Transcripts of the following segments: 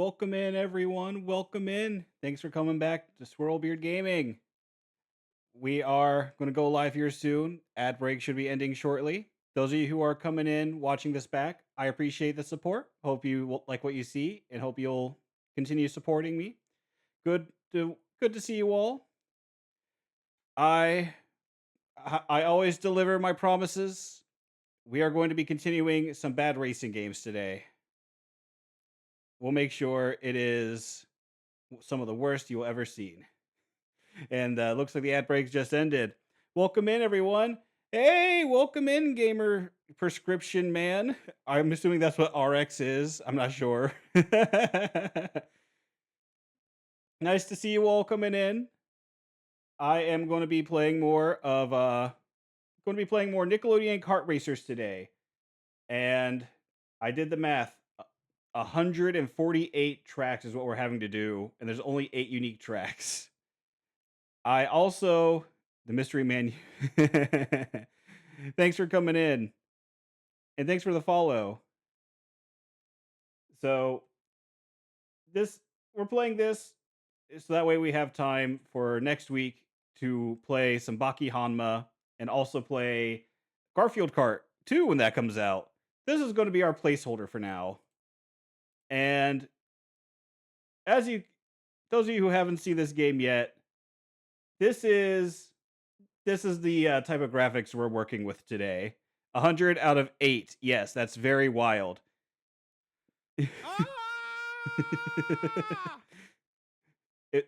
Welcome in, everyone. Welcome in. Thanks for coming back to Swirlbeard Gaming. We are going to go live here soon. Ad break should be ending shortly. Those of you who are coming in, watching this back, I appreciate the support. Hope you like what you see, and hope you'll continue supporting me. Good to see you all. I I always deliver my promises. We are going to be continuing some bad racing games today. We'll make sure it is some of the worst you'll ever seen. And looks like the ad breaks just ended. Welcome in, everyone. Hey, welcome in, gamer prescription man. I'm assuming that's what RX is. I'm not sure. Nice to see you all coming in. I am going to be playing more of Nickelodeon Kart Racers today. And I did the math. 148 tracks is what we're having to do, and there's only 8 unique tracks. I also the mystery man. Thanks for coming in, and thanks for the follow. So we're playing this so that way we have time for next week to play some Baki Hanma and also play Garfield Kart 2 when that comes out. This is going to be our placeholder for now. And those of you who haven't seen this game yet, this is the type of graphics we're working with today. 100 out of 8. Yes, that's very wild.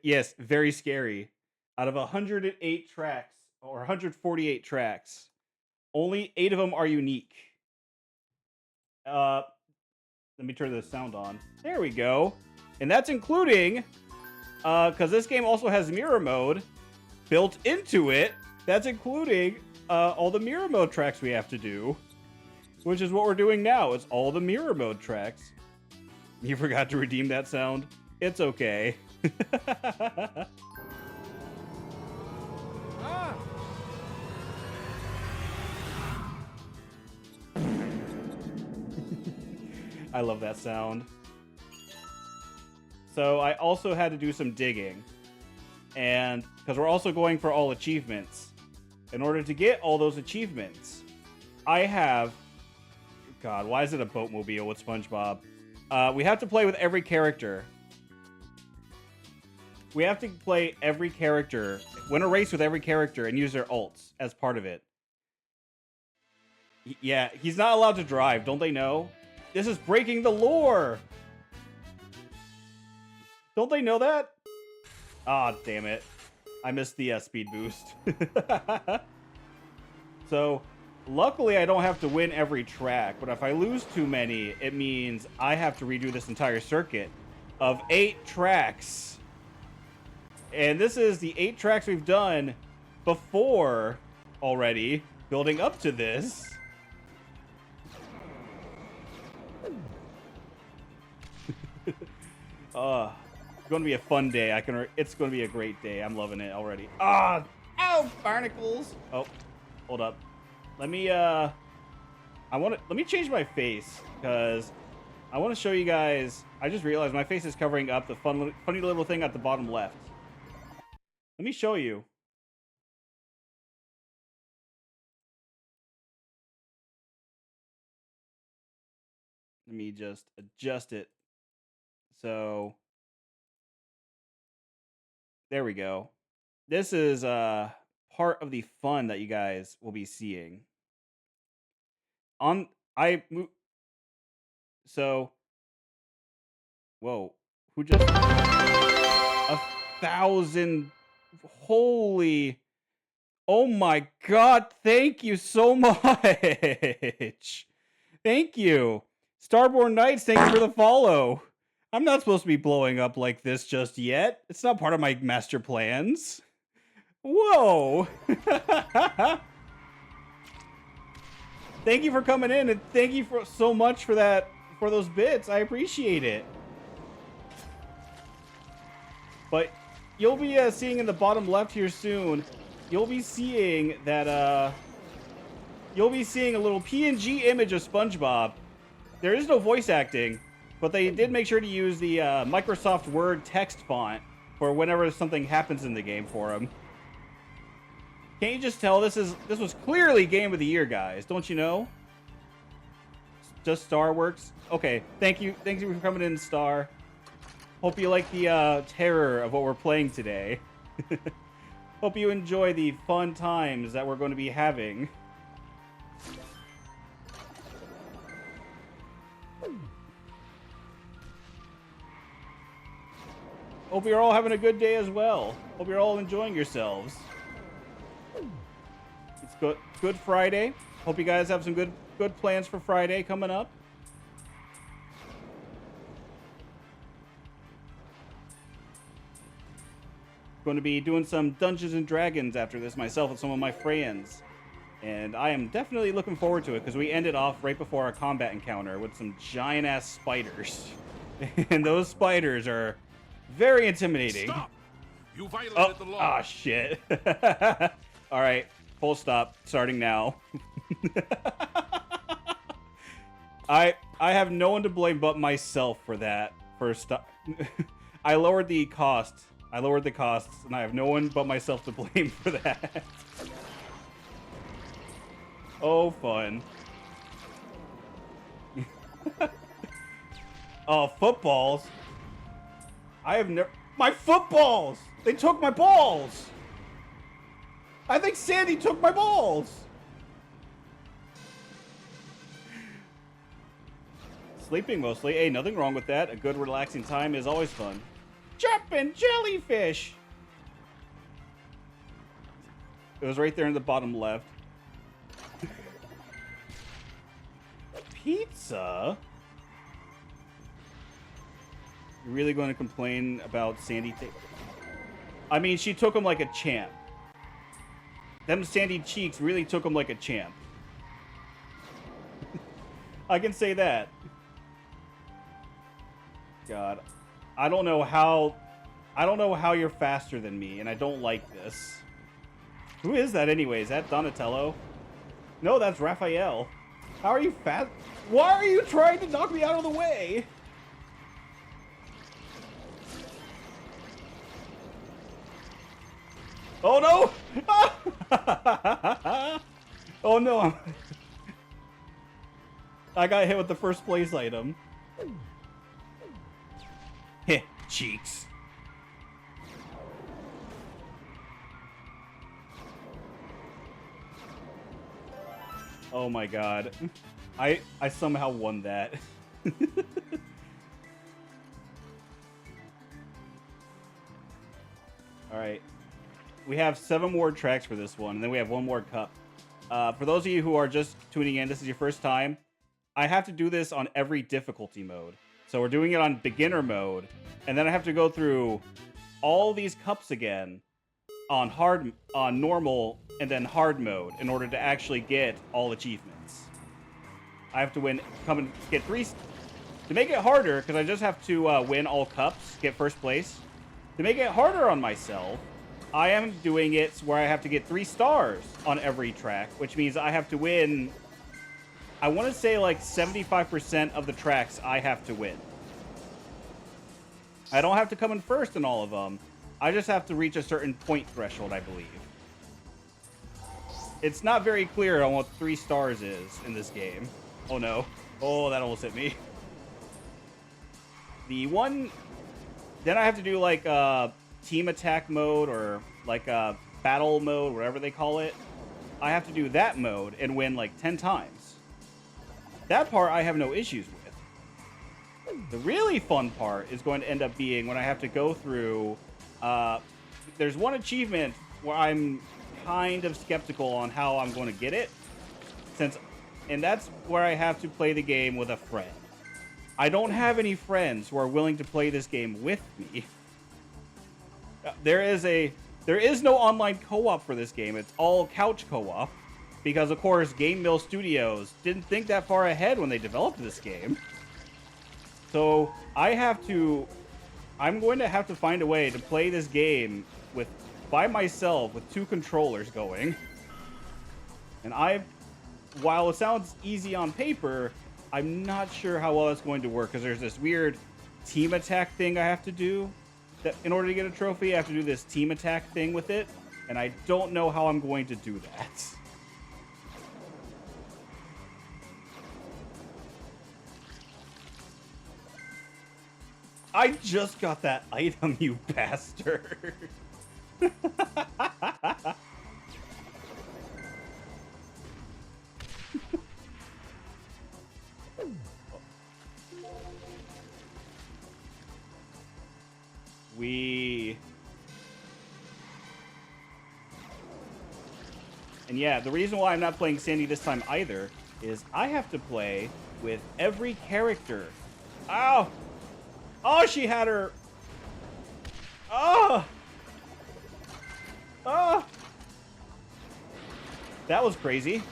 Yes, very scary. Out of 108 tracks, or 148 tracks, only 8 of them are unique. Let me turn the sound on. There we go. And that's including, because this game also has mirror mode built into it. That's including all the mirror mode tracks we have to do, which is what we're doing now. It's all the mirror mode tracks. You forgot to redeem that sound? It's okay. I love that sound. So I also had to do some digging, and because we're also going for all achievements. In order to get all those achievements, I have... God, why is it a boatmobile with SpongeBob? We have to play with every character. We have to play every character, win a race with every character, and use their ults as part of it. Yeah, he's not allowed to drive, don't they know? This is breaking the lore! Don't they know that? Ah, damn it. I missed the speed boost. So, luckily I don't have to win every track, but if I lose too many, it means I have to redo this entire circuit of 8 tracks. And this is the 8 tracks we've done before already, building up to this. It's going to be a fun day. It's going to be a great day. I'm loving it already. Ow, barnacles. Oh, hold up. Let me change my face because I want to show you guys. I just realized my face is covering up the funny little thing at the bottom left. Let me show you. Let me just adjust it. So there we go. This is part of the fun that you guys will be seeing. So, whoa, who just 1,000? Holy, oh my God! Thank you so much. Thank you, Starborn Knights. Thank you for the follow. I'm not supposed to be blowing up like this just yet. It's not part of my master plans. Whoa. Thank you for coming in, and thank you so much for those bits. I appreciate it. But you'll be seeing in the bottom left here soon, you'll be seeing that you'll be seeing a little PNG image of SpongeBob. There is no voice acting. But they did make sure to use the Microsoft Word text font for whenever something happens in the game for them. Can't you just tell this was clearly Game of the Year, guys? Don't you know? Just Star Works. Okay, thank you for coming in, Star. Hope you like the terror of what we're playing today. Hope you enjoy the fun times that we're going to be having. Hope you're all having a good day as well. Hope you're all enjoying yourselves. It's Good Friday. Hope you guys have some good plans for Friday coming up. Going to be doing some Dungeons and Dragons after this myself with some of my friends. And I am definitely looking forward to it because we ended off right before our combat encounter with some giant ass spiders. And those spiders are very intimidating. Stop! You violated the law. Ah, shit. All right, full stop. Starting now. I have no one to blame but myself for that. I lowered the cost. I lowered the costs, and I have no one but myself to blame for that. Oh, fun. Oh, footballs. I have never... My footballs! They took my balls! I think Sandy took my balls! Sleeping mostly. Hey, nothing wrong with that. A good relaxing time is always fun. Jumping jellyfish! It was right there in the bottom left. Pizza? You're really going to complain about Sandy? I mean, she took him like a champ. Them Sandy cheeks really took him like a champ. I can say that. God. I don't know how you're faster than me, and I don't like this. Who is that anyway? Is that Donatello? No, that's Raphael. How are you fast? Why are you trying to knock me out of the way? Oh no! Oh no! I got hit with the first place item. Heh, cheeks. Oh my god. I somehow won that. Alright. We have 7 more tracks for this one, and then we have 1 more cup. For those of you who are just tuning in, this is your first time, I have to do this on every difficulty mode. So we're doing it on beginner mode, and then I have to go through all these cups again on normal, and then hard mode in order to actually get all achievements. I have to come and get 3... To make it harder, because I just have to win all cups, get first place. To make it harder on myself, I am doing it where I have to get 3 stars on every track, which means I have to win... I want to say like 75% of the tracks I have to win. I don't have to come in first in all of them. I just have to reach a certain point threshold, I believe. It's not very clear on what 3 stars is in this game. Oh no. Oh, that almost hit me. The one... Then I have to do like team attack mode or like battle mode, whatever they call it. I have to do that mode and win like 10 times. That part I have no issues with. The really fun part is going to end up being when I have to go through... there's one achievement where I'm kind of skeptical on how I'm going to get it. And that's where I have to play the game with a friend. I don't have any friends who are willing to play this game with me. There is no online co-op for this game. It's all couch co-op. Because, of course, Game Mill Studios didn't think that far ahead when they developed this game. So, I'm going to have to find a way to play this game by myself with 2 controllers going. And while it sounds easy on paper, I'm not sure how well that's going to work because there's this weird team attack thing I have to do. That in order to get a trophy, I have to do this team attack thing with it, and I don't know how I'm going to do that. I just got that item, you bastard. And yeah, the reason why I'm not playing Sandy this time either is I have to play with every character. Oh! Oh, she had her... Oh! Oh! That was crazy.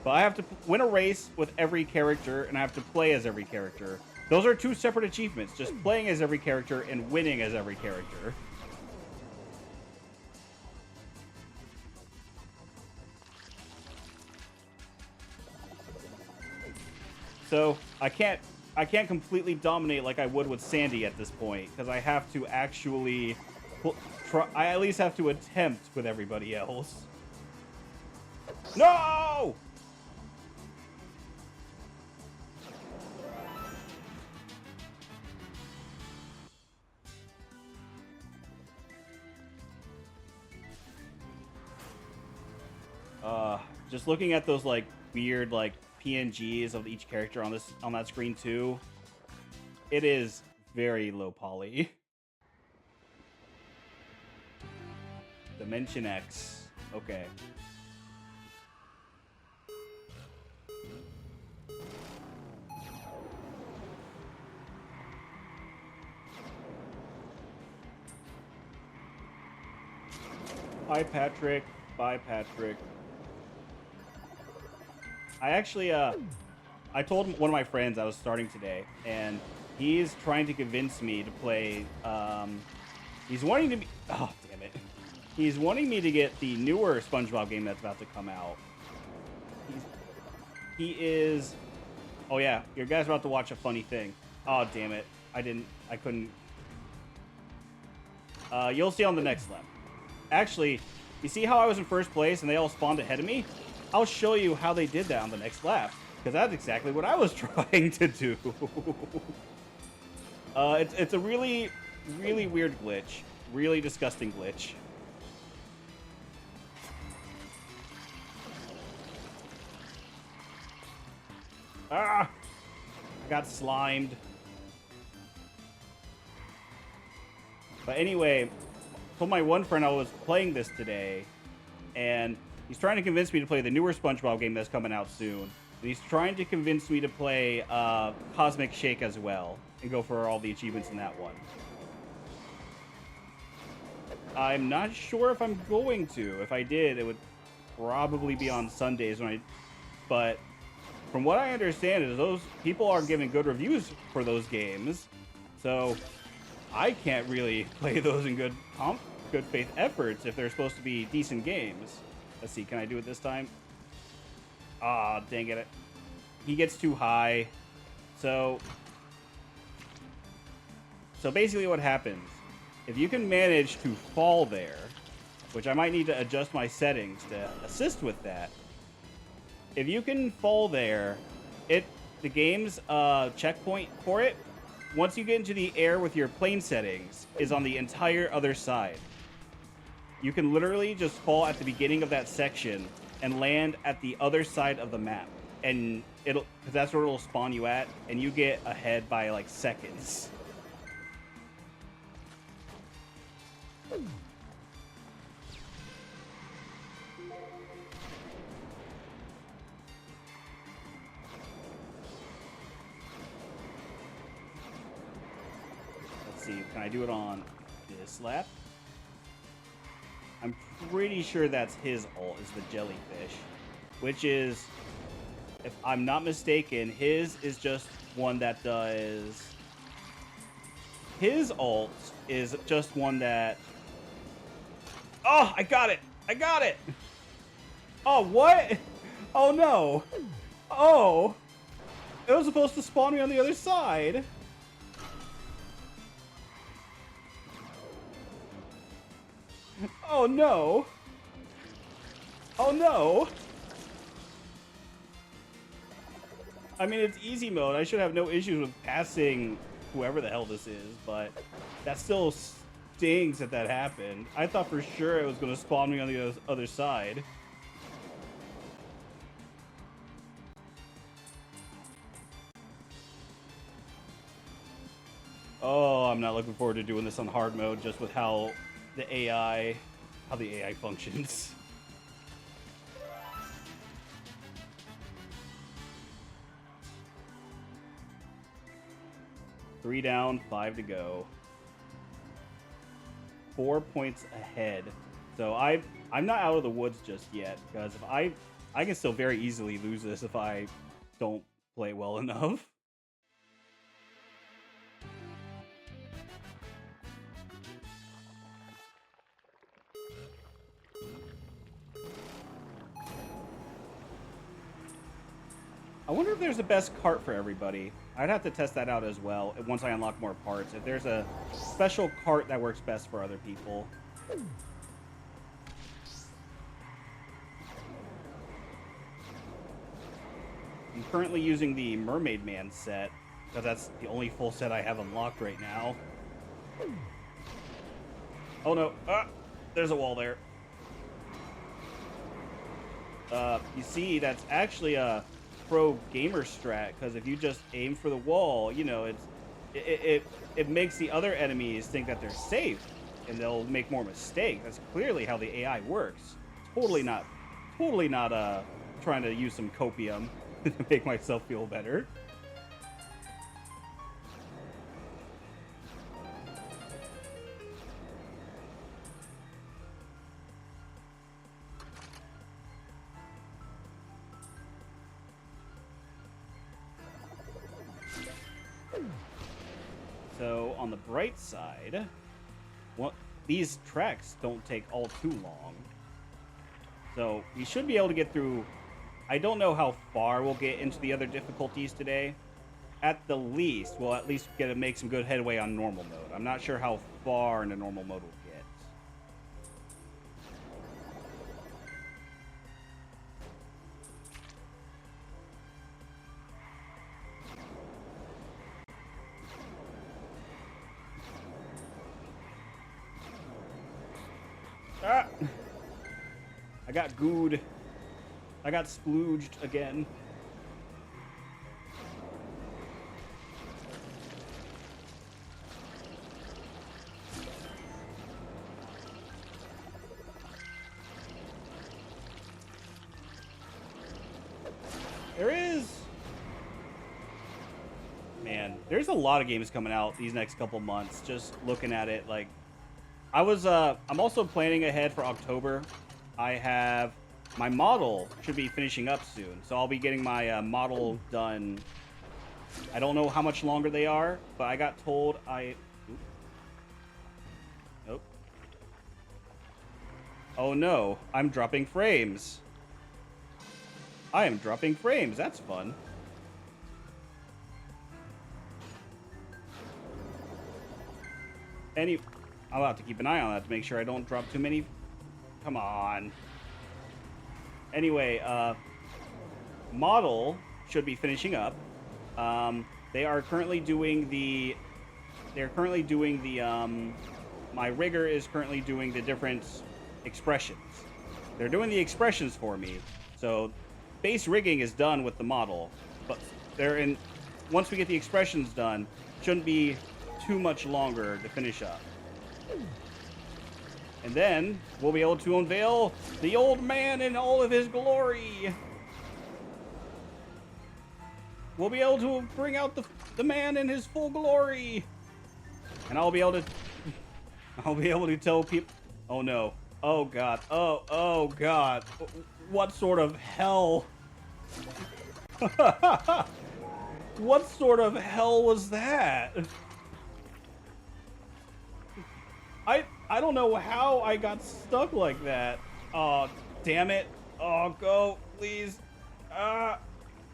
But I have to win a race with every character, and I have to play as every character. Those are two separate achievements, just playing as every character and winning as every character. So I can't completely dominate like I would with Sandy at this point, because I have to actually I at least have to attempt with everybody else. No! Just looking at those like weird like PNGs of each character on that screen too, it is very low poly. Dimension X. Okay. Hi, Patrick. Bye, Patrick. I actually, I told one of my friends I was starting today, and he's trying to convince me to play, he's wanting to be, oh, damn it. He's wanting me to get the newer SpongeBob game that's about to come out. He is, oh yeah, your guys are about to watch a funny thing. Oh, damn it. I couldn't. You'll see on the next lap. Actually, you see how I was in first place and they all spawned ahead of me? I'll show you how they did that on the next lap, because that's exactly what I was trying to do. It's a really, really weird glitch. Really disgusting glitch. Ah! I got slimed. But anyway, I told my one friend I was playing this today, and he's trying to convince me to play the newer SpongeBob game that's coming out soon. And he's trying to convince me to play Cosmic Shake as well, and go for all the achievements in that one. I'm not sure if I'm going to. If I did, it would probably be on Sundays when but from what I understand is those people are giving good reviews for those games. So I can't really play those in good faith efforts if they're supposed to be decent games. Let's see, can I do it this time? Ah, dang it. He gets too high. So basically what happens, if you can manage to fall there, which I might need to adjust my settings to assist with that. If you can fall there, the game's checkpoint for it, once you get into the air with your plane settings, is on the entire other side. You can literally just fall at the beginning of that section and land at the other side of the map. And because that's where it'll spawn you at, and you get ahead by like seconds. Let's see, can I do it on this lap? I'm pretty sure that's his ult, is the jellyfish. Which is, if I'm not mistaken, his is just one that does... His ult is just one that... Oh, I got it! I got it! Oh, what? Oh no! Oh! It was supposed to spawn me on the other side! Oh no! Oh no! I mean, it's easy mode. I should have no issues with passing whoever the hell this is, but that still stings that happened. I thought for sure it was going to spawn me on the other side. Oh, I'm not looking forward to doing this on hard mode just with how the AI functions. Three down, 5 to go. 4 points ahead. So I'm not out of the woods just yet, because if I can still very easily lose this if I don't play well enough. I wonder if there's a best cart for everybody. I'd have to test that out as well once I unlock more parts. If there's a special cart that works best for other people. I'm currently using the Mermaid Man set, because that's the only full set I have unlocked right now. Oh no, there's a wall there. You see, that's actually a pro gamer strat, because if you just aim for the wall, you know, it makes the other enemies think that they're safe, and they'll make more mistakes. That's clearly how the AI works. Totally not trying to use some copium to make myself feel better. So on the bright side, these tracks don't take all too long. So we should be able to get through. I don't know how far we'll get into the other difficulties today. At the least, we'll at least get to make some good headway on normal mode. I'm not sure how far into normal mode we'll get. Ah! I got gooed. I got splooged again. There is. Man, there's a lot of games coming out these next couple months. Just looking at it, like I'm also planning ahead for October. I have my model should be finishing up soon, so I'll be getting my model done. I don't know how much longer they are, but I got told Nope. Oh no, I'm dropping frames. I am dropping frames. That's fun. I'll have to keep an eye on that to make sure I don't drop too many. Come on. Anyway, model should be finishing up. They are currently doing the. My rigger is currently doing the different expressions. They're doing the expressions for me. So, base rigging is done with the model, but once we get the expressions done, shouldn't be too much longer to finish up. And then we'll be able to unveil the old man in all of his glory. We'll be able to bring out the man in his full glory. And I'll be able to tell people, oh no, oh god, oh god, what sort of hell? What sort of hell was that? I don't know how I got stuck like that. Oh, damn it. Oh, go, please.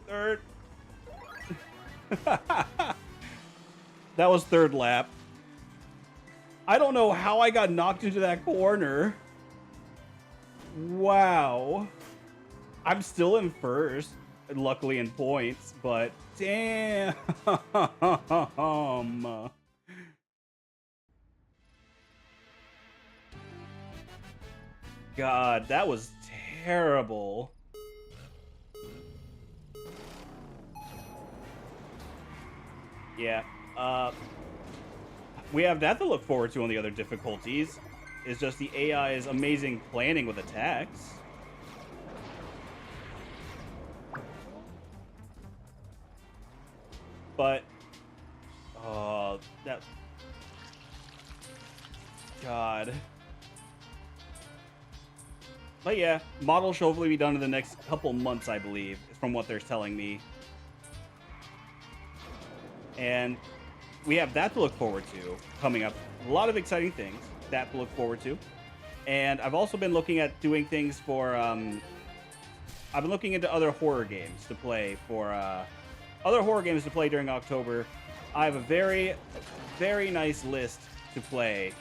Third. That was third lap. I don't know how I got knocked into that corner. Wow. I'm still in first, luckily in points, but damn. God, that was terrible. Yeah. We have that to look forward to on the other difficulties. It's just the AI's amazing planning with attacks. But, that... God. But yeah, model should hopefully be done in the next couple months, I believe, from what they're telling me. And we have that to look forward to coming up. A lot of exciting things that to look forward to. And I've also been looking at doing things for, I've been looking into other horror games to play during October. I have a very, very nice list to play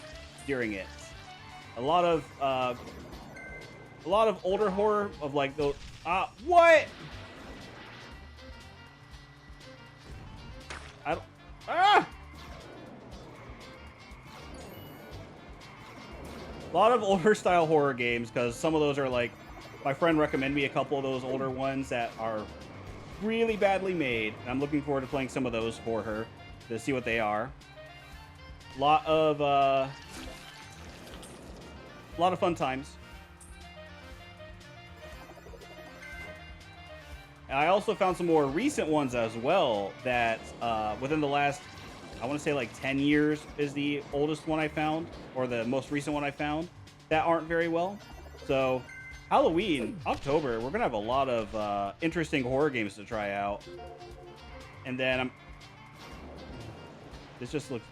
during it. A lot of older horror of like those. What? I don't. A lot of older style horror games, because some of those are like, my friend recommended me a couple of those older ones that are really badly made, and I'm looking forward to playing some of those for her to see what they are. A lot of fun times. I also found some more recent ones as well that within the last, I want to say like 10 years is the oldest one I found, or the most recent one I found, that aren't very well. So Halloween, October, we're going to have a lot of interesting horror games to try out. And then this just looks...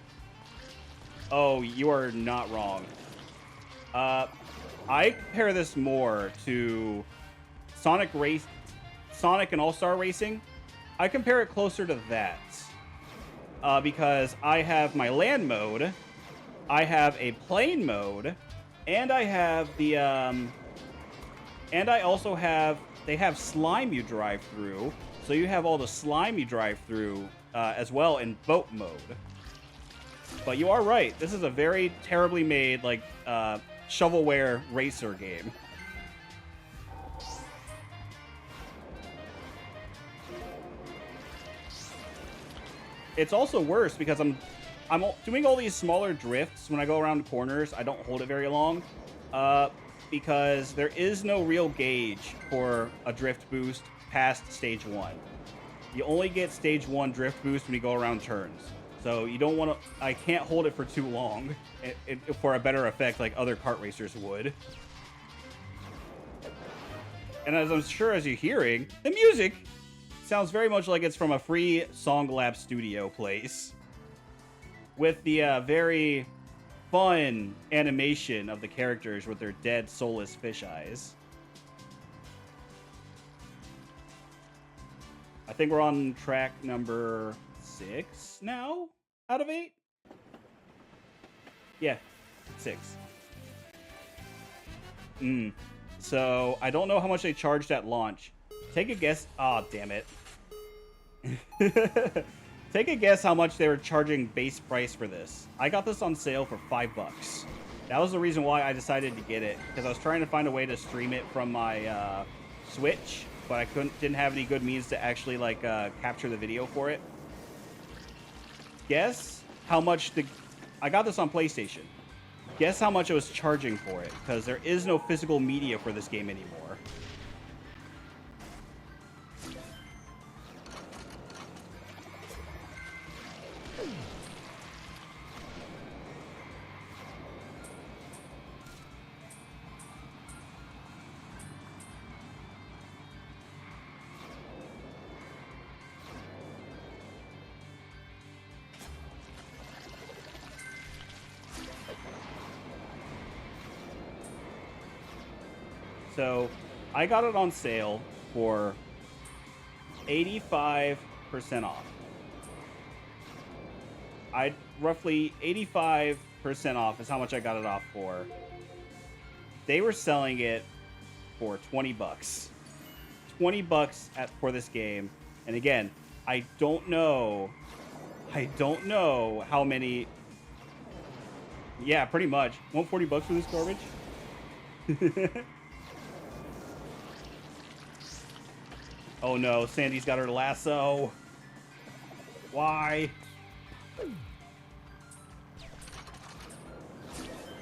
Oh, you are not wrong. I compare this more to Sonic and All-Star Racing. I compare it closer to that. Because I have my land mode, I have a plane mode, and I have the, and I also have, they have slime you drive through, so you have all the slime you drive through as well in boat mode. But you are right, this is a very terribly made, like, shovelware racer game. It's also worse because I'm doing all these smaller drifts when I go around corners. I don't hold it very long because there is no real gauge for a drift boost past stage 1. You only get stage 1 drift boost when you go around turns. So you don't want to... I can't hold it for too long for a better effect like other kart racers would. And as I'm sure as you're hearing, the music sounds very much like it's from a free Song Lab studio place, with the very fun animation of the characters with their dead, soulless fish eyes. I think we're on track number 6 now, out of 8? Yeah, 6. So, I don't know how much they charged at launch. Take a guess. Aw, damn it. Take a guess how much they were charging base price for this. I got this on sale for $5. That was the reason why I decided to get it, because I was trying to find a way to stream it from my Switch, but I didn't have any good means to actually like capture the video for it. Guess how much I got this on PlayStation. Guess how much I was charging for it, because there is no physical media for this game anymore. So I got it on sale for 85% off. I roughly 85% off is how much I got it off for. They were selling it for 20 bucks. 20 bucks for this game. And again, I don't know how many. Yeah, pretty much. Want 40 bucks for this garbage? Oh no, Sandy's got her lasso. Why?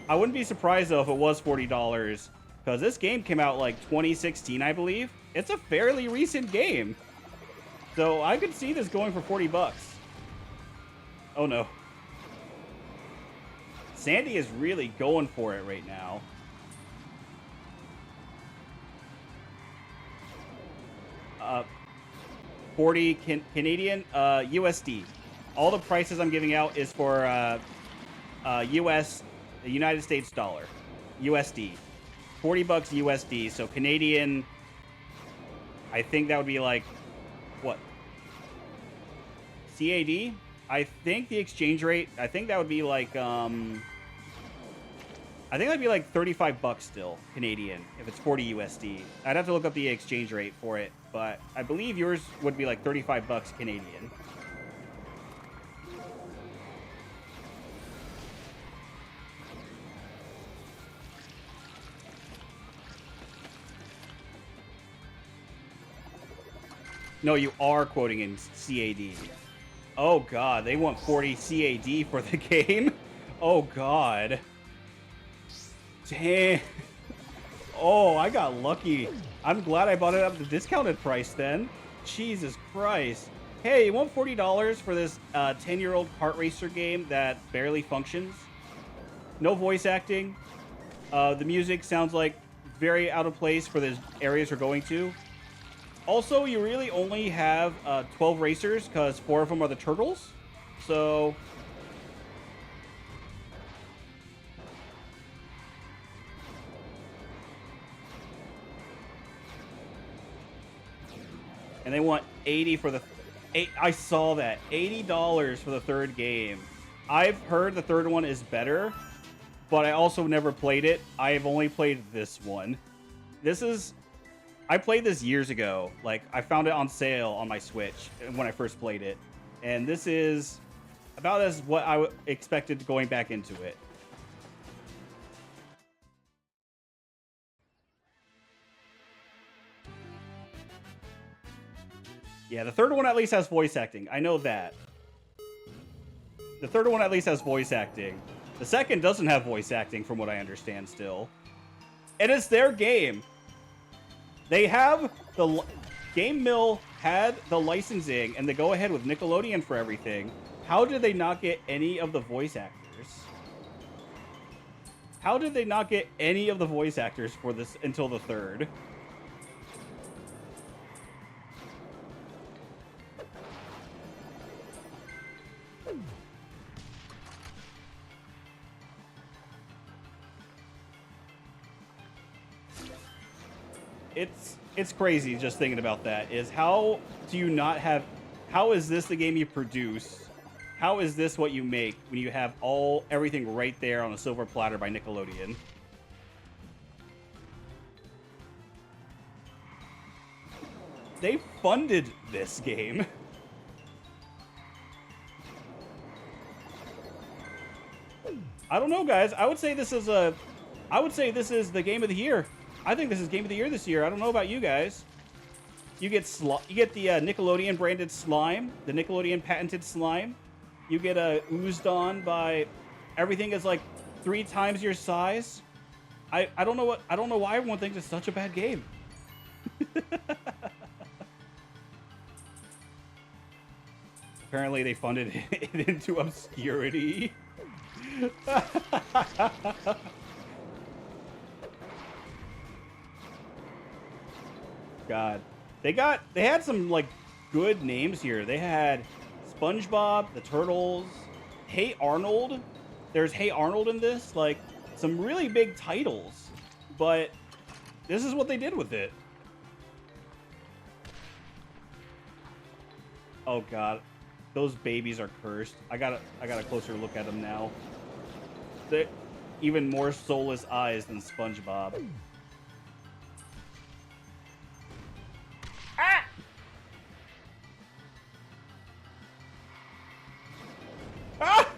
I wouldn't be surprised though if it was $40, because this game came out like 2016, I believe. It's a fairly recent game. So I could see this going for 40 bucks. Oh no. Sandy is really going for it right now. Uh, 40 Canadian USD. All the prices I'm giving out is for United States dollar, USD. 40 bucks USD. So Canadian, I think that would be like, what? CAD? I think the exchange rate, I think that would be like, I think that'd be like 35 bucks still, Canadian, if it's 40 USD. I'd have to look up the exchange rate for it, but I believe yours would be like 35 bucks Canadian. No, you are quoting in CAD. Oh god, they want 40 CAD for the game? Oh god. Damn. Oh, I got lucky. I'm glad I bought it at the discounted price then. Jesus Christ. Hey, you want $40 for this 10-year-old kart racer game that barely functions? No voice acting. The music sounds like very out of place for the areas we're going to. Also, you really only have 12 racers because 4 of them are the turtles. So and they want 80 for the I saw that $80 for the third game. I've heard the third one is better, but I also never played it. I have only played this one. I played this years ago. Like, I found it on sale on my Switch when I first played it. And this is about as what I expected going back into it. Yeah, the third one at least has voice acting. I know that. The third one at least has voice acting. The second doesn't have voice acting, from what I understand still. And it's their game. They have the Game Mill had the licensing and they go ahead with Nickelodeon for everything. How did they not get any of the voice actors? How did they not get any of the voice actors for this until the third? It's crazy just thinking about that. Is how do you not have? How is this the game you produce? How is this what you make when you have everything right there on a silver platter by Nickelodeon? They funded this game. I don't know, guys. I would say this is the game of the year. I think this is game of the year this year. I don't know about you guys. You get the Nickelodeon branded slime, the Nickelodeon patented slime. You get oozed on by everything is like 3 times your size. I don't know why everyone thinks it's such a bad game. Apparently they funded it into obscurity. God. They had some like good names here. They had SpongeBob, the Turtles, Hey Arnold. There's Hey Arnold in this, like some really big titles. But this is what they did with it. Oh god, those babies are cursed. I got a closer look at them now. They're even more soulless eyes than SpongeBob. Ah! Ah!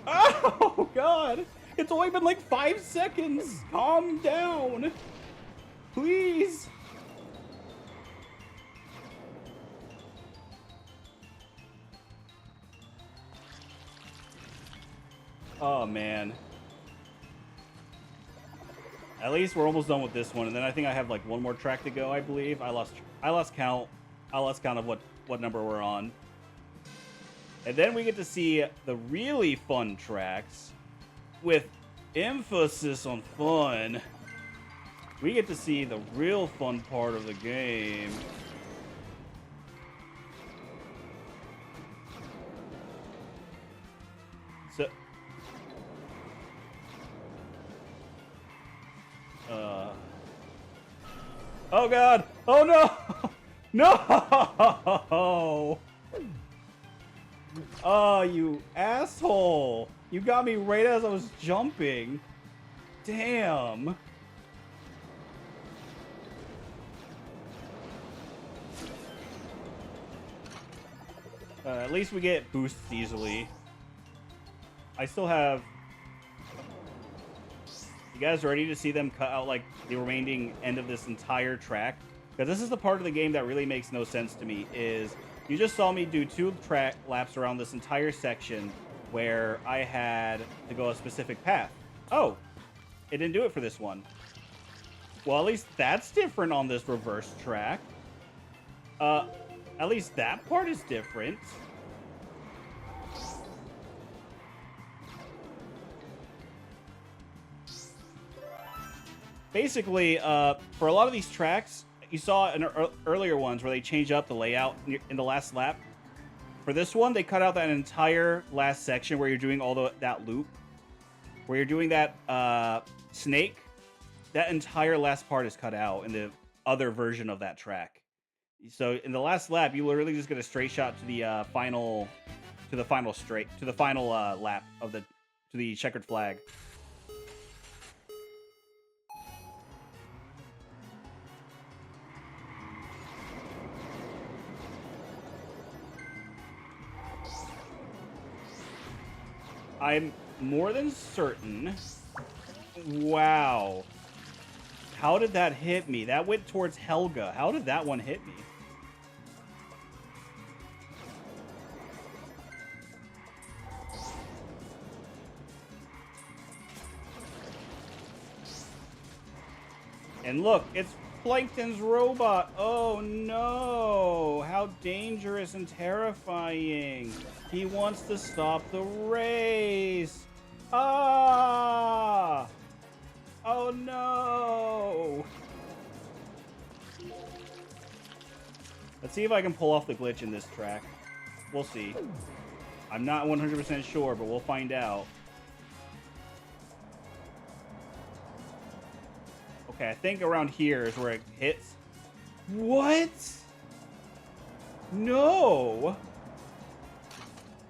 Oh god! It's only been like 5 seconds! Calm down! Please! Oh man. At least we're almost done with this one, and then I think I have like one more track to go, I believe. I lost count. I lost count of what number we're on. And then we get to see the really fun tracks with emphasis on fun. We get to see the real fun part of the game. So, oh god! Oh no! No! Oh, you asshole! You got me right as I was jumping. Damn. At least we get boosts easily. I still have... You guys ready to see them cut out like the remaining end of this entire track? Because this is the part of the game that really makes no sense to me, is you just saw me do 2 track laps around this entire section where I had to go a specific path. Oh, it didn't do it for this one. Well, at least that's different on this reverse track. At least that part is different. Basically, for a lot of these tracks, you saw in earlier ones where they changed up the layout in the last lap. For this one, they cut out that entire last section where you're doing all that loop. Where you're doing that snake. That entire last part is cut out in the other version of that track. So in the last lap, you literally just get a straight shot to the final lap of the checkered flag. I'm more than certain. Wow. How did that hit me? That went towards Helga. How did that one hit me? And look, it's Plankton's robot. Oh no! How dangerous and terrifying. He wants to stop the race. Ah! Oh no! Let's see if I can pull off the glitch in this track. We'll see. I'm not 100% sure, but we'll find out. Okay, I think around here is where it hits. What? No!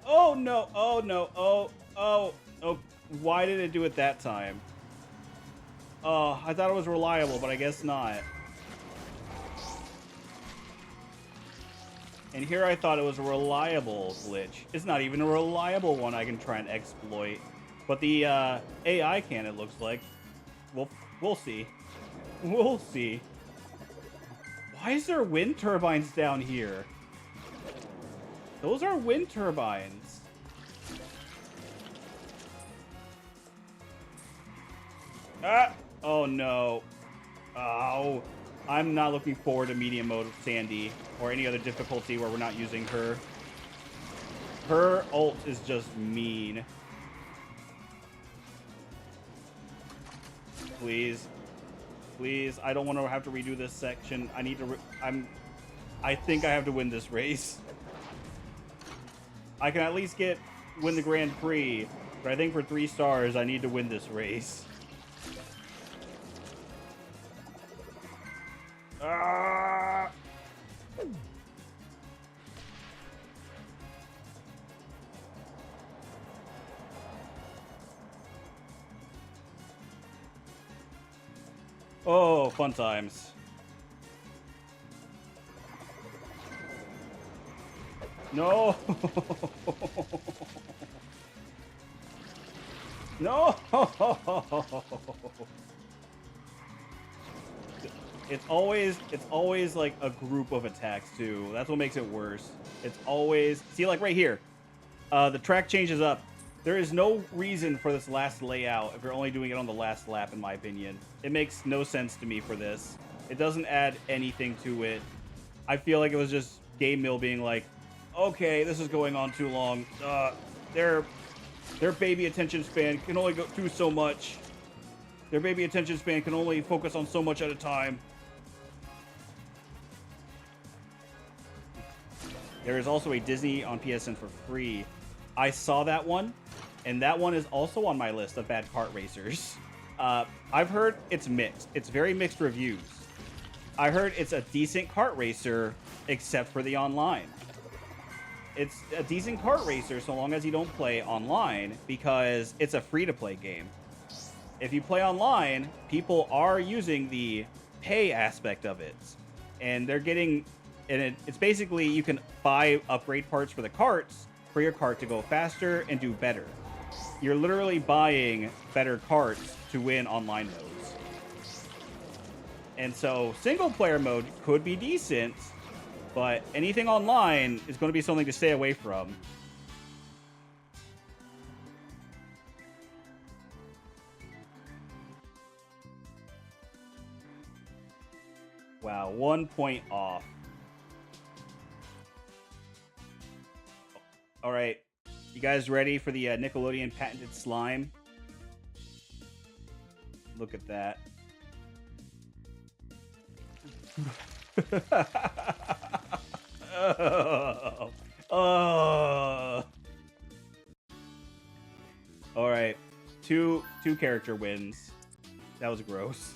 Oh no, oh no, oh. Why did it do it that time? Oh, I thought it was reliable, but I guess not. And here I thought it was a reliable glitch. It's not even a reliable one I can try and exploit. But the AI can, it looks like. We'll see. We'll see. Why is there wind turbines down here? Those are wind turbines. Ah! Oh no. Oh. I'm not looking forward to medium mode with Sandy or any other difficulty where we're not using her. Her ult is just mean. Please. Please, I don't want to have to redo this section. I need to... I think I have to win this race. I can at least win the Grand Prix, but I think for 3 stars, I need to win this race. Ah! Oh, fun times. No! No! It's always like a group of attacks too. That's what makes it worse. It's always see like right here. The track changes up. There is no reason for this last layout if you're only doing it on the last lap, in my opinion. It makes no sense to me for this. It doesn't add anything to it. I feel like it was just Game Mill being like, okay, this is going on too long. Their baby attention span can only go do so much. Their baby attention span can only focus on so much at a time. There is also a Disney on PSN for free. I saw that one, and that one is also on my list of bad kart racers. I've heard it's mixed. It's very mixed reviews. I heard it's a decent kart racer, except for the online. It's a decent kart racer so long as you don't play online, because it's a free-to-play game. If you play online, people are using the pay aspect of it, and they're getting, and it's basically you can buy upgrade parts for the carts for your cart to go faster and do better. You're literally buying better carts to win online modes. And so single player mode could be decent, but anything online is going to be something to stay away from. Wow, 1 point off. All right, you guys ready for the Nickelodeon patented slime? Look at that. Oh. Oh. All right, two character wins. That was gross.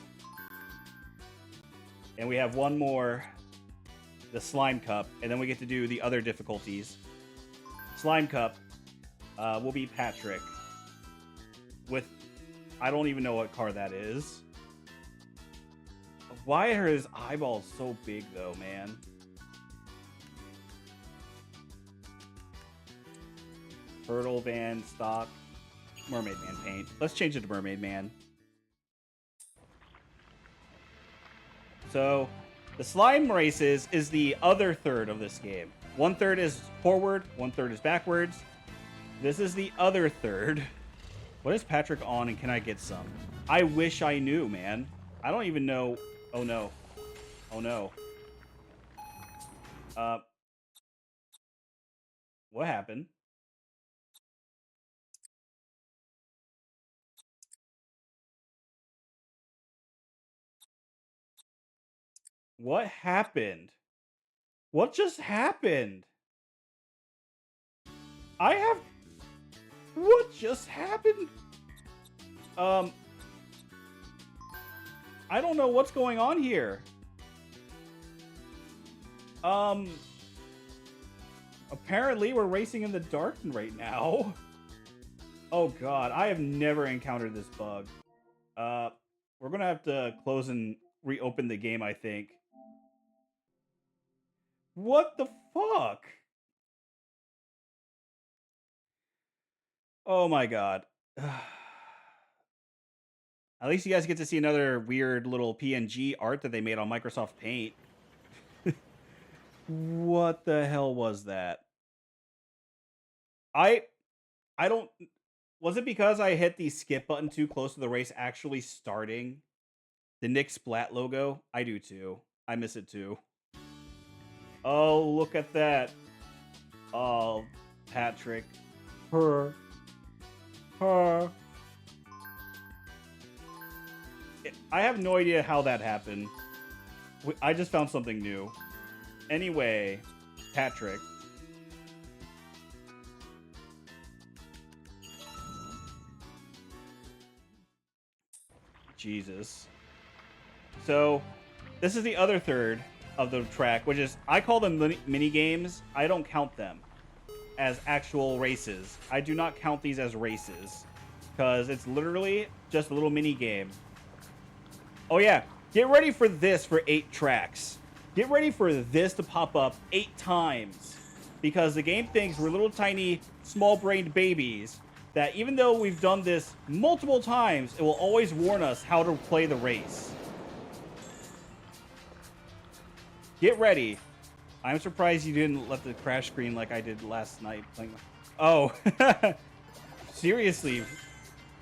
And we have one more, the Slime Cup, and then we get to do the other difficulties. Slime Cup will be Patrick with, I don't even know what car that is. Why are his eyeballs so big though, man? Turtle Van stock, Mermaid Man paint. Let's change it to Mermaid Man. So the slime races is the other third of this game. 1/3 is forward, 1/3 is backwards. This is the other third. What is Patrick on, and can I get some? I wish I knew, man. I don't even know. Oh no. Oh no. What happened? What happened? What just happened? I have... What just happened? I don't know what's going on here. Apparently we're racing in the dark right now. Oh god, I have never encountered this bug. We're gonna have to close and reopen the game, I think. What the fuck? Oh my god. At least you guys get to see another weird little PNG art that they made on Microsoft Paint. What the hell was that? I don't... Was it because I hit the skip button too close to the race actually starting? The Nick Splat logo? I do too. I miss it too. Oh, look at that. Oh, Patrick. Her. I have no idea how that happened. I just found something new. Anyway, Patrick. Jesus. So, This is the other third of the track, which is, I call them mini games. I don't count them as actual races. I do not count these as races because it's literally just a little mini game. Oh yeah, get ready for this for 8 tracks. Get ready for this to pop up 8 times because the game thinks we're little tiny small-brained babies that even though we've done this multiple times, it will always warn us how to play the race. Get ready. I'm surprised you didn't let the crash screen like I did last night playing. Oh, seriously.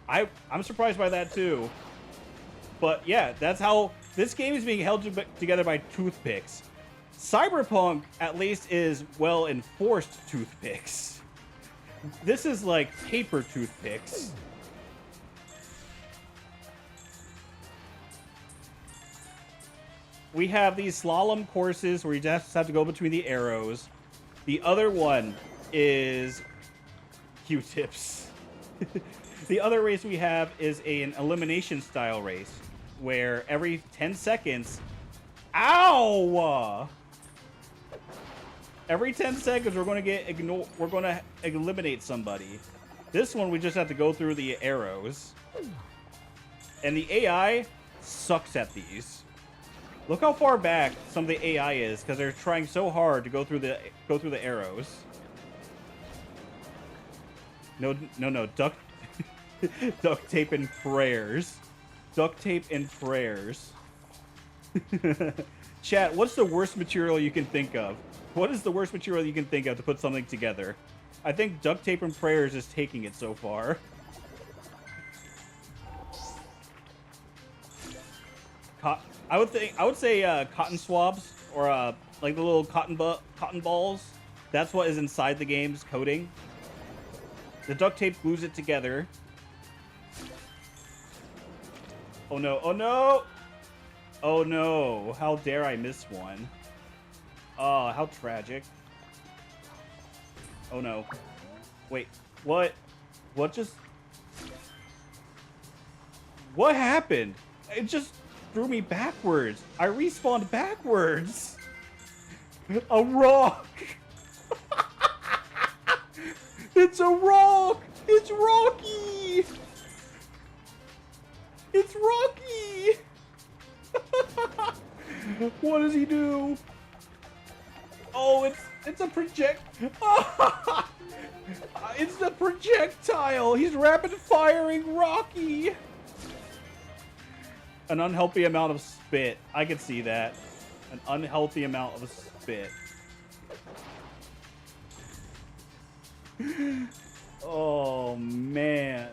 I'm surprised by that too. But yeah, that's how this game is being held together by toothpicks. Cyberpunk, at least, is well-enforced toothpicks. This is like paper toothpicks. We have these slalom courses where you just have to go between the arrows. The other one is Q-tips. The other race we have is an elimination style race where every 10 seconds, ow! Every 10 seconds we're going to eliminate somebody. This one we just have to go through the arrows. And the AI sucks at these. Look how far back some of the AI is because they're trying so hard to go through the arrows. No, duct tape and prayers. Duct tape and prayers. Chat, what's the worst material you can think of? What is the worst material you can think of to put something together? I think duct tape and prayers is taking it so far. I would say cotton swabs or like the little cotton balls. That's what is inside the game's coating. The duct tape glues it together. Oh no! Oh no! Oh no! How dare I miss one? Oh, how tragic! Oh no! Wait, what? What just? What happened? It just threw me backwards. I respawned backwards. A rock. It's a rock. It's Rocky. It's Rocky. What does he do? Oh, it's a project. It's the projectile. He's rapid firing Rocky. An unhealthy amount of spit. I could see that. An unhealthy amount of spit. Oh, man.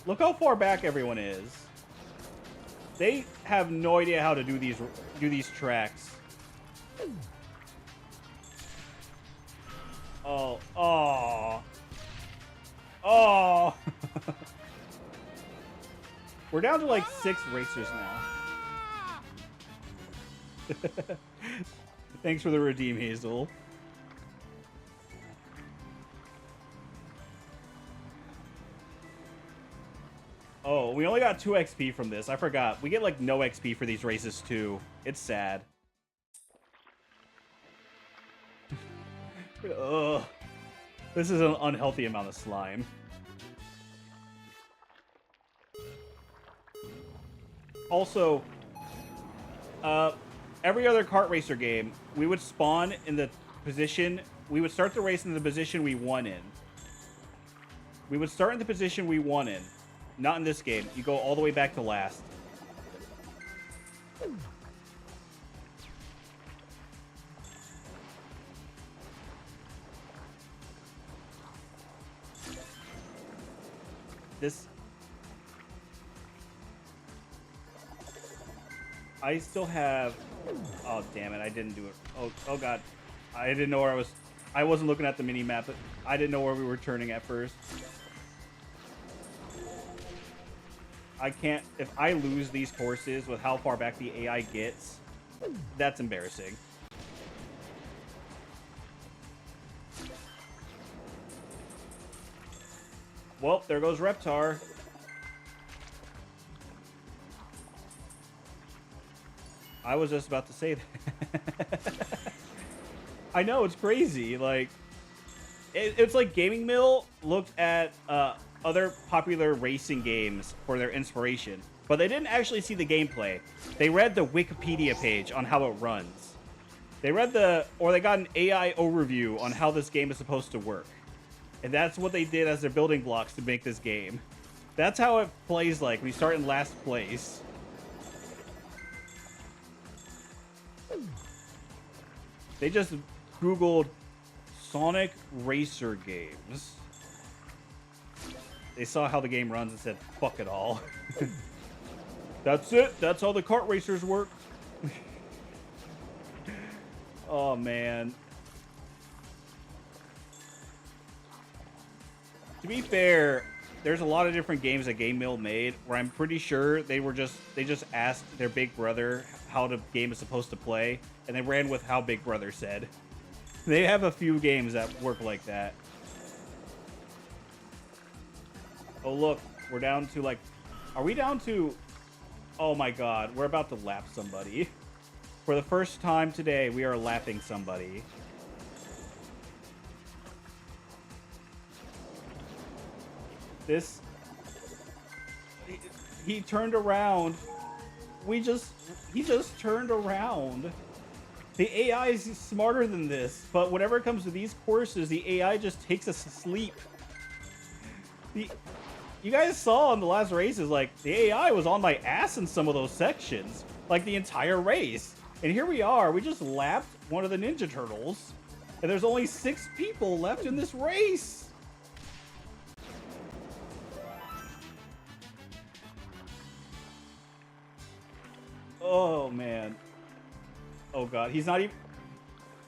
Look how far back everyone is. They have no idea how to do these tracks. Oh. Oh. Oh. We're down to like 6 racers now. Thanks for the redeem, Hazel. Oh, we only got 2 XP from this. I forgot. We get like no XP for these races too. It's sad. Ugh. This is an unhealthy amount of slime. Also, every other kart racer game, we would spawn in the position, we would start the race in the position we won in. We would start in the position we won in. Not in this game. You go all the way back to last. This... I still have... Oh, damn it. I didn't do it. Oh God. I didn't know where I was... I wasn't looking at the mini-map, but I didn't know where we were turning at first. I can't... If I lose these courses with how far back the AI gets, that's embarrassing. Well, there goes Reptar. I was just about to say that. I know, it's crazy. Like, it's like Gaming Mill looked at other popular racing games for their inspiration, but they didn't actually see the gameplay. They read the Wikipedia page on how it runs. They got an AI overview on how this game is supposed to work. And that's what they did as their building blocks to make this game. That's how it plays like when you start in last place. They just Googled Sonic Racer games. They saw how the game runs and said, fuck it all. That's it. That's how the kart racers work. Oh, man. To be fair, there's a lot of different games that Game Mill made where I'm pretty sure they just asked their big brother how the game is supposed to play, and they ran with how Big Brother said. They have a few games that work like that. Oh, look, we're down to like... Are we down to... Oh my god, we're about to lap somebody. For the first time today, we are lapping somebody. This... He turned around. He just turned around. The AI is smarter than this, but whenever it comes to these courses, the AI just takes us to sleep. You guys saw in the last races, like, the AI was on my ass in some of those sections. Like, the entire race. And here we are, we just lapped one of the Ninja Turtles. And there's only 6 people left in this race. Oh, man. Oh, God. He's not even...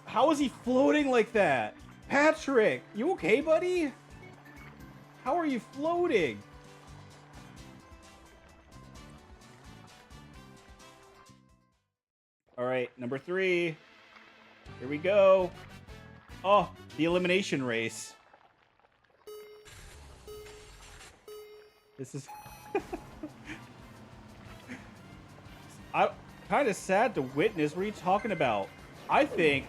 How is he floating like that? Patrick, you okay, buddy? How are you floating? All right, number 3. Here we go. Oh, the elimination race. This is... I'm kind of sad to witness. What are you talking about? I think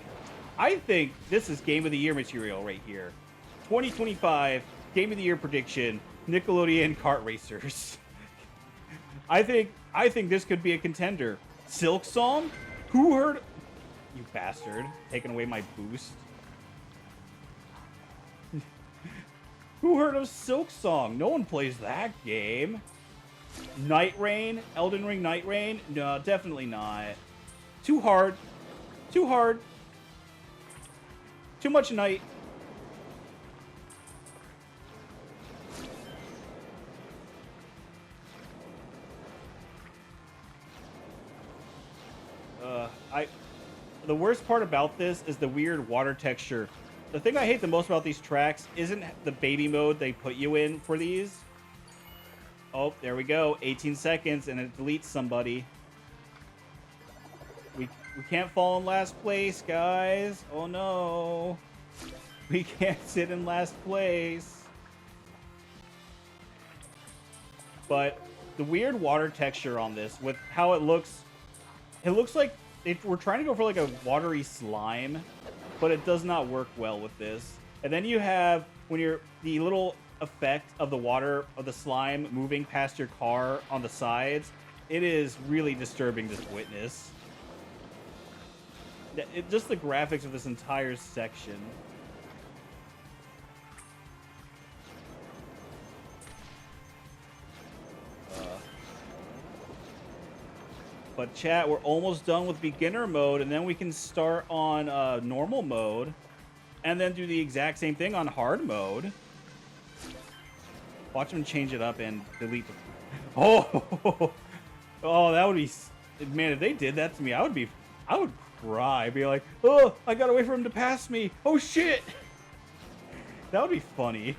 this is Game of the Year material right here. 2025 Game of the Year prediction: Nickelodeon Kart Racers. I think this could be a contender. Silk Song? Who heard? You bastard! Taking away my boost. Who heard of Silk Song? No one plays that game. Night Rain? Elden Ring Night Rain? No, definitely not. Too hard. Too hard. Too much night. The worst part about this is the weird water texture. The thing I hate the most about these tracks isn't the baby mode they put you in for these. Oh, there we go. 18 seconds and it deletes somebody. We can't fall in last place, guys. Oh no. We can't sit in last place. But the weird water texture on this, with how it looks like we're trying to go for like a watery slime, but it does not work well with this. And then you have the little effect of the water of the slime moving past your car on the sides. It is really disturbing to witness. Just the graphics of this entire section. But chat, we're almost done with beginner mode, and then we can start on normal mode, and then do the exact same thing on hard mode. Watch them change it up and delete the... Oh! Oh, that would be... Man, if they did that to me, I would cry. I'd be like, oh, I gotta wait for him to pass me. Oh, shit! That would be funny.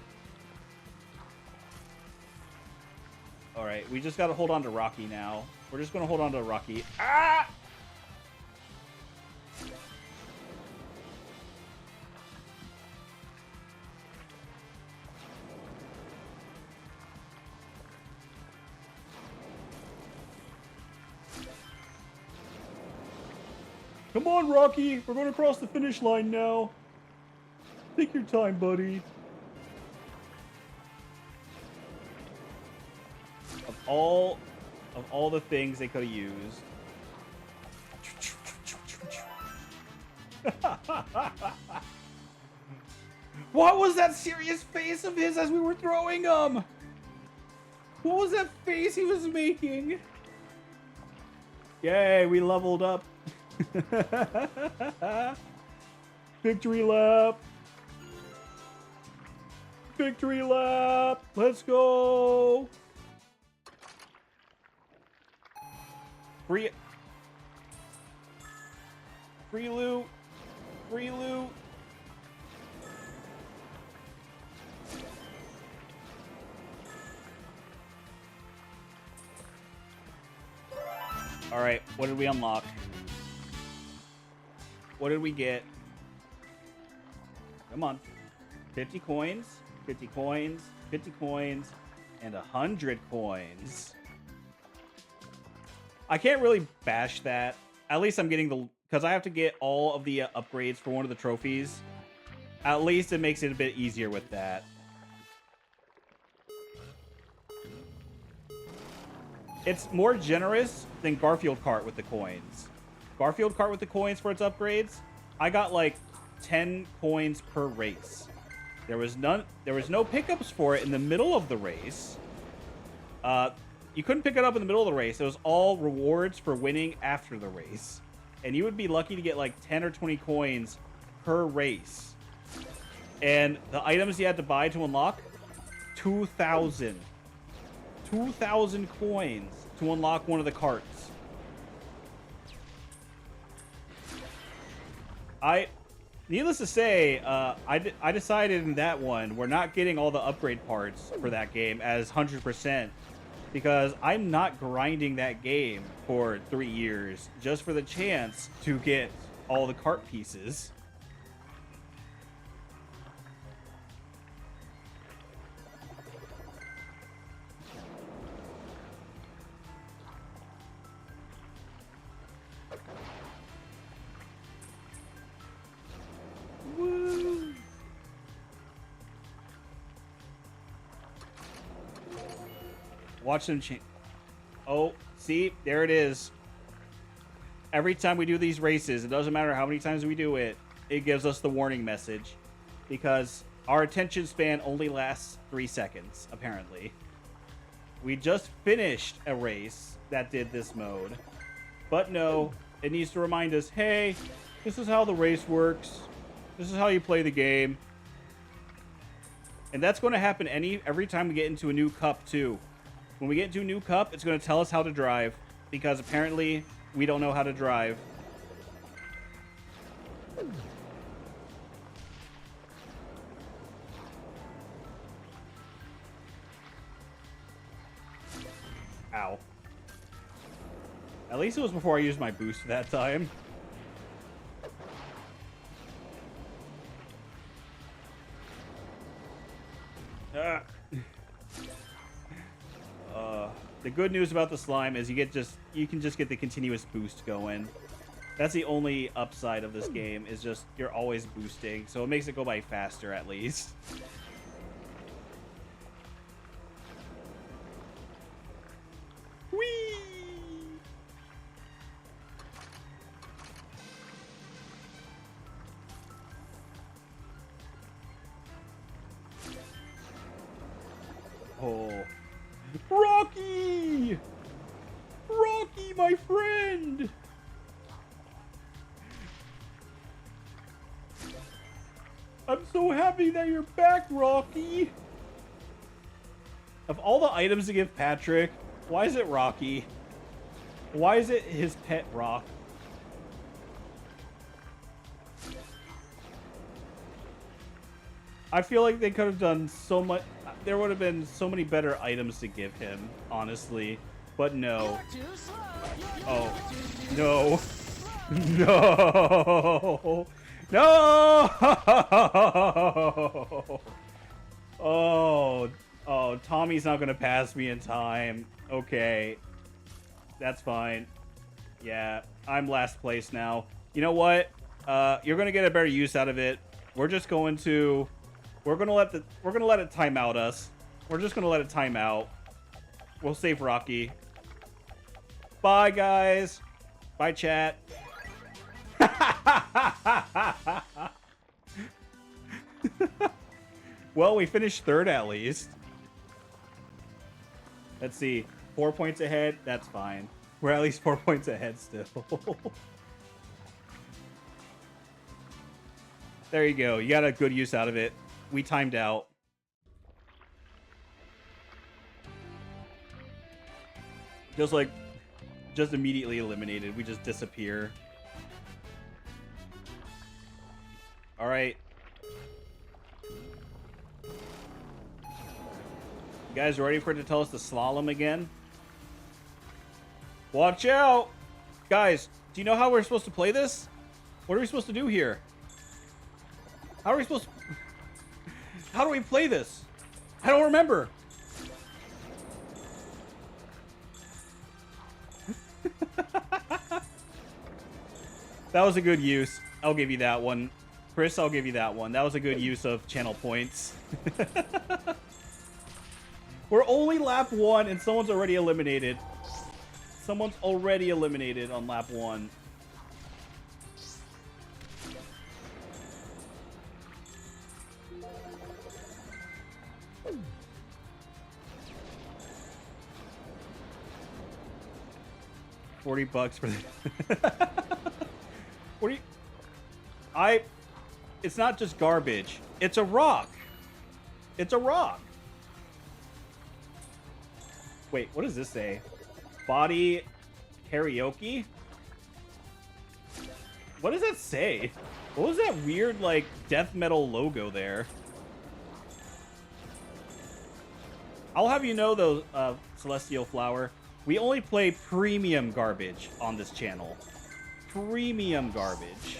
Alright, we just gotta hold on to Rocky now. We're just gonna hold on to Rocky. Ah! Come on, Rocky. We're going to cross the finish line now. Take your time, buddy. Of all the things they could have used. What was that serious face of his as we were throwing him? What was that face he was making? Yay, we leveled up. Victory lap. Victory lap. Let's go. Free loot. Free loot. All right, what did we unlock? What did we get? Come on. 50 coins, 50 coins, 50 coins, and 100 coins. I can't really bash that. At least I'm getting the... Because I have to get all of the upgrades for one of the trophies. At least it makes it a bit easier with that. It's more generous than Garfield Kart with the coins. Garfield Kart with the coins for its upgrades, I got like 10 coins per race. There was no pickups for it in the middle of the race. You couldn't pick it up in the middle of the race. It was all rewards for winning after the race. And you would be lucky to get like 10 or 20 coins per race. And the items you had to buy to unlock, 2,000. 2,000 coins to unlock one of the carts. Needless to say, I decided in that one, we're not getting all the upgrade parts for that game as 100%. Because I'm not grinding that game for 3 years just for the chance to get all the cart pieces. Woo! Watch them change. Oh, see? There it is. Every time we do these races, it doesn't matter how many times we do it, it gives us the warning message. Because our attention span only lasts 3 seconds, apparently. We just finished a race that did this mode. But no, it needs to remind us, hey, this is how the race works. This is how you play the game. And that's going to happen every time we get into a new cup, too. When we get into a new cup, it's going to tell us how to drive. Because apparently, we don't know how to drive. Ow. At least it was before I used my boost that time. The good news about the slime is you can just get the continuous boost going. That's the only upside of this game, is just you're always boosting, so it makes it go by faster at least. Whee! Oh. Rocky! Rocky, my friend! I'm so happy that you're back, Rocky! Of all the items to give Patrick, why is it Rocky? Why is it his pet rock? I feel like they could have done so much. There would have been so many better items to give him, honestly. But no. Oh. No. No. No! Oh. Oh, Tommy's not going to pass me in time. Okay. That's fine. Yeah, I'm last place now. You know what? You're gonna get a better use out of it. We're just going to we're gonna let it time out us. We're just gonna let it time out. We'll save Rocky. Bye guys. Bye chat. Well, we finished third at least. Let's see. 4 points ahead. That's fine. We're at least 4 points ahead still. There you go. You got a good use out of it. We timed out. Just immediately eliminated. We just disappear. All right. You guys ready for it to tell us to slalom again? Watch out! Guys, do you know how we're supposed to play this? What are we supposed to do here? How are we supposed to... How do we play this? I don't remember. That was a good use. I'll give you that one. Chris, I'll give you that one. That was a good use of channel points. We're only lap 1 and someone's already eliminated. Someone's already eliminated on lap 1. $40 for the... What do you... It's not just garbage. It's a rock. It's a rock. Wait, what does this say? Body karaoke? What does that say? What was that weird, like, death metal logo there? I'll have you know, though, Celestial Flower, we only play premium garbage on this channel. Premium garbage.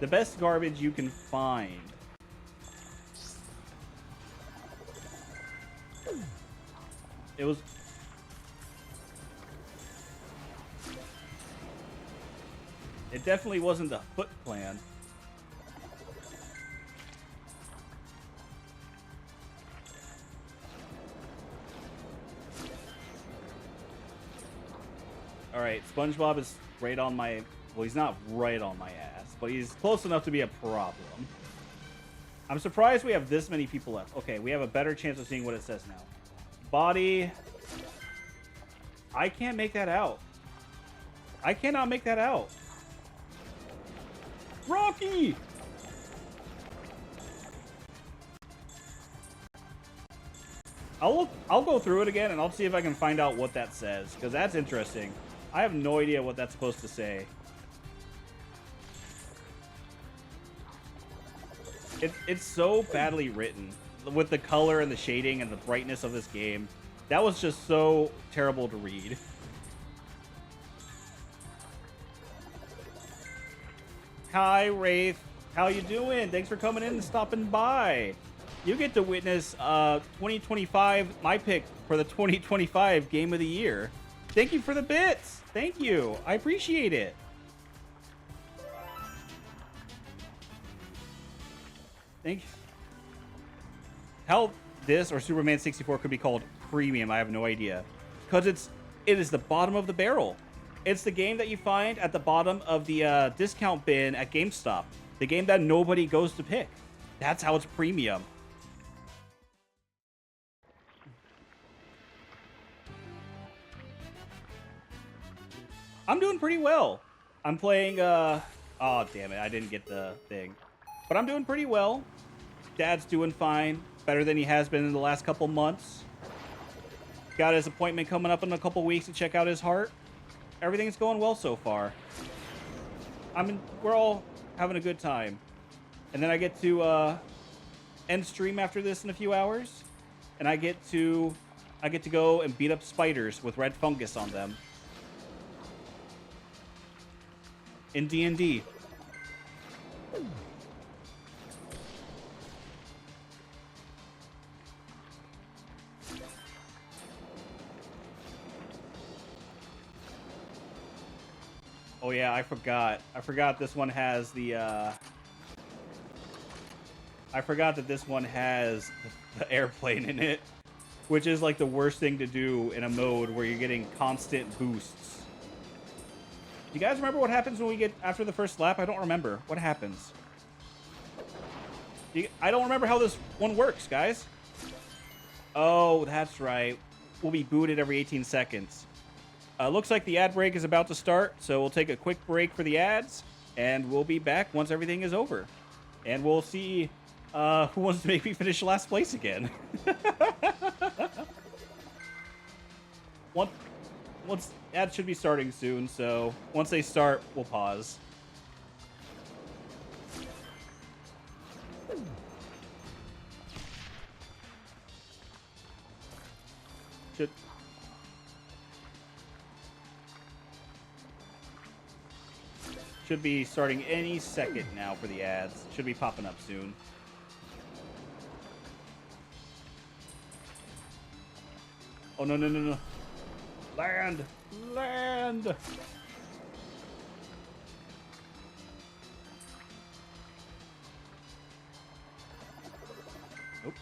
The best garbage you can find. It was... It definitely wasn't the Foot Clan. Alright, SpongeBob is right on my... Well, he's not right on my ass, but he's close enough to be a problem. I'm surprised we have this many people left. Okay, we have a better chance of seeing what it says now. Body... I can't make that out. I cannot make that out. Rocky! I'll go through it again and I'll see if I can find out what that says, because that's interesting. I have no idea what that's supposed to say. It's so badly written with the color and the shading and the brightness of this game. That was just so terrible to read. Hi, Wraith. How you doing? Thanks for coming in and stopping by. You get to witness 2025, my pick for the 2025 Game of the Year. Thank you for the bits. Thank you. I appreciate it. Thank you. How this or Superman 64 could be called premium, I have no idea. Because it is the bottom of the barrel. It's the game that you find at the bottom of the discount bin at GameStop. The game that nobody goes to pick. That's how it's premium. I'm doing pretty well. I'm playing, oh, damn it. I didn't get the thing. But I'm doing pretty well. Dad's doing fine. Better than he has been in the last couple months. Got his appointment coming up in a couple weeks to check out his heart. Everything's going well so far. We're all having a good time. And then I get to end stream after this in a few hours. And I get to go and beat up spiders with red fungus on them. In D&D. Oh yeah, I forgot. I forgot this one has the I forgot that this one has the airplane in it, which is like the worst thing to do in a mode where you're getting constant boosts. You guys remember what happens when we get after the first lap? I don't remember. What happens? I don't remember how this one works, guys. Oh, that's right. We'll be booted every 18 seconds. Looks like the ad break is about to start, so we'll take a quick break for the ads, and we'll be back once everything is over. And we'll see who wants to make me finish last place again. Once ads should be starting soon, so once they start, we'll pause. Should be starting any second now for the ads. Should be popping up soon. Oh, no, no, no, no. Land! Land! Nope.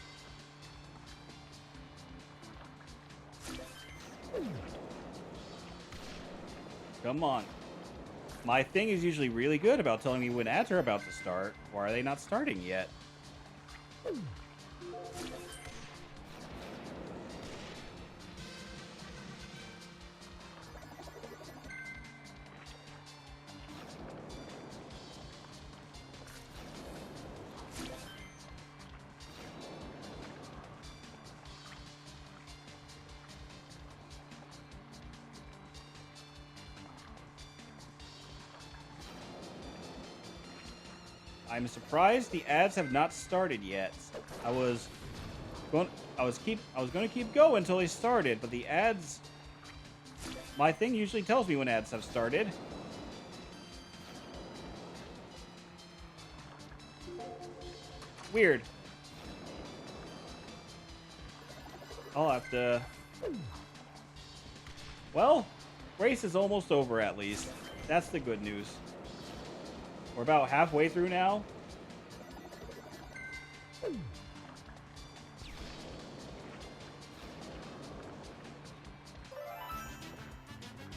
Come on. My thing is usually really good about telling me when ads are about to start. Why are they not starting yet? I'm surprised the ads have not started yet. I was going to keep going until they started, but the ads, my thing usually tells me when ads have started. Weird. I'll have to. Well, race is almost over at least. That's the good news. We're about halfway through now. Let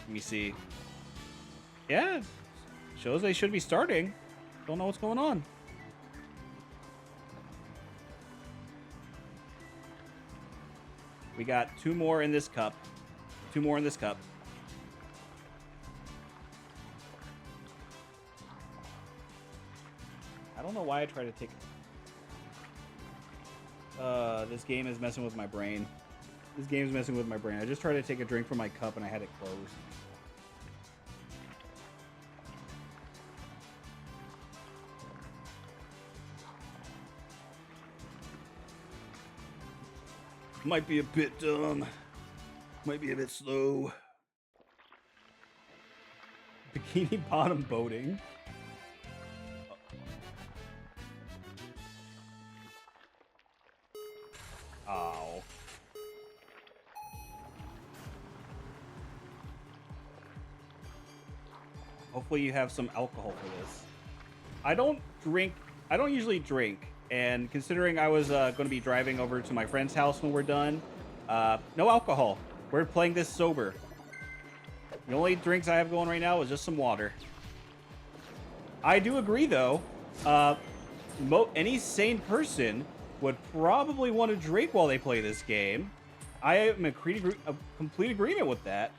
me see. Yeah, shows they should be starting. Don't know what's going on. We got 2 more in this cup. 2 more in this cup. I don't know why I try to take... this game is messing with my brain. This game is messing with my brain. I just tried to take a drink from my cup and I had it closed. Might be a bit dumb. Might be a bit slow. Bikini bottom boating. Oh. Hopefully you have some alcohol for this. I don't usually drink. And considering I was going to be driving over to my friend's house when we're done, no alcohol. We're playing this sober. The only drinks I have going right now is just some water. I do agree, though. Any sane person would probably want to drink while they play this game. I am in complete agreement with that.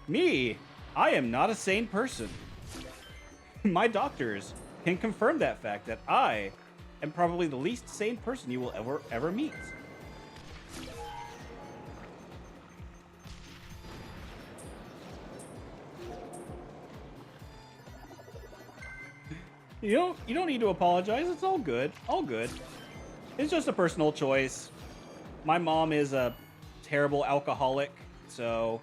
Me, I am not a sane person. My doctors can confirm that fact, that I am probably the least sane person you will ever meet. You don't need to apologize. It's all good. All good. It's just a personal choice. My mom is a terrible alcoholic, so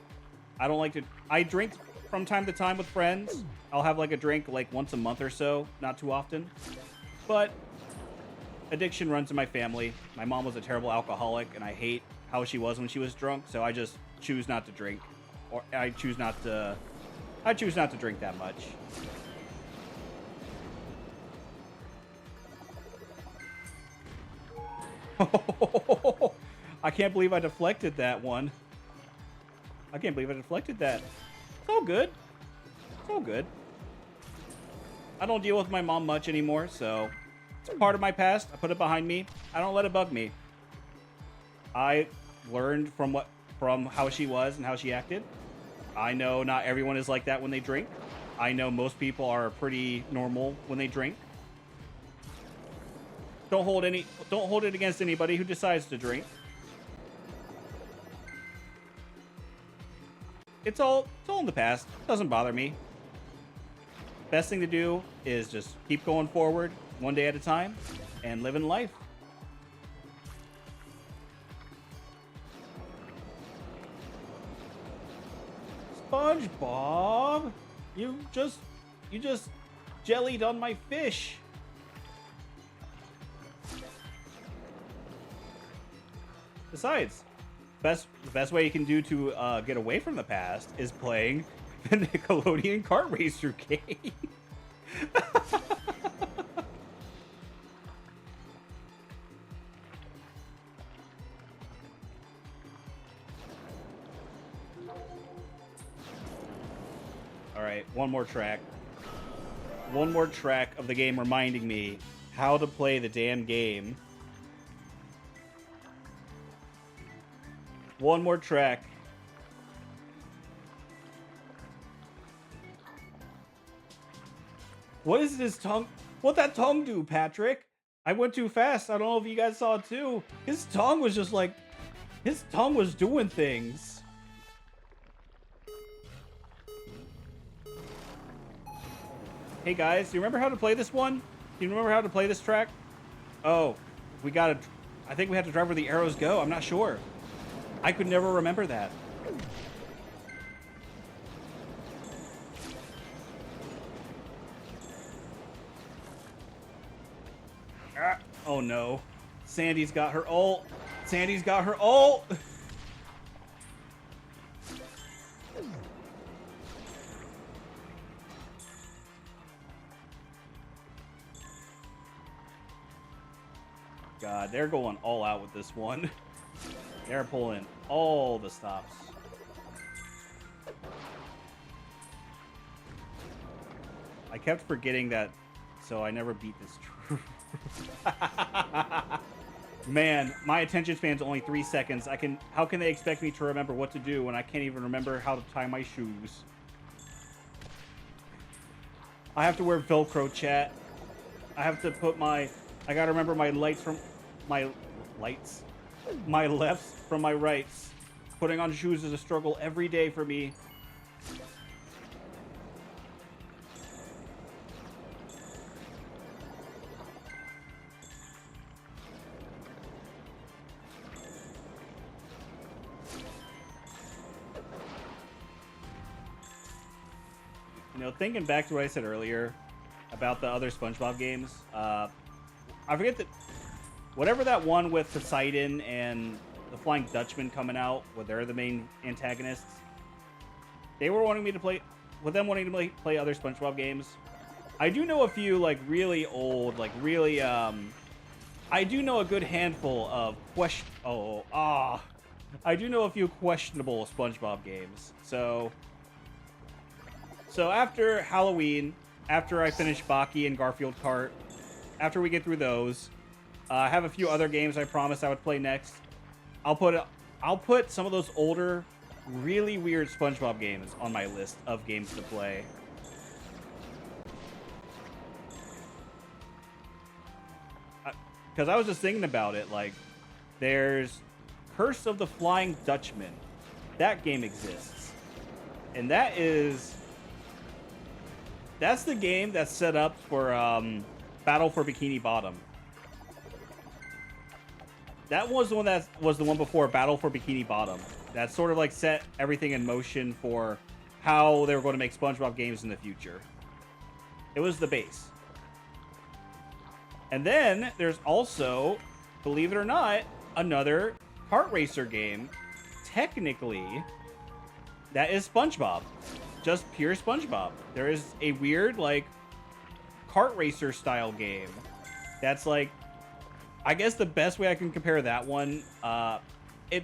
I don't like to... I drink from time to time with friends. I'll have like a drink like once a month or so, not too often. But addiction runs in my family. My mom was a terrible alcoholic, and I hate how she was when she was drunk, so I just choose not to drink. Or I choose not to I choose not to drink that much. I can't believe I deflected that one. I can't believe I deflected that. It's all good. It's all good. I don't deal with my mom much anymore, so it's a part of my past. I put it behind me. I don't let it bug me. I learned from how she was and how she acted. I know not everyone is like that when they drink. I know most people are pretty normal when they drink. Don't hold it against anybody who decides to drink. It's all in the past. It doesn't bother me. Best thing to do is just keep going forward, one day at a time, and living life. SpongeBob, you just jellied on my fish. Besides, the best way you can do to get away from the past is playing the Nickelodeon Kart Racer game. All right, one more track. One more track of the game reminding me how to play the damn game. One more track. What is this tongue? What'd that tongue do, Patrick? I went too fast. I don't know if you guys saw it too. His tongue was just like... His tongue was doing things. Hey guys, do you remember how to play this one? Do you remember how to play this track? Oh, we gotta... I think we have to drive where the arrows go. I'm not sure. I could never remember that. Ah, oh no. Sandy's got her ult. Sandy's got her ult. God, they're going all out with this one. They're pulling all the stops. I kept forgetting that, so I never beat this truth. Man, my attention span's only 3 seconds. How can they expect me to remember what to do when I can't even remember how to tie my shoes? I have to wear Velcro, chat. I have to put I gotta remember my lights from my lights. My lefts from my rights. Putting on shoes is a struggle every day for me. You know, thinking back to what I said earlier about the other SpongeBob games, I forget that whatever that one with Poseidon and the Flying Dutchman coming out, where they're the main antagonists, they were wanting me to play, with them wanting to play other SpongeBob games. I do know a few, like, really old, like, really, I do know a good handful of I do know a few questionable SpongeBob games. So after Halloween, after I finish Baki and Garfield Kart, after we get through those, I have a few other games I promised I would play next. I'll put some of those older, really weird SpongeBob games on my list of games to play. Because I was just thinking about it, like, there's Curse of the Flying Dutchman. That game exists. And that's the game that's set up for Battle for Bikini Bottom. That was the one before Battle for Bikini Bottom. That sort of like set everything in motion for how they were going to make SpongeBob games in the future. It was the base. And then there's also, believe it or not, another kart racer game, technically, that is SpongeBob. just pure SpongeBob. There is a weird, like, kart racer style game. That's like, I guess the best way I can compare that one, it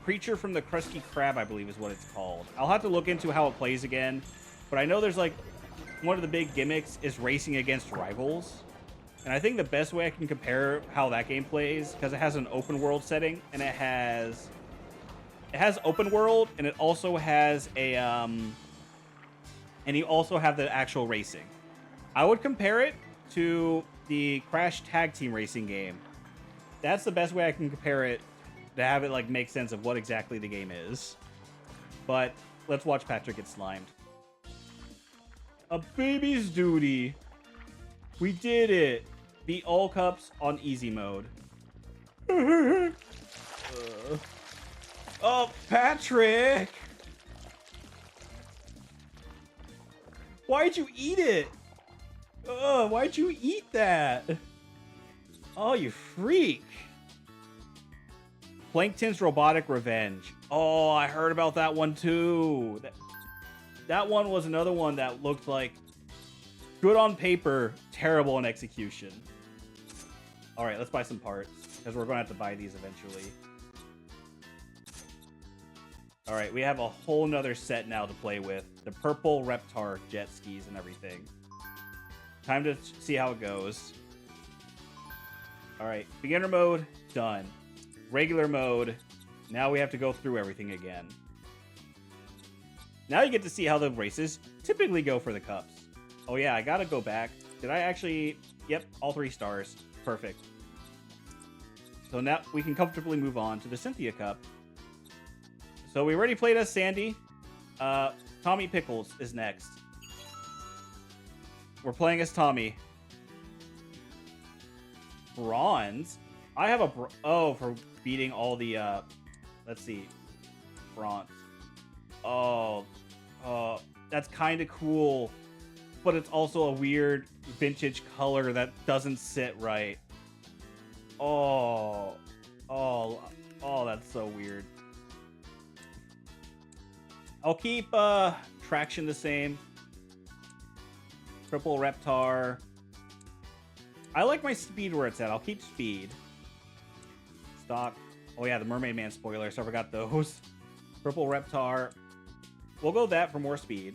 Creature from the Krusty Krab, I believe is what it's called. I'll have to look into how it plays again, but I know there's like one of the big gimmicks is racing against rivals. And I think the best way I can compare how that game plays, because it has an open world setting and it has open world and it also has a and you also have the actual racing. I would compare it to the Crash Tag Team Racing game. That's the best way I can compare it to have it like make sense of what exactly the game is. But let's watch Patrick get slimed. A baby's duty. We did it. Beat all cups on easy mode. Oh, Patrick! Why'd you eat it? Why'd you eat that? Oh, you freak. Plankton's Robotic Revenge. Oh, I heard about that one too. That one was another one that looked like good on paper, terrible in execution. All right, let's buy some parts because we're going to have to buy these eventually. All right, we have a whole nother set now to play with. The purple Reptar jet skis and everything. Time to see how it goes. All right, beginner mode, done. Regular mode, now we have to go through everything again. Now you get to see how the races typically go for the cups. Oh yeah, I gotta go back. Did I actually... Yep, all 3 stars. Perfect. So now we can comfortably move on to the Cynthia Cup. So we already played as Sandy. Tommy Pickles is next. We're playing as Tommy. Bronze? I have a... Oh, for beating all the... let's see. Bronze. Oh, that's kind of cool, but it's also a weird vintage color that doesn't sit right. Oh, that's so weird. I'll keep traction the same. Triple Reptar. I like my speed where it's at. I'll keep speed. Stock. Oh yeah, the Mermaid Man spoilers. I forgot those. Purple Reptar. We'll go that for more speed.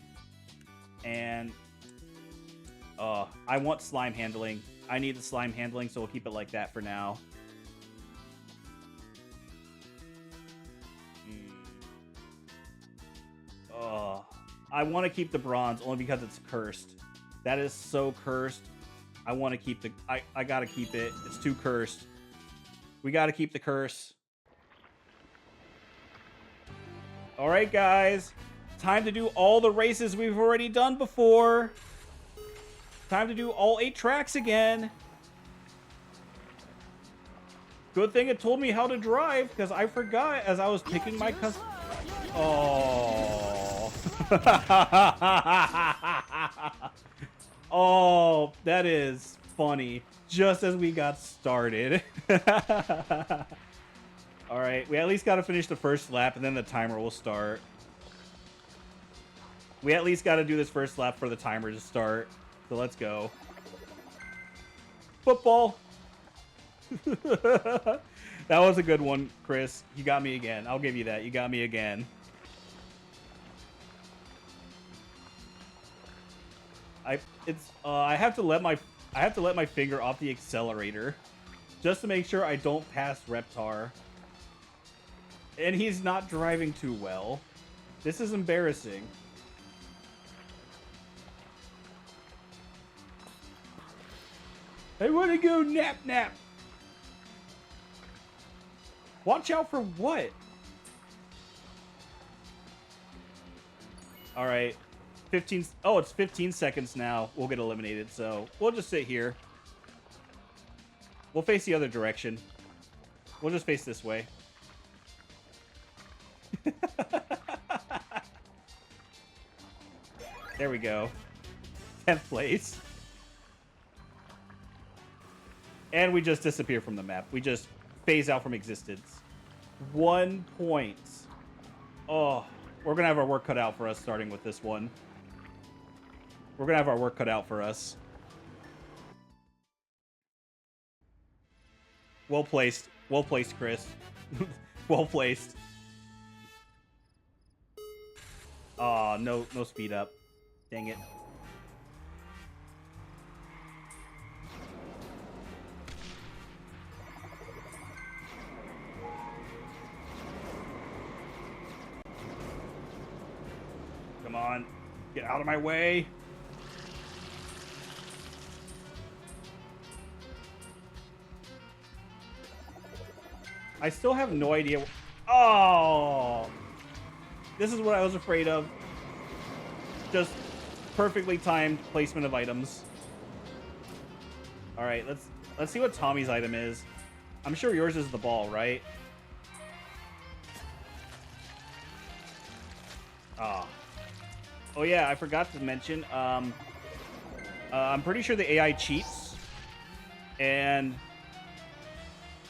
And I want slime handling. I need the slime handling, so we'll keep it like that for now. I want to keep the bronze only because it's cursed. That is so cursed. I want to keep the... I gotta keep it. It's too cursed. We gotta keep the curse. Alright, guys. Time to do all the races we've already done before. Time to do all 8 tracks again. Good thing it told me how to drive, because I forgot as I was picking my custom... Oh. Oh, that is funny. Just as we got started. Alright, we at least got to finish the first lap, and then the timer will start. We at least got to do this first lap for the timer to start. So let's go. Football. That was a good one, Chris. You got me again. I'll give you that. You got me again. I have to let my finger off the accelerator just to make sure I don't pass Reptar. And he's not driving too well. This is embarrassing. I want to go nap nap. Watch out for what? All right. 15. Oh, it's 15 seconds now. We'll get eliminated, so we'll just sit here. We'll face the other direction. We'll just face this way. There we go. 10th place. And we just disappear from the map. We just phase out from existence. 1 point. Oh, we're gonna have our work cut out for us starting with this one. We're gonna have our work cut out for us. Well placed. Well placed, Chris. Well placed. Aw, no speed up. Dang it. Come on. Get out of my way. I still have no idea. Oh! This is what I was afraid of. Just perfectly timed placement of items. All right, let's see what Tommy's item is. I'm sure yours is the ball, right? Ah. Oh yeah, I forgot to mention. I'm pretty sure the AI cheats, and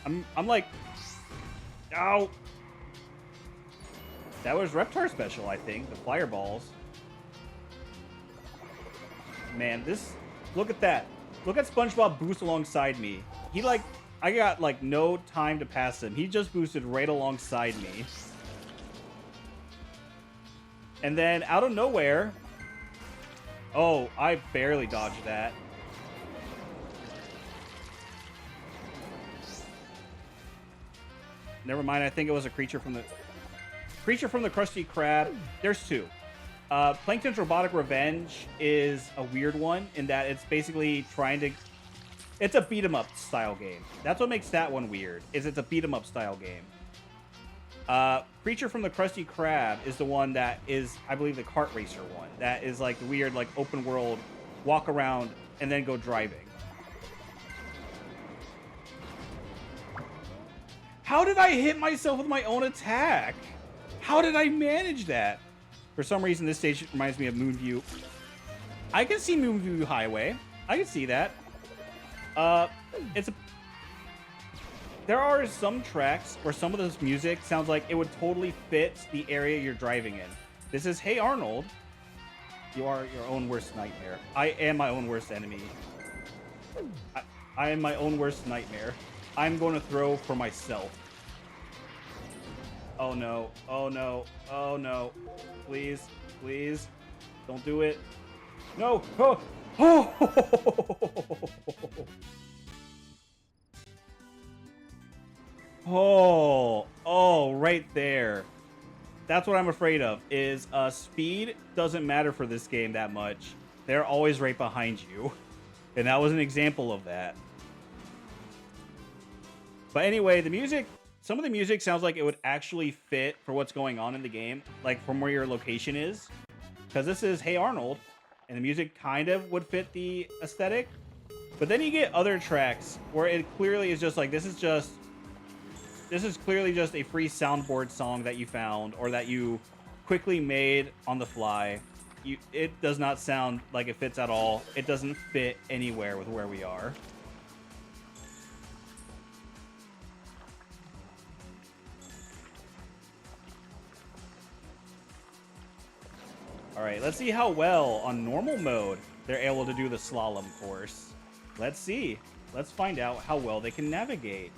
I'm like, ow. That was Reptar special, I think. The fireballs. Man, look at that. Look at SpongeBob boost alongside me. I got like no time to pass him. He just boosted right alongside me. And then out of nowhere, oh, I barely dodged that. Never mind, I think it was a creature from the Krusty Krab. There's two. Plankton's Robotic Revenge is a weird one in that it's basically it's a beat 'em up style game. That's what makes that one weird, is it's a beat 'em up style game. Creature from the Krusty Krab is the one that is, I believe, the kart racer one. That is like the weird, like open world, walk around and then go driving. How did I hit myself with my own attack? How did I manage that? For some reason, this stage reminds me of Moonview. I can see Moonview Highway. I can see that. There are some tracks where some of this music sounds like it would totally fit the area you're driving in. This is Hey Arnold. You are your own worst nightmare. I am my own worst enemy. I am my own worst nightmare. I'm going to throw for myself. Oh no. Oh no. Oh no. Please. Please. Don't do it. No. Oh. Oh. Oh, right there. That's what I'm afraid of, is speed doesn't matter for this game that much. They're always right behind you. And that was an example of that. But anyway, some of the music sounds like it would actually fit for what's going on in the game, like from where your location is. Because this is Hey Arnold, and the music kind of would fit the aesthetic. But then you get other tracks where it clearly is just like, this is clearly just a free soundboard song that you found or that you quickly made on the fly. It does not sound like it fits at all. It doesn't fit anywhere with where we are. All right, let's see how well on normal mode they're able to do the slalom course. Let's see. Let's find out how well they can navigate.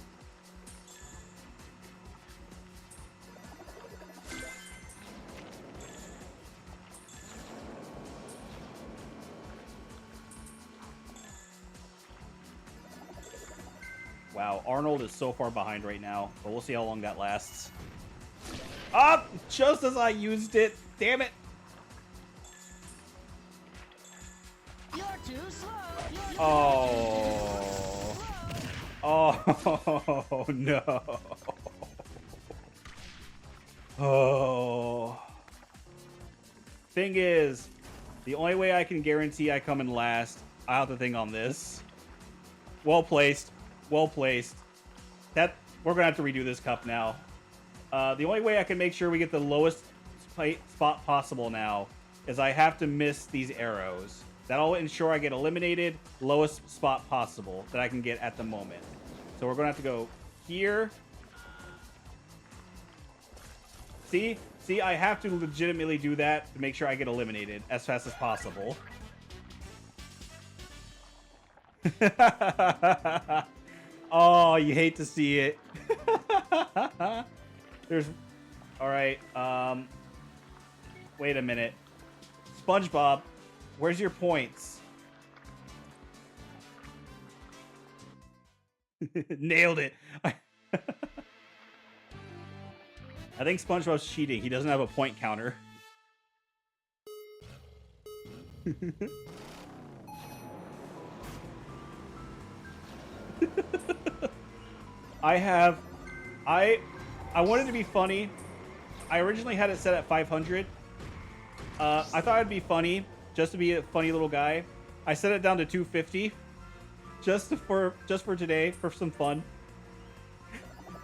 Wow, Arnold is so far behind right now, but we'll see how long that lasts. Ah! Just as I used it! Damn it! You're too slow. Oh. Oh, no. Oh. Thing is, the only way I can guarantee I come in last, I have to think on this. Well placed. Well placed. We're going to have to redo this cup now. The only way I can make sure we get the lowest spot possible now is I have to miss these arrows. That'll ensure I get eliminated, lowest spot possible that I can get at the moment. So we're going to have to go here. See? See, I have to legitimately do that to make sure I get eliminated as fast as possible. Oh, you hate to see it. There's... Alright, wait a minute. SpongeBob, where's your points? Nailed it. I think SpongeBob's cheating. He doesn't have a point counter. I wanted to be funny. I originally had it set at 500. I thought it'd be funny, just to be a funny little guy. I set it down to 250, just for today, for some fun.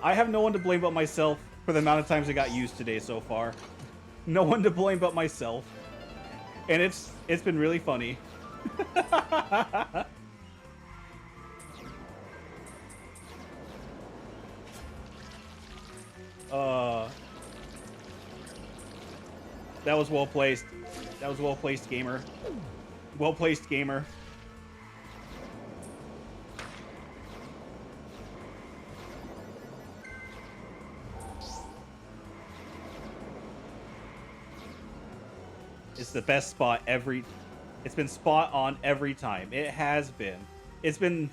I have no one to blame but myself for the amount of times it got used today so far. No one to blame but myself, and it's been really funny. That was well placed. That was well placed, gamer. Well placed, gamer. It's the best spot every... It's been spot on every time. It has been. It's been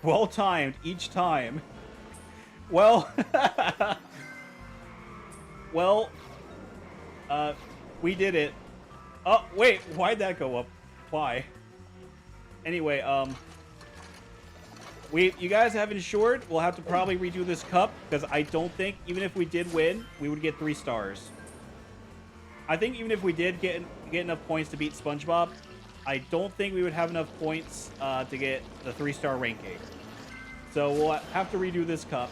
well timed each time. Well... well... we did it. Oh, wait, why'd that go up? Why? Anyway, you guys have ensured we'll have to probably redo this cup, because I don't think, even if we did win, we would get 3 stars. I think even if we did get enough points to beat SpongeBob, I don't think we would have enough points to get the 3-star ranking. So we'll have to redo this cup.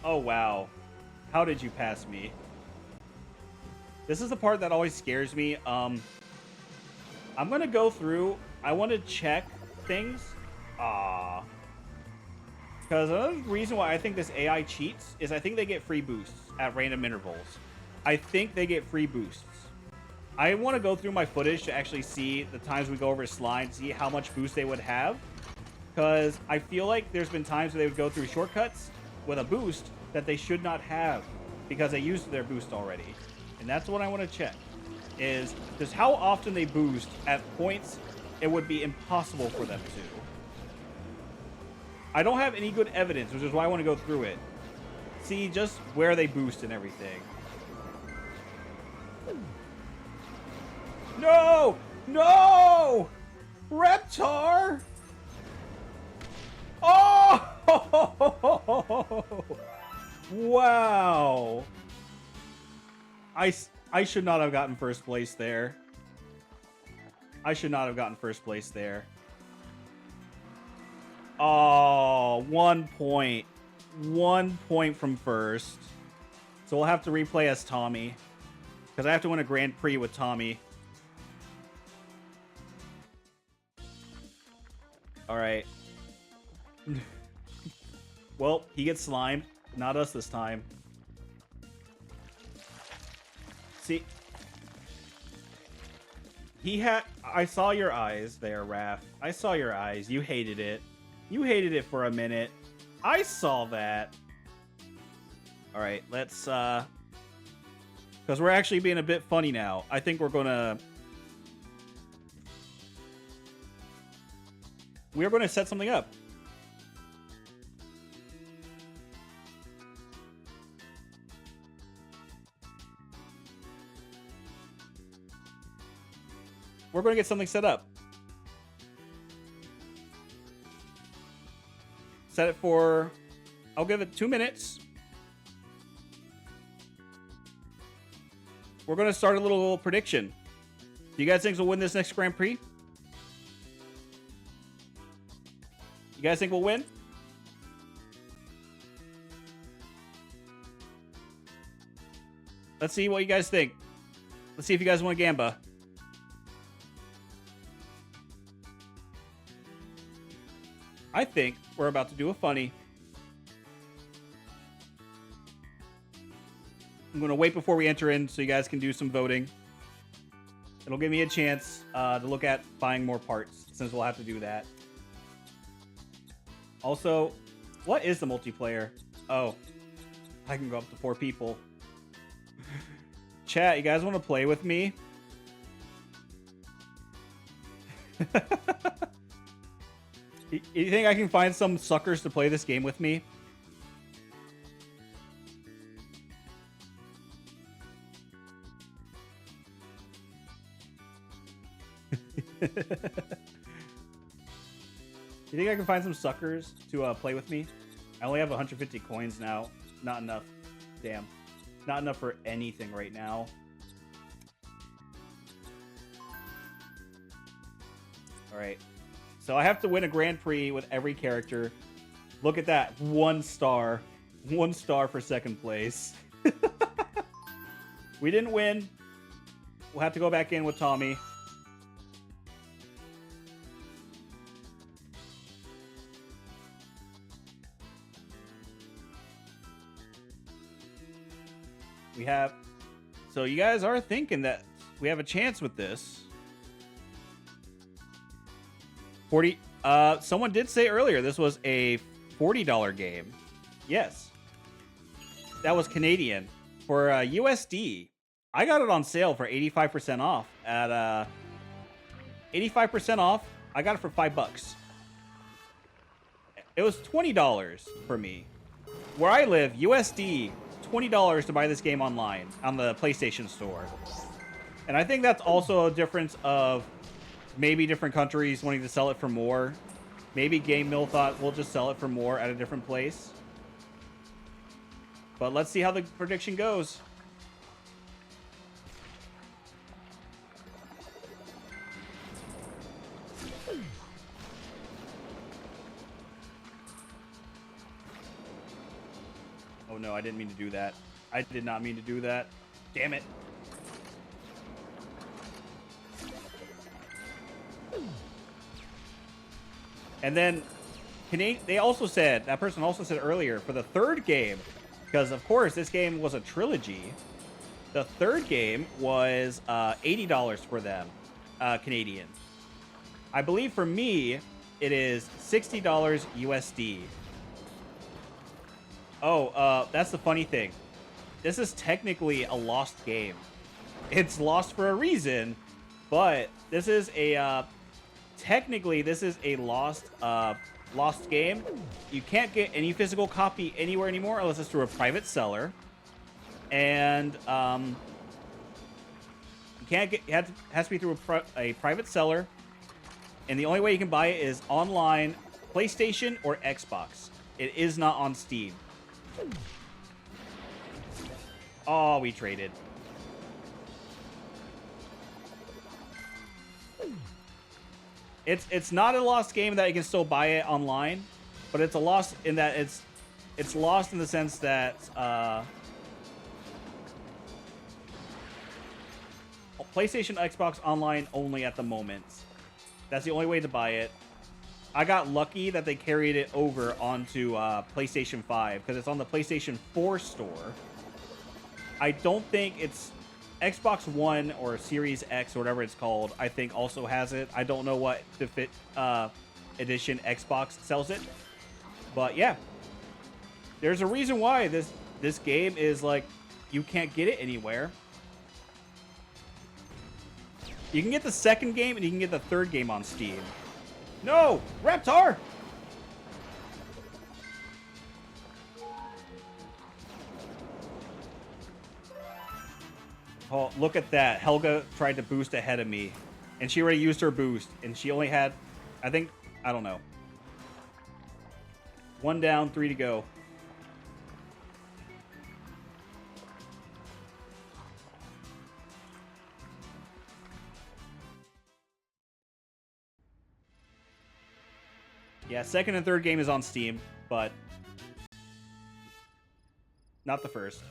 Oh, wow. How did you pass me? This is the part that always scares me. I'm going to go through. I want to check things. Because another reason why I think this AI cheats is I think they get free boosts at random intervals. I think they get free boosts. I want to go through my footage to actually see the times we go over slime, see how much boost they would have. Because I feel like there's been times where they would go through shortcuts with a boost that they should not have because they used their boost already. And that's what I want to check, is just how often they boost at points it would be impossible for them to. I don't have any good evidence, which is why I want to go through it. See just where they boost and everything. No! No! Reptar! Oh! Wow. I should not have gotten first place there. I should not have gotten first place there. Oh, 1 point. 1 point from first. So we'll have to replay as Tommy. Because I have to win a Grand Prix with Tommy. Alright. Well, he gets slimed. Not us this time. See, I saw your eyes there, Raph. I saw your eyes. You hated it. You hated it for a minute. I saw that. All right, let's because we're actually being a bit funny now. I think we're gonna set something up. We're going to get something set up. Set it for... I'll give it 2 minutes. We're going to start a little prediction. Do you guys think we'll win this next Grand Prix? You guys think we'll win? Let's see what you guys think. Let's see if you guys want Gamba. I think we're about to do a funny. I'm going to wait before we enter in so you guys can do some voting. It'll give me a chance to look at buying more parts since we'll have to do that. Also, what is the multiplayer? Oh, I can go up to 4 people. Chat, you guys want to play with me? You think I can find some suckers to play this game with me? You think I can find some suckers to play with me? I only have 150 coins now. Not enough. Damn. Not enough for anything right now. Alright. So I have to win a Grand Prix with every character. Look at that. 1 star. 1 star for second place. We didn't win. We'll have to go back in with Tommy. We have... So you guys are thinking that we have a chance with this. 40... someone did say earlier this was a $40 game. Yes. That was Canadian. For USD, I got it on sale for 85% off. At 85% off, I got it for $5. It was $20 for me. Where I live, USD, $20 to buy this game online on the PlayStation Store. And I think that's also a difference of maybe different countries wanting to sell it for more. Maybe Game Mill thought we'll just sell it for more at a different place. But let's see how the prediction goes. Oh no, I didn't mean to do that. I did not mean to do that. Damn it. And then they also said, that person also said earlier, for the third game, because of course this game was a trilogy, the third game was $80 for them, Canadian. I believe for me, it is $60 USD. Oh, that's the funny thing. This is technically a lost game. It's lost for a reason, but this is a technically this is a lost game. You can't get any physical copy anywhere anymore unless it's through a private seller, and you can't get. It has to be through a private seller, and the only way you can buy it is online, PlayStation or Xbox. It is not on Steam. Oh, we traded. It's not a lost game that you can still buy it online, but it's a loss in that it's lost in the sense that PlayStation, Xbox online only at the moment. That's the only way to buy it. I got lucky that they carried it over onto PlayStation 5 because it's on the PlayStation 4 store. I don't think it's Xbox One or Series X or whatever it's called. I think also has it. I don't know what edition Xbox sells it, but yeah, there's a reason why this game is like you can't get it anywhere. You can get the second game and you can get the third game on Steam. No! Reptar! Oh, look at that. Helga tried to boost ahead of me. And she already used her boost. And she only had, I don't know. 1 down, 3 to go. Yeah, second and third game is on Steam, but not the first.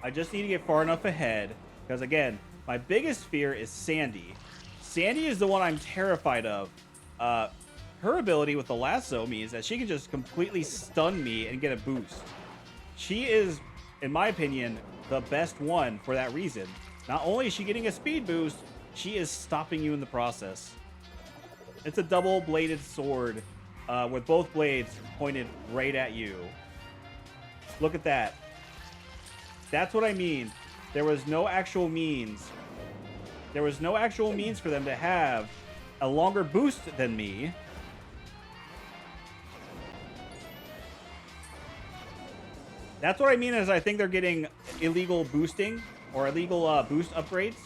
I just need to get far enough ahead. Because, again, my biggest fear is Sandy. Sandy is the one I'm terrified of. Her ability with the lasso means that she can just completely stun me and get a boost. She is, in my opinion, the best one for that reason. Not only is she getting a speed boost, she is stopping you in the process. It's a double-bladed sword with both blades pointed right at you. Look at that. That's what I mean. There was no actual means. There was no actual means for them to have a longer boost than me. That's what I mean is I think they're getting illegal boosting or illegal boost upgrades.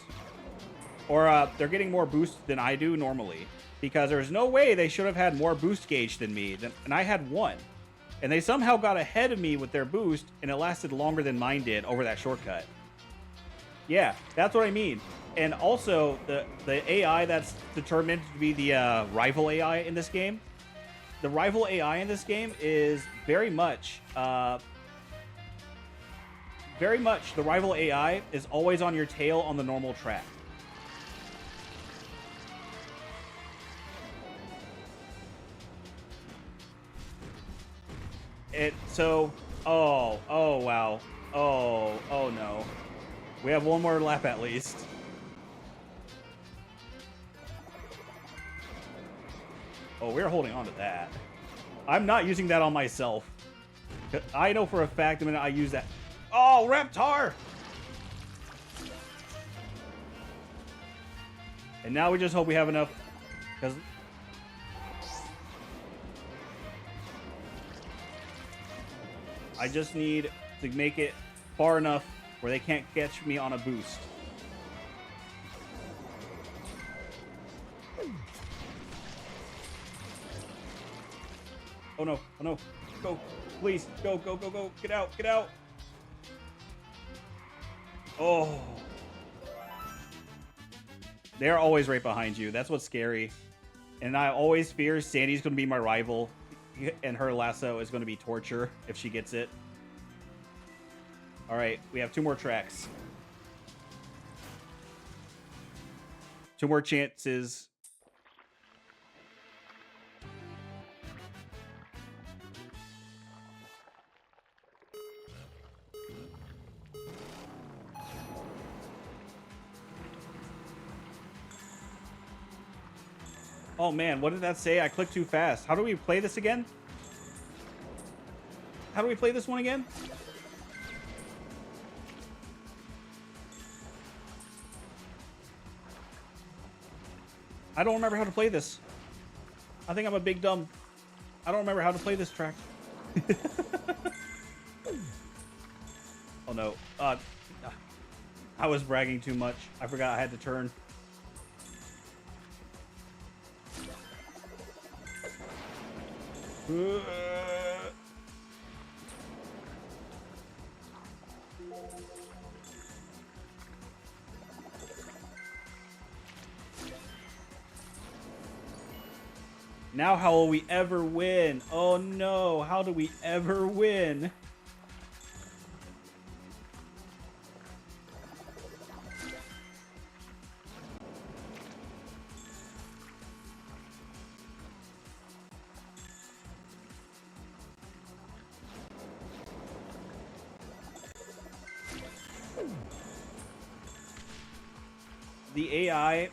Or they're getting more boost than I do normally. Because there's no way they should have had more boost gauge than me. And I had one. And they somehow got ahead of me with their boost, and it lasted longer than mine did over that shortcut. Yeah, that's what I mean. And also, the AI that's determined to be the rival AI in this game, the rival AI in this game is very much the rival AI is always on your tail on the normal track. Oh wow. Oh no. We have one more lap at least. Oh, we're holding on to that. I'm not using that on myself. I know for a fact the minute I use that. Oh, Reptar! And now we just hope we have enough, because I just need to make it far enough where they can't catch me on a boost. Oh no, oh no. Go, please, go, go, go, go. Get out, get out. Oh. They're always right behind you. That's what's scary. And I always fear Sandy's going to be my rival. And her lasso is going to be torture if she gets it. All right, we have 2 more tracks. 2 more chances. Oh man, what did that say? I clicked too fast. How do we play this again? How do we play this one again? I don't remember how to play this. I think I'm a big dumb. I don't remember how to play this track. Oh no. I was bragging too much. I forgot I had to turn. Now how will we ever win? Oh no, how do we ever win? The AI,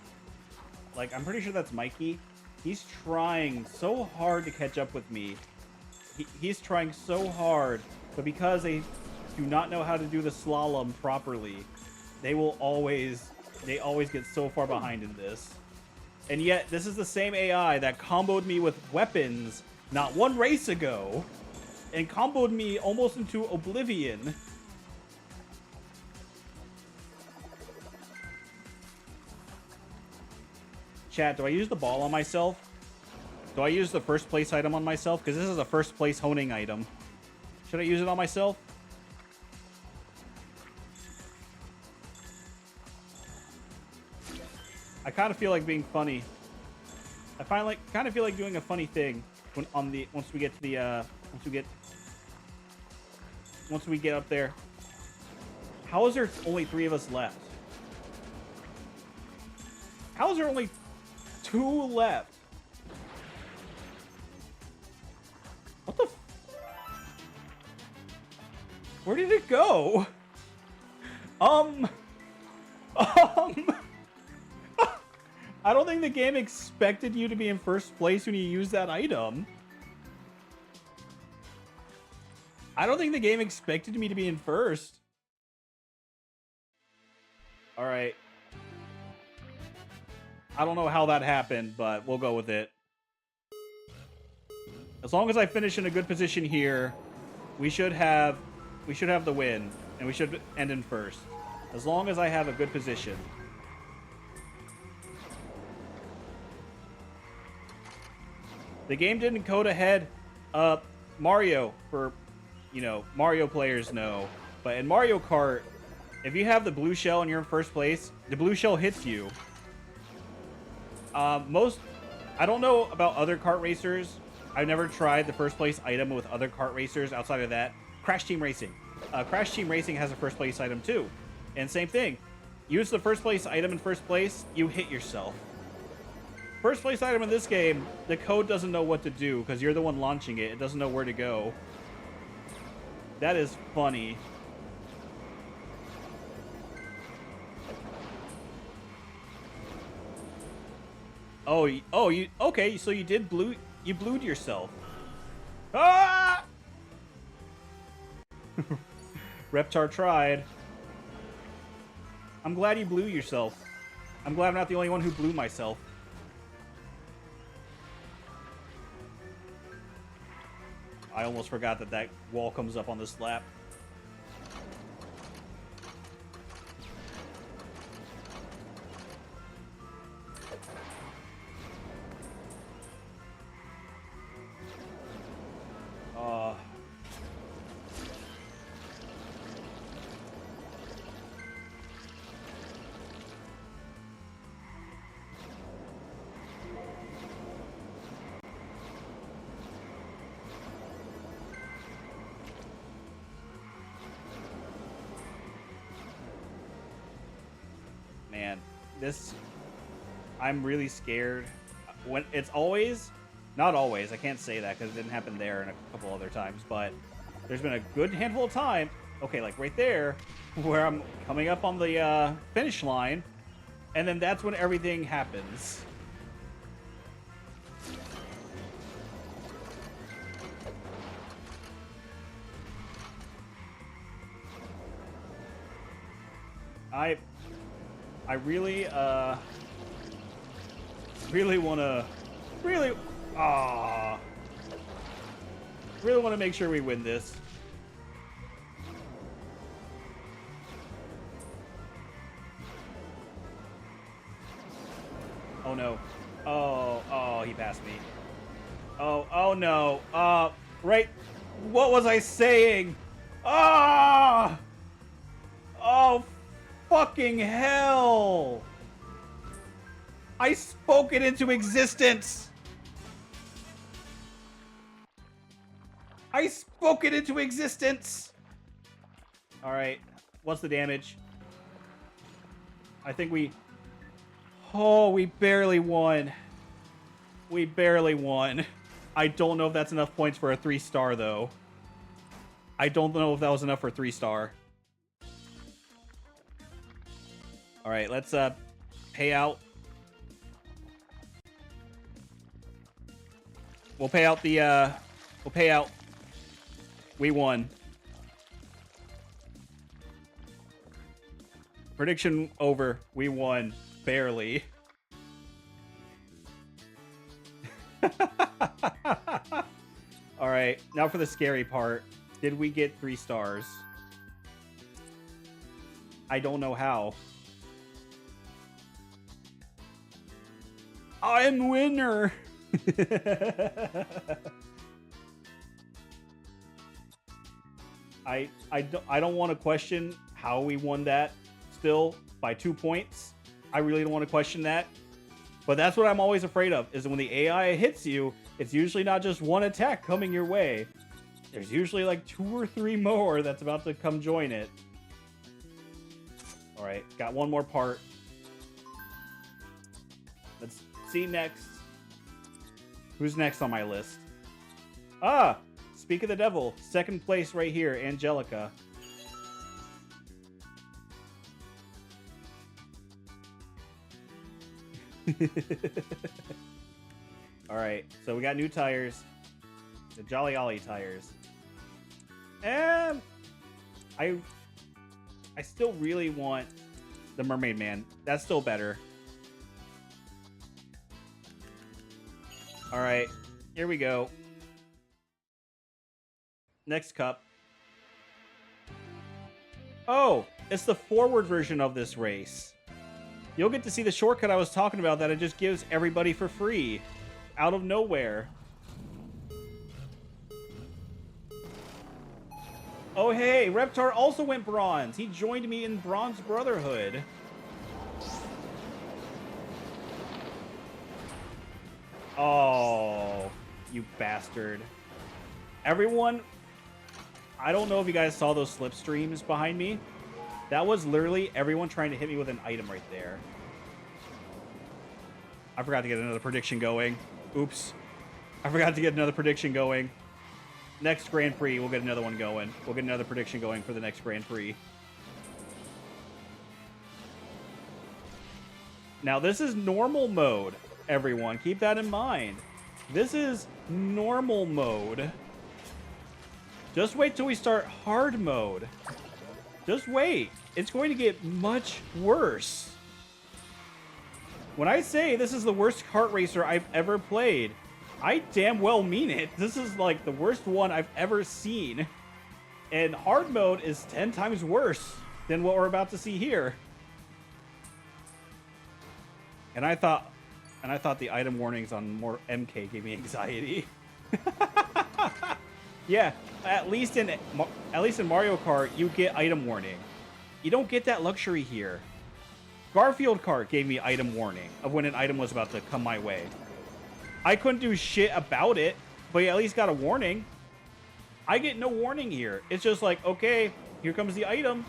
like, I'm pretty sure that's Mikey. He's trying so hard to catch up with me. He's trying so hard, but because they do not know how to do the slalom properly, they always get so far behind in this. And yet, this is the same AI that comboed me with weapons not one race ago, and comboed me almost into oblivion. Chat, do I use the ball on myself? Do I use the first place item on myself? Because this is a first place honing item. Should I use it on myself? I kind of feel like being funny. I kind of feel like doing a funny thing when once we get to the once we get up there. How is there only 3 of us left? How is there only 2 left? What the? Where did it go? I don't think the game expected you to be in first place when you use that item. I don't think the game expected me to be in first. All right. I don't know how that happened, but we'll go with it. As long as I finish in a good position here, we should have the win, and we should end in first. As long as I have a good position. The game didn't code ahead Mario for, you know, Mario players know. But in Mario Kart, if you have the blue shell and you're in first place, the blue shell hits you. I don't know about other kart racers. I've never tried the first place item with other kart racers outside of that. Crash Team Racing. Crash Team Racing has a first place item too. And same thing. Use the first place item in first place, you hit yourself. First place item in this game, the code doesn't know what to do because you're the one launching it. It doesn't know where to go. That is funny. Okay, so you blued yourself. Ah! Reptar tried. I'm glad you blew yourself. I'm glad I'm not the only one who blew myself. I almost forgot that that wall comes up on this lap. Man, I'm really scared. When it's always, not always, I can't say that because it didn't happen there and a couple other times, but there's been a good handful of time, okay, like right there, where I'm coming up on the finish line, and then that's when everything happens. I really want to really want to make sure we win this. Oh no. Oh, he passed me. Oh no. Right. What was I saying? Ah! Oh, fucking hell! I spoke it into existence! I spoke it into existence! Alright, what's the damage? I think we... Oh, we barely won. We barely won. I don't know if that's enough points for a 3-star, though. I don't know if that was enough for 3-star. Alright, let's pay out. We'll pay out the we'll pay out. We won. Prediction over. We won. Barely. Alright, now for the scary part. Did we get 3 stars? I don't know how. I'm winner! I don't want to question how we won that still by 2 points. I really don't want to question that. But that's what I'm always afraid of, is when the AI hits you, it's usually not just one attack coming your way. There's usually like 2 or 3 more that's about to come join it. All right, got one more part. Let's see next. Who's next on my list? Ah, speak of the devil. Second place right here, Angelica. All right, so we got new tires. The Jolly Ollie tires. And I still really want the Mermaid Man. That's still better. All right, here we go. Next cup. Oh, it's the forward version of this race. You'll get to see the shortcut I was talking about that it just gives everybody for free. Out of nowhere. Oh, hey, Reptar also went bronze. He joined me in Bronze Brotherhood. Oh, you bastard. Everyone, I don't know if you guys saw those slipstreams behind me. That was literally everyone trying to hit me with an item right there. I forgot to get another prediction going. Oops. I forgot to get another prediction going. Next Grand Prix, we'll get another one going. We'll get another prediction going for the next Grand Prix. Now, this is normal mode, everyone. Keep that in mind. This is normal mode. Just wait till we start hard mode. Just wait. It's going to get much worse. When I say this is the worst kart racer I've ever played, I damn well mean it. This is like the worst one I've ever seen. And hard mode is 10 times worse than what we're about to see here. And I thought the item warnings on more MK gave me anxiety. Yeah, at least in Mario Kart, you get item warning. You don't get that luxury here. Garfield Kart gave me item warning of when an item was about to come my way. I couldn't do shit about it, but you at least got a warning. I get no warning here. It's just like, okay, here comes the item.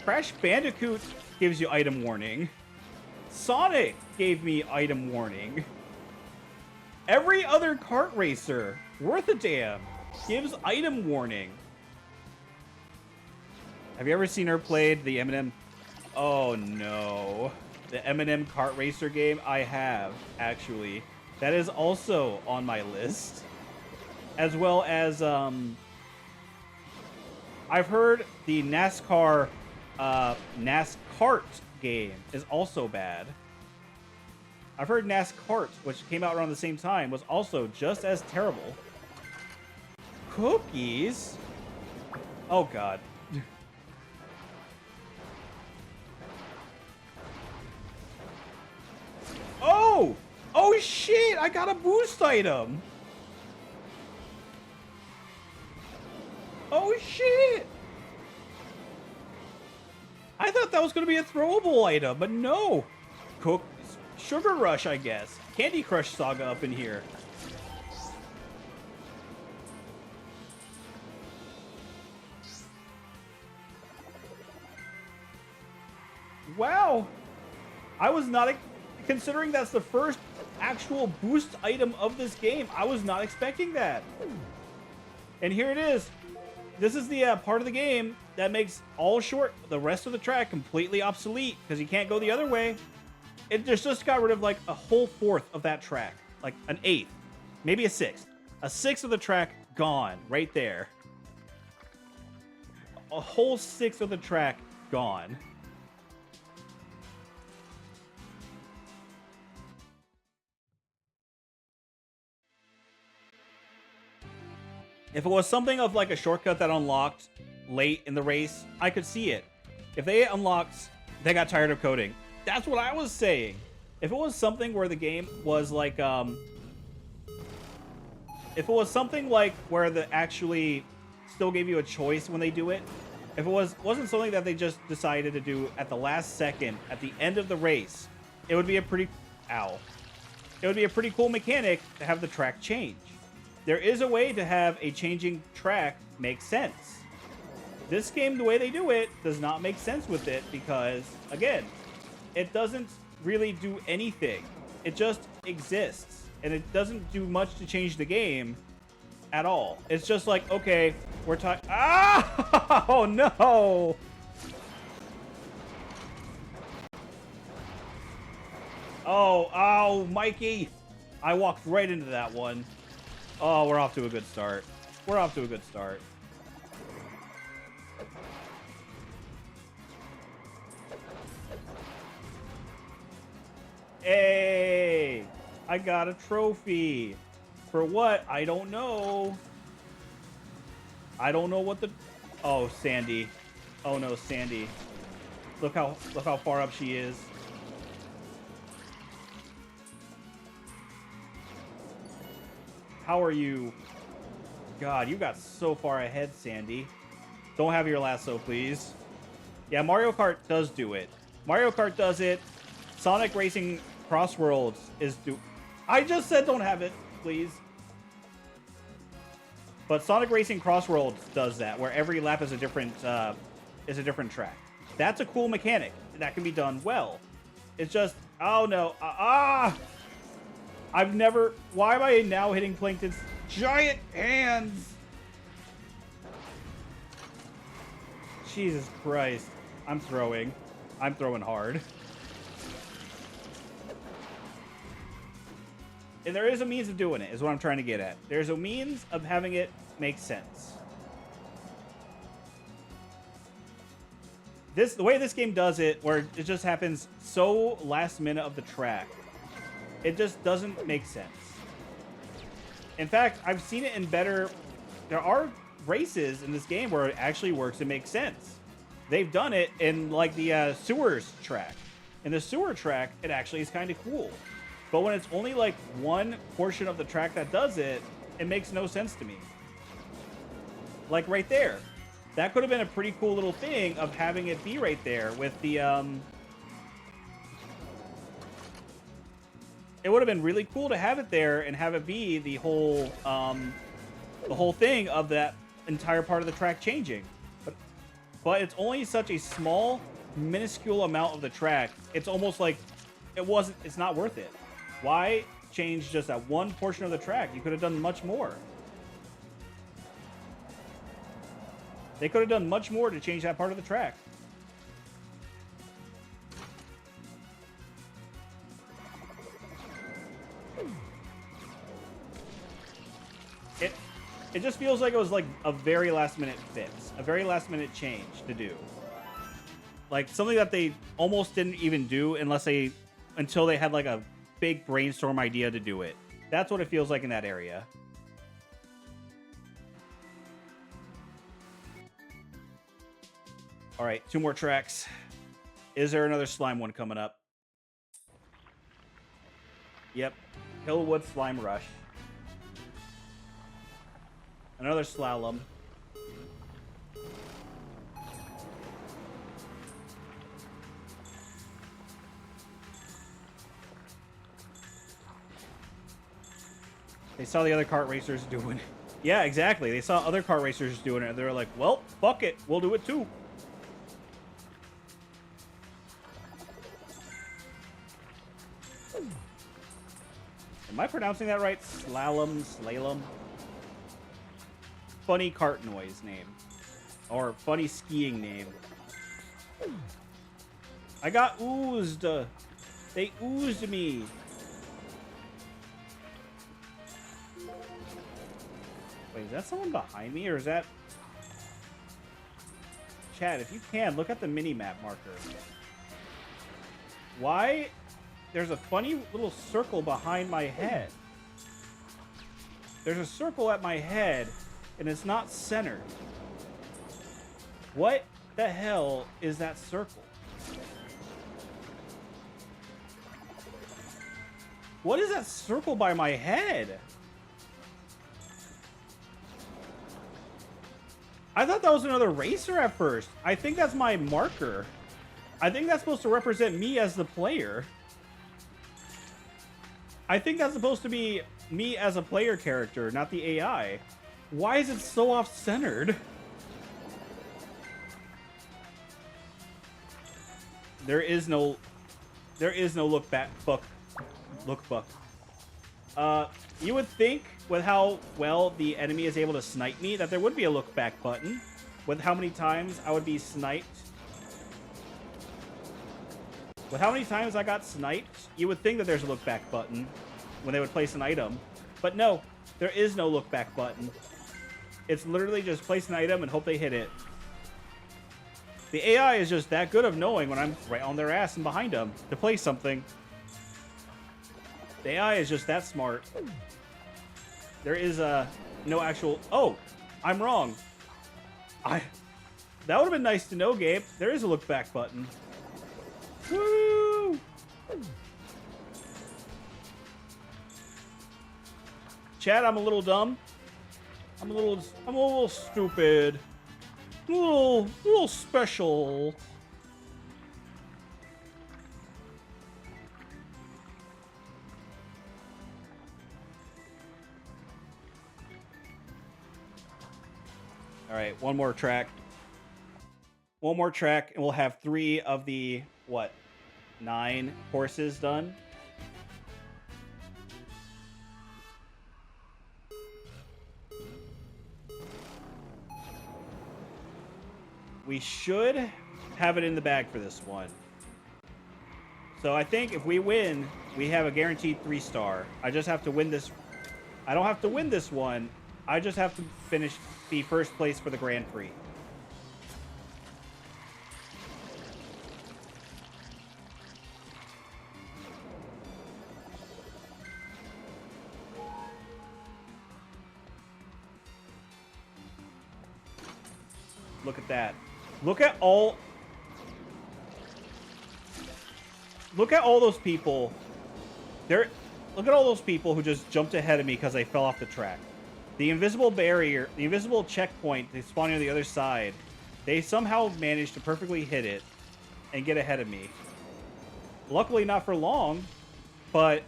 Crash Bandicoot gives you item warning. Sonic gave me item warning. Every other kart racer worth a damn gives item warning. Have you ever seen her played the Eminem? Oh no. The Eminem Kart Racer game? I have, actually. That is also on my list. As well as, I've heard the NASCAR, NASCART game is also bad. I've heard NASCART, which came out around the same time, was also just as terrible. Cookies? Oh god. Oh! Oh shit! I got a boost item! Oh shit! I thought that was going to be a throwable item, but no! Sugar Rush, I guess. Candy Crush Saga up in here. Wow! I was not... Considering that's the first actual boost item of this game, I was not expecting that. And here it is. This is the part of the game that makes the rest of the track completely obsolete because you can't go the other way. It just got rid of like a whole fourth of that track, like an eighth, maybe a sixth. A sixth of the track gone right there. A whole sixth of the track gone. If it was something of like a shortcut that unlocked late in the race, I could see it. If they unlocked, they got tired of coding. That's what I was saying. If it was something where the game was like, if it was something like where the actually still gave you a choice when they do it, if it wasn't something that they just decided to do at the last second, at the end of the race, it would be a pretty, It would be a pretty cool mechanic to have the track change. there is a way to have a changing track make sense. This game, the way they do it, does not make sense with it because, again, it doesn't really do anything. It just exists, and it doesn't do much to change the game at all. It's just like, okay, we're talking. Ah! Oh no! Oh, Mikey! I walked right into that one. Oh, we're off to a good start. We're off to a good start. Hey! I got a trophy. For what? I don't know. I don't know what the... Oh, Sandy. Oh no, Sandy. Look how far up she is. How are you? God, you got so far ahead, Sandy. Don't have your lasso, please. Yeah, Mario Kart does do it. Mario Kart does it. Sonic Racing Crossworlds is I just said don't have it, please. But Sonic Racing Crossworlds does that, where every lap is a different track. That's a cool mechanic. That can be done well. It's just, oh no, I've never. Why am I now hitting Plankton's giant hands? Jesus Christ. I'm throwing hard. And there is a means of doing it, is what I'm trying to get at. There's a means of having it make sense. The way this game does it, where it just happens so last minute of the track, it just doesn't make sense. In fact, I've seen it in better... There are races in this game where it actually works and makes sense. They've done it in, like, the sewers track. In the sewer track, it actually is kind of cool. But when it's only, like, one portion of the track that does it, it makes no sense to me. Like, right there. That could have been a pretty cool little thing of having it be right there with the, It would have been really cool to have it there and have it be the whole thing of that entire part of the track changing. But it's only such a small, minuscule amount of the track. It's almost like it's not worth it. Why change just that one portion of the track? You could have done much more. They could have done much more to change that part of the track. It just feels like it was like a very last minute fix, a very last minute change to do. Like something that they almost didn't even do until they had like a big brainstorm idea to do it. That's what it feels like in that area. All right, 2 more tracks. Is there another slime one coming up? Yep, Hillwood Slime Rush. Another slalom. They saw the other kart racers doing it. Yeah, exactly. They saw other kart racers doing it. They were like, well, fuck it. We'll do it too. Am I pronouncing that right? Slalom? Funny kart noise name. Or funny skiing name. I got oozed. They oozed me. Wait, is that someone behind me, or is that... Chad, if you can, look at the mini-map marker. Why? There's a funny little circle behind my head. There's a circle at my head, and it's not centered. What the hell is that circle? What is that circle by my head? I thought that was another racer at first. I think that's my marker. I think that's supposed to represent me as the player. I think that's supposed to be me as a player character, not the AI. Why is it so off-centered? There is no look back buck. Look buck. You would think with how well the enemy is able to snipe me that there would be a look back button. With how many times I would be sniped. With how many times I got sniped, you would think that there's a look back button when they would place an item. But no, there is no look back button. It's literally just place an item and hope they hit it. The AI is just that good of knowing when I'm right on their ass and behind them to place something. The AI is just that smart. There is no actual... Oh, I'm wrong. That would have been nice to know, Gabe. There is a look back button. Woo! Chad, I'm a little dumb. I'm a little stupid. A little special. All right, one more track. One more track, and we'll have 3 of the, what, 9 courses done. We should have it in the bag for this one. So I think if we win, we have a guaranteed 3-star. I just have to win this. I don't have to win this one. I just have to finish the first place for the Grand Prix. Look at that. Look at all those people. Look at all those people who just jumped ahead of me because they fell off the track. The invisible barrier, the invisible checkpoint, they spawn on the other side. They somehow managed to perfectly hit it and get ahead of me. Luckily not for long, but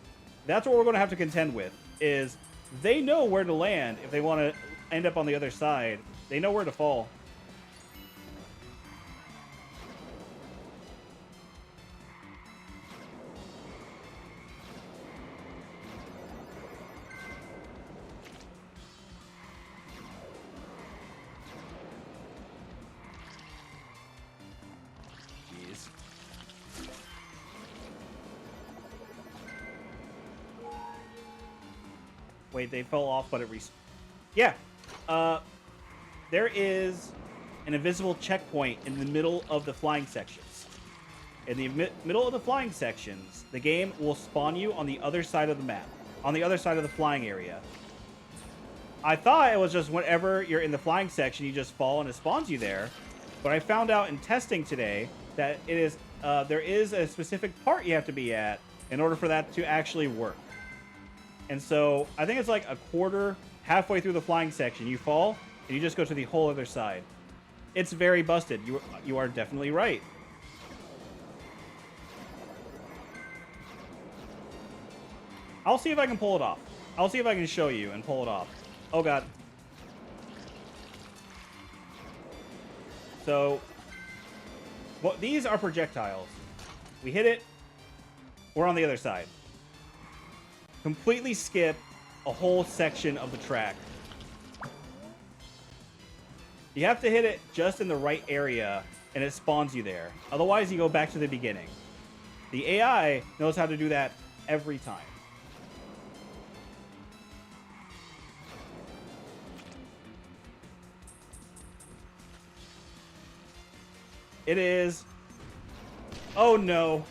that's what we're going to have to contend with, is they know where to land if they want to end up on the other side. They know where to fall. Wait, they fell off, but it yeah. There is an invisible checkpoint in the middle of the flying sections. In the middle of the flying sections, the game will spawn you on the other side of the map, on the other side of the flying area. I thought it was just whenever you're in the flying section, you just fall and it spawns you there. But I found out in testing today that it is there is a specific part you have to be at in order for that to actually work. And so I think it's like a quarter, halfway through the flying section, you fall and you just go to the whole other side. It's very busted. You are definitely right. I'll see if I can pull it off. I'll see if I can show you and pull it off. Oh god. So, well, these are projectiles. We hit it. We're on the other side. Completely skip a whole section of the track. You have to hit it just in the right area, and it spawns you there. Otherwise, you go back to the beginning. The AI knows how to do that every time. It is... Oh, no.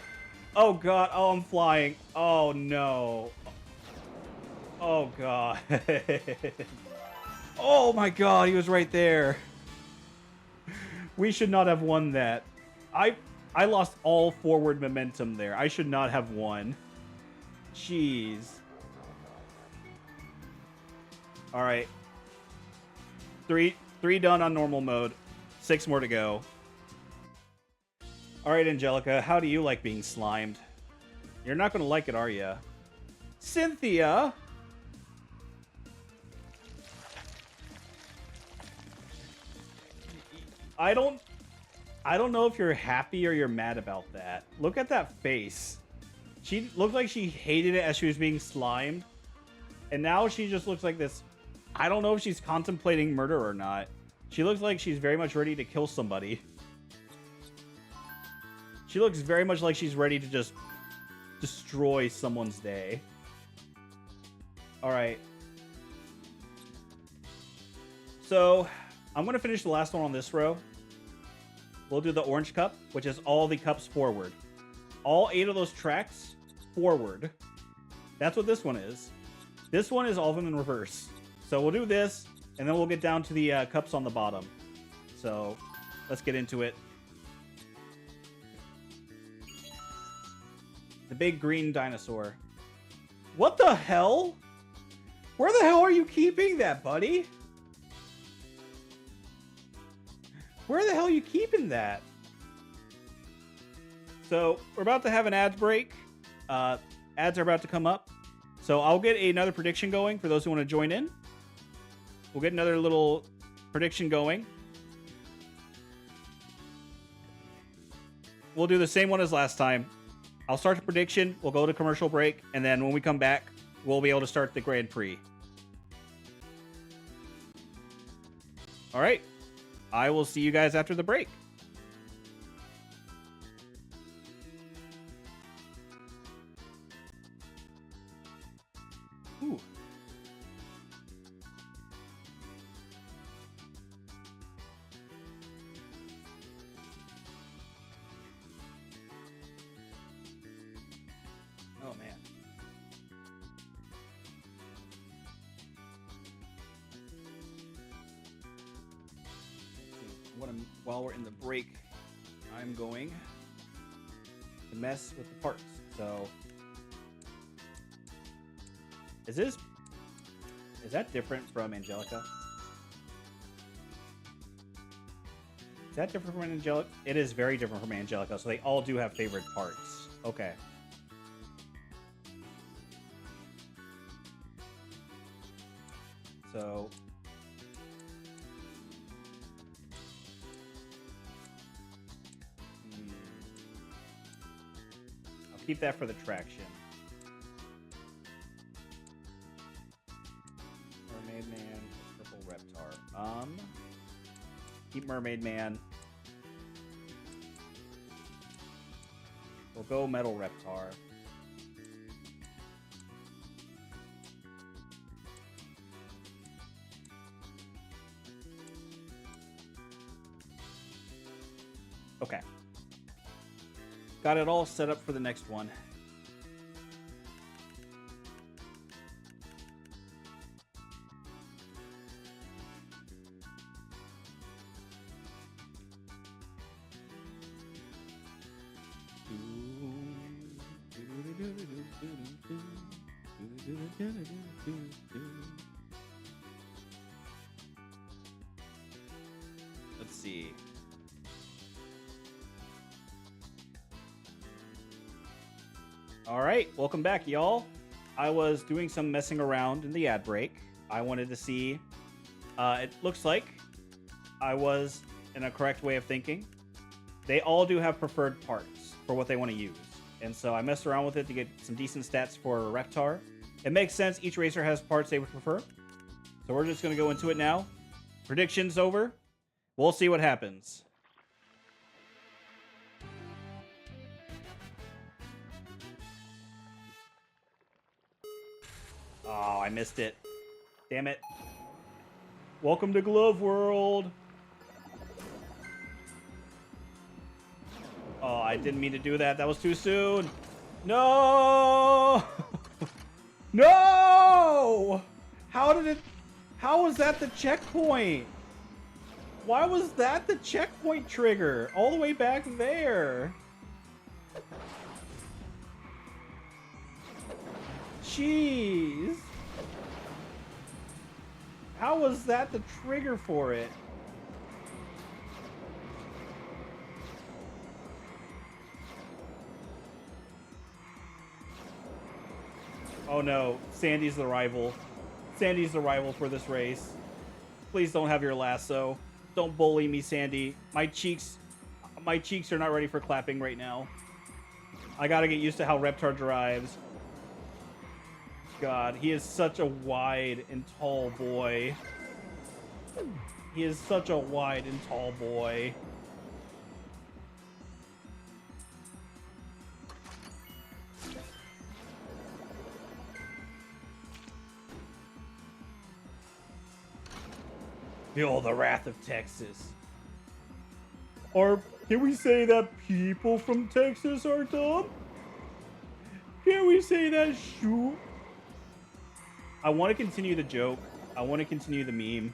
Oh, God. Oh, I'm flying. Oh, no. Oh, God. Oh, my God. He was right there. We should not have won that. I lost all forward momentum there. I should not have won. Jeez. All right. Three done on normal mode. 6 more to go. All right, Angelica, how do you like being slimed? You're not going to like it, are you? Cynthia. I don't know if you're happy or you're mad about that. Look at that face. She looked like she hated it as she was being slimed. And now she just looks like this. I don't know if she's contemplating murder or not. She looks like she's very much ready to kill somebody. She looks very much like she's ready to just destroy someone's day. Alright. So, I'm going to finish the last one on this row. We'll do the orange cup, which is all the cups forward. All 8 of those tracks forward. That's what this one is. This one is all of them in reverse. So we'll do this, and then we'll get down to the cups on the bottom. So let's get into it. The big green dinosaur. What the hell? Where the hell are you keeping that, buddy? Where the hell are you keeping that? So we're about to have an ad break. Ads are about to come up. So I'll get another prediction going for those who want to join in. We'll get another little prediction going. We'll do the same one as last time. I'll start the prediction. We'll go to commercial break. And then when we come back, we'll be able to start the Grand Prix. All right. I will see you guys after the break. Ooh. Oh, man. While we're in the break, I'm going to mess with the parts. So, is that different from Angelica? Is that different from Angelica? It is very different from Angelica. So they all do have favorite parts. Okay. So I'll keep that for the traction. Mermaid Man, Purple Reptar. Keep Mermaid Man. We'll go Metal Reptar. Okay. Got it all set up for the next one. Let's see. All right, welcome back, y'all. I was doing some messing around in the ad break. I wanted to see. It looks like I was in a correct way of thinking. They all do have preferred parts for what they want to use. And so I messed around with it to get some decent stats for Reptar. It makes sense. Each racer has parts they would prefer. So we're just going to go into it now. Predictions over. We'll see what happens. Oh, I missed it. Damn it. Welcome to Glove World. Oh, I didn't mean to do that. That was too soon. No! No! How was that the checkpoint? Why was that the checkpoint trigger? All the way back there. Jeez. How was that the trigger for it? Oh no, Sandy's the rival. Sandy's the rival for this race. Please don't have your lasso. Don't bully me, Sandy. My cheeks are not ready for clapping right now. I gotta get used to how Reptar drives. God, he is such a wide and tall boy. He is such a wide and tall boy. Feel the wrath of Texas. Or can we say that people from Texas are dumb? Can we say that? Shoot. I want to continue the joke. I want to continue the meme.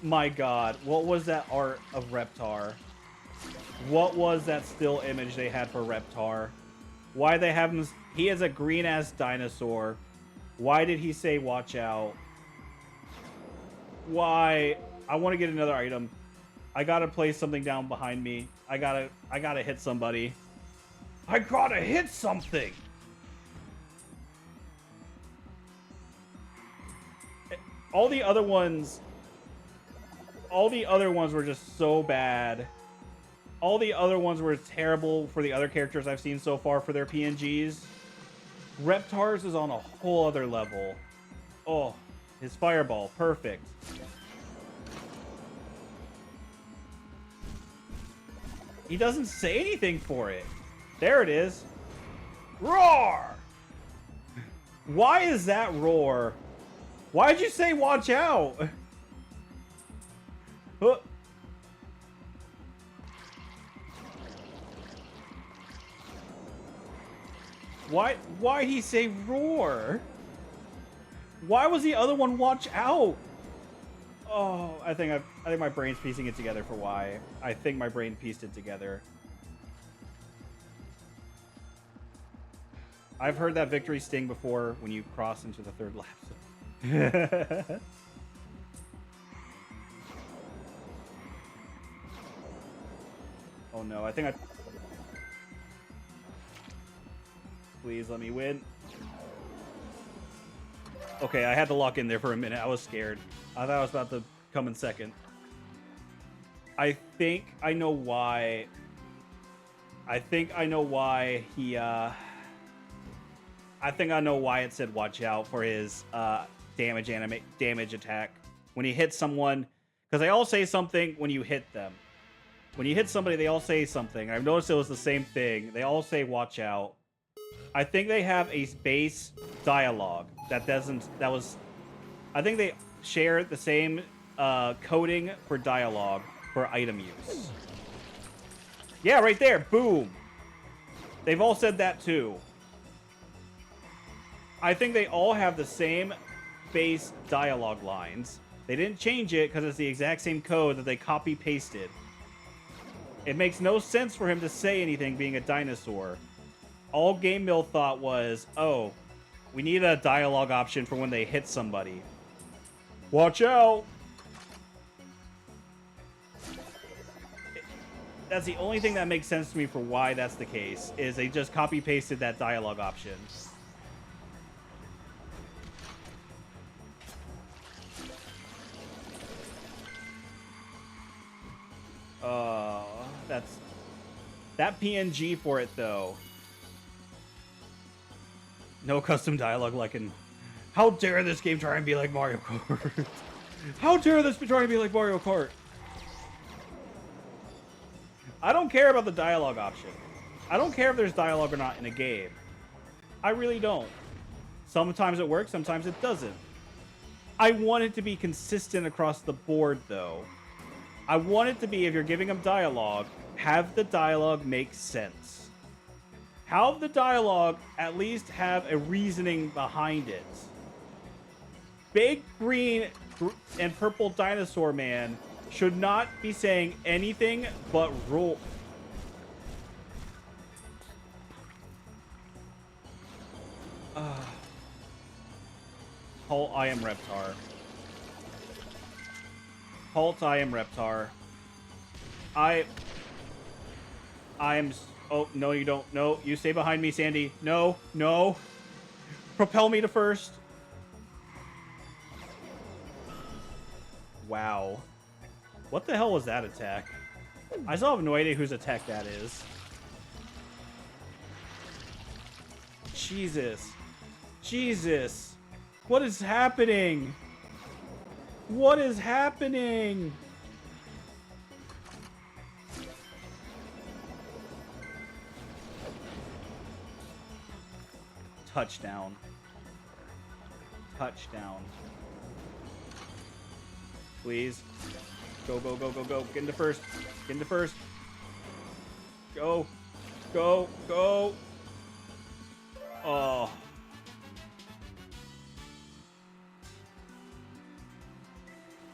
My God, what was that art of Reptar? What was that still image they had for Reptar? Why they have him? He is a green ass dinosaur. Why did he say watch out? Why? I want to get another item. I gotta place something down behind me. I gotta hit somebody. I gotta hit something. All the other ones were just so bad. All the other ones were terrible for the other characters I've seen so far for their PNGs. Reptar's is on a whole other level. Oh, his fireball, perfect. He doesn't say anything for it. There it is. Roar! Why is that roar? Why'd you say watch out? Huh. Why'd he say roar? Why was the other one watch out? Oh, I think my brain's piecing it together for why. I think my brain pieced it together. I've heard that victory sting before when you cross into the third lap. Oh no, I think I... Please let me win. Okay, I had to lock in there for a minute. I was scared. I thought I was about to come in second. I think I know why. I think I know why he, I think I know why it said watch out for his damage attack. When he hits someone, because they all say something when you hit them. When you hit somebody, they all say something. I've noticed it was the same thing. They all say watch out. I think they have a base dialogue I think they share the same coding for dialogue for item use. Yeah, right there. Boom. They've all said that too. I think they all have the same base dialogue lines. They didn't change it because it's the exact same code that they copy-pasted. It makes no sense for him to say anything being a dinosaur. All Game Mill thought was, oh, we need a dialogue option for when they hit somebody. Watch out! That's the only thing that makes sense to me for why that's the case, is they just copy-pasted that dialogue option. That's... That PNG for it, though. No custom dialogue like in... How dare this game try and be like Mario Kart? How dare this try and be like Mario Kart? I don't care about the dialogue option. I don't care if there's dialogue or not in a game. I really don't. Sometimes it works, sometimes it doesn't. I want it to be consistent across the board, though. I want it to be, if you're giving them dialogue, have the dialogue make sense. Have the dialogue at least have a reasoning behind it. Big green and purple dinosaur man should not be saying anything but roll. Halt, I am Reptar. Halt, I am Reptar. I am... Oh, no, you don't. No, you stay behind me, Sandy. No, no. Propel me to first. Wow. What the hell was that attack? I still have no idea whose attack that is. Jesus. Jesus. What is happening? What is happening? Touchdown. Touchdown. Please. Go, go, go, go, go. Get into first. Get into first. Go. Go. Go. Oh.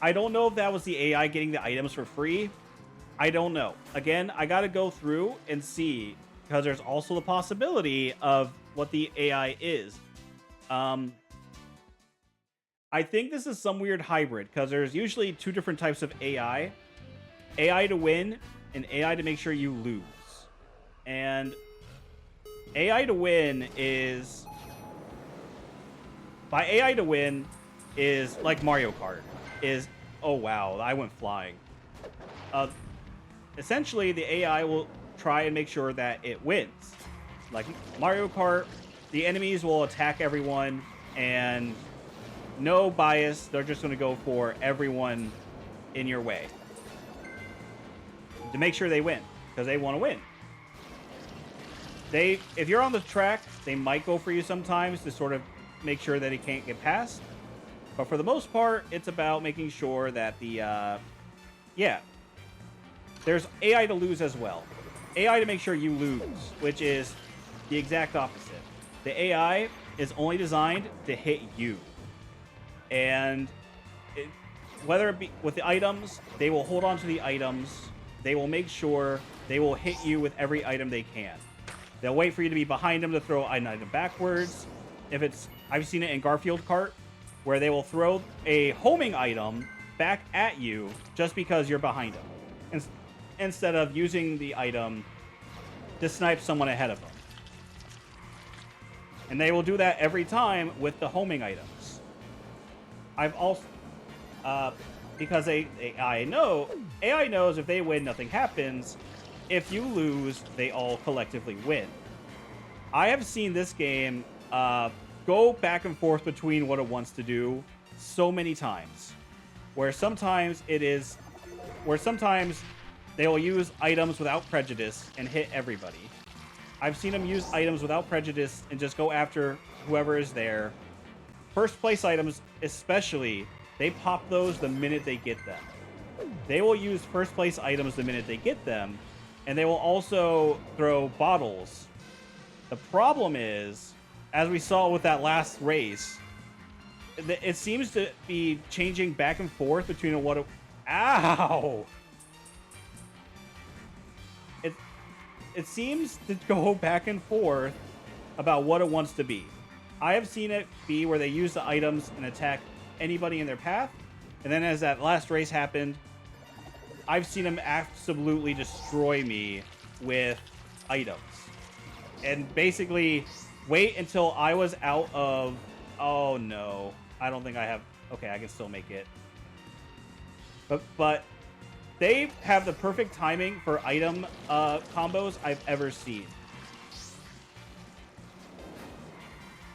I don't know if that was the AI getting the items for free. I don't know. Again, I got to go through and see, because there's also the possibility of what the AI is. I think this is some weird hybrid, because there's usually two different types of AI. AI to win and AI to make sure you lose. And AI to win is... By AI to win is like Mario Kart. Is... Oh, wow. I went flying. Essentially, the AI will try and make sure that it wins. Like Mario Kart, the enemies will attack everyone, and no bias. They're just going to go for everyone in your way to make sure they win, because they want to win. If you're on the track, they might go for you sometimes to sort of make sure that it can't get past. But for the most part, it's about making sure that there's AI to lose as well. AI to make sure you lose, which is the exact opposite. The AI is only designed to hit you. And whether it be with the items, they will hold on to the items. They will make sure they will hit you with every item they can. They'll wait for you to be behind them to throw an item backwards. I've seen it in Garfield Kart, where they will throw a homing item back at you just because you're behind them, instead of using the item to snipe someone ahead of them. And they will do that every time with the homing items. I've also, because AI knows if they win, nothing happens. If you lose, they all collectively win. I have seen this game go back and forth between what it wants to do so many times. Where sometimes they will use items without prejudice and hit everybody. I've seen them use items without prejudice and just go after whoever is there. First place items especially, they pop those the minute they get them. They will use first place items the minute they get them, and they will also throw bottles. The problem is, as we saw with that last race, it seems to be changing back and forth between Ow! It seems to go back and forth about what it wants to be. I have seen it be where they use the items and attack anybody in their path, and then as that last race happened, I've seen them absolutely destroy me with items. And basically wait until I was out of... Oh no. I don't think I have... Okay, I can still make it. But they have the perfect timing for item combos I've ever seen.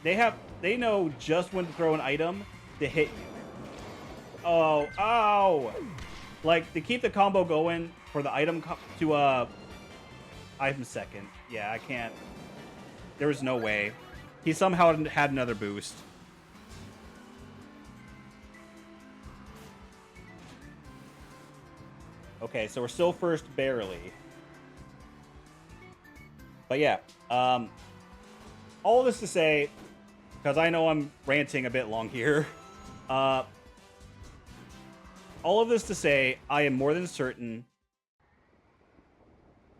They know just when to throw an item to hit you. Oh, ow! Like, to keep the combo going for the item item second. Yeah, I can't. There was no way. He somehow had another boost. Okay, so we're still first barely. But yeah, all this to say, because I know I'm ranting a bit long here, all of this to say, I am more than certain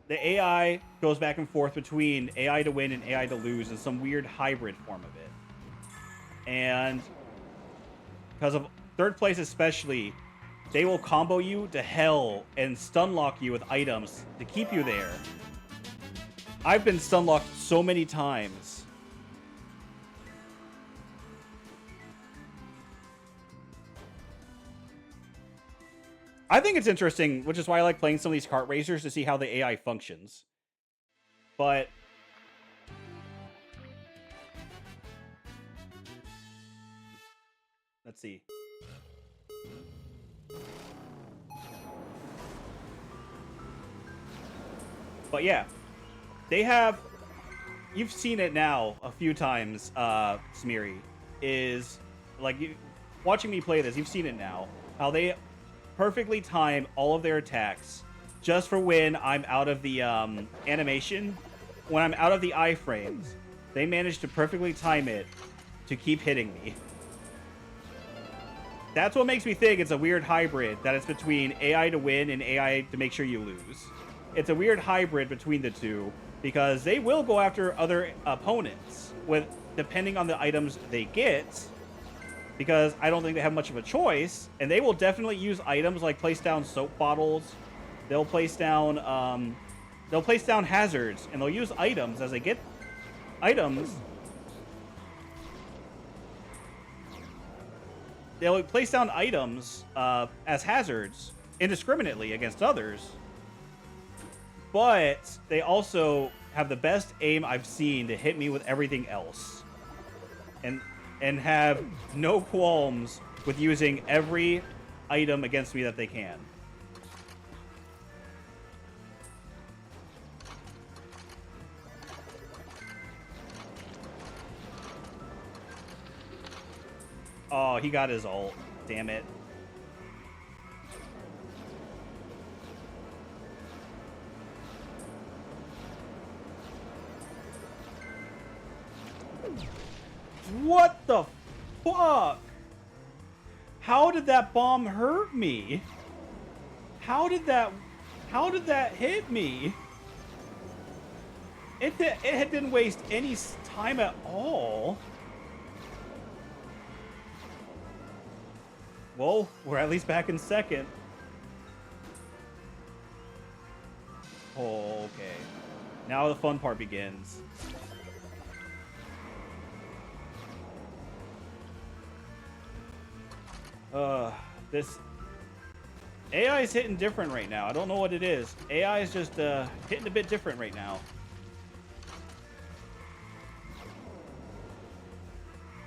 the AI goes back and forth between AI to win and AI to lose in some weird hybrid form of it. And because of third place especially, they will combo you to hell and stun lock you with items to keep you there. I've been stun locked so many times. I think it's interesting, which is why I like playing some of these kart racers to see how the AI functions. But let's see. But yeah, they have. You've seen it now a few times, Smeary. Is like you watching me play this. You've seen it now. How they perfectly time all of their attacks just for when I'm out of the animation. When I'm out of the iframes, they manage to perfectly time it to keep hitting me. That's what makes me think it's a weird hybrid, that it's between AI to win and AI to make sure you lose. It's a weird hybrid between the two, because they will go after other opponents with depending on the items they get, because I don't think they have much of a choice, and they will definitely use items like place down soap bottles. They'll place down hazards, and they'll use items as they get items. They'll place down items as hazards indiscriminately against others. But they also have the best aim I've seen to hit me with everything else. And have no qualms with using every item against me that they can. Oh, he got his ult. Damn it. What the fuck? How did that bomb hurt me? How did that hit me? It didn't waste any time at all. Well, we're at least back in second. Oh, okay. Now the fun part begins. This AI is hitting different right now. I don't know what it is. AI is just hitting a bit different right now.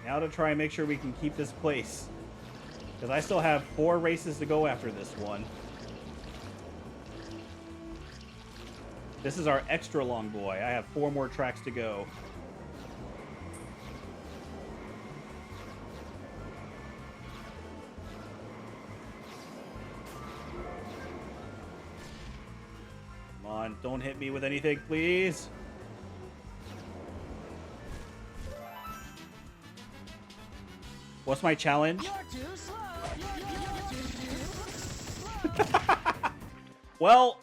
Now to try and make sure we can keep this place. Because I still have 4 races to go after this one. This is our extra long boy. I have 4 more tracks to go. Come on, don't hit me with anything, please. What's my challenge? You're too slow. You're too slow. Well,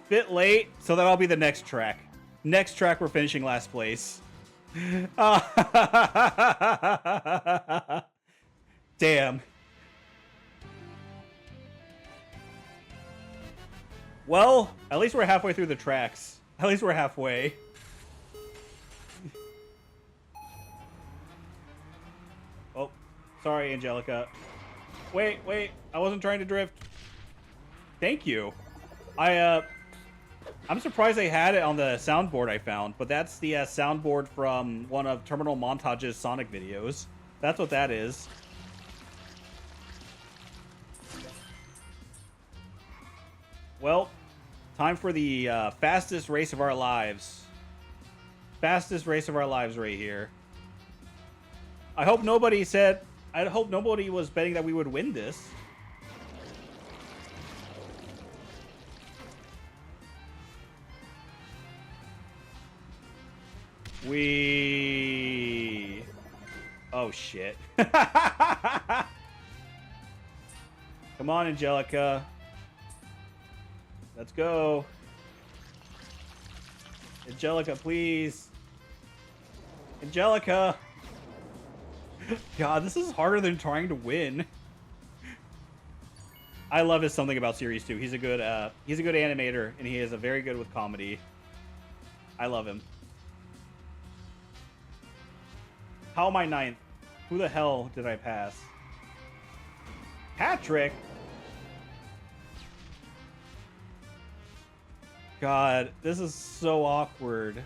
bit late, so that'll be the next track. Next track, we're finishing last place. Damn. Well, at least we're halfway through the tracks. At least we're halfway. Oh, sorry, Angelica. Wait, I wasn't trying to drift. Thank you. I'm surprised they had it on the soundboard I found, but that's the soundboard from one of Terminal Montage's Sonic videos. That's what that is. Well, time for the fastest race of our lives. Fastest race of our lives right here. I hope nobody was betting that we would win this. Oh, shit. Come on, Angelica. Let's go. Angelica, please. Angelica. God, this is harder than trying to win. I love his Something About Series 2. He's a good animator, and he is very good with comedy. I love him. How am I 9th? Who the hell did I pass? Patrick? God, this is so awkward.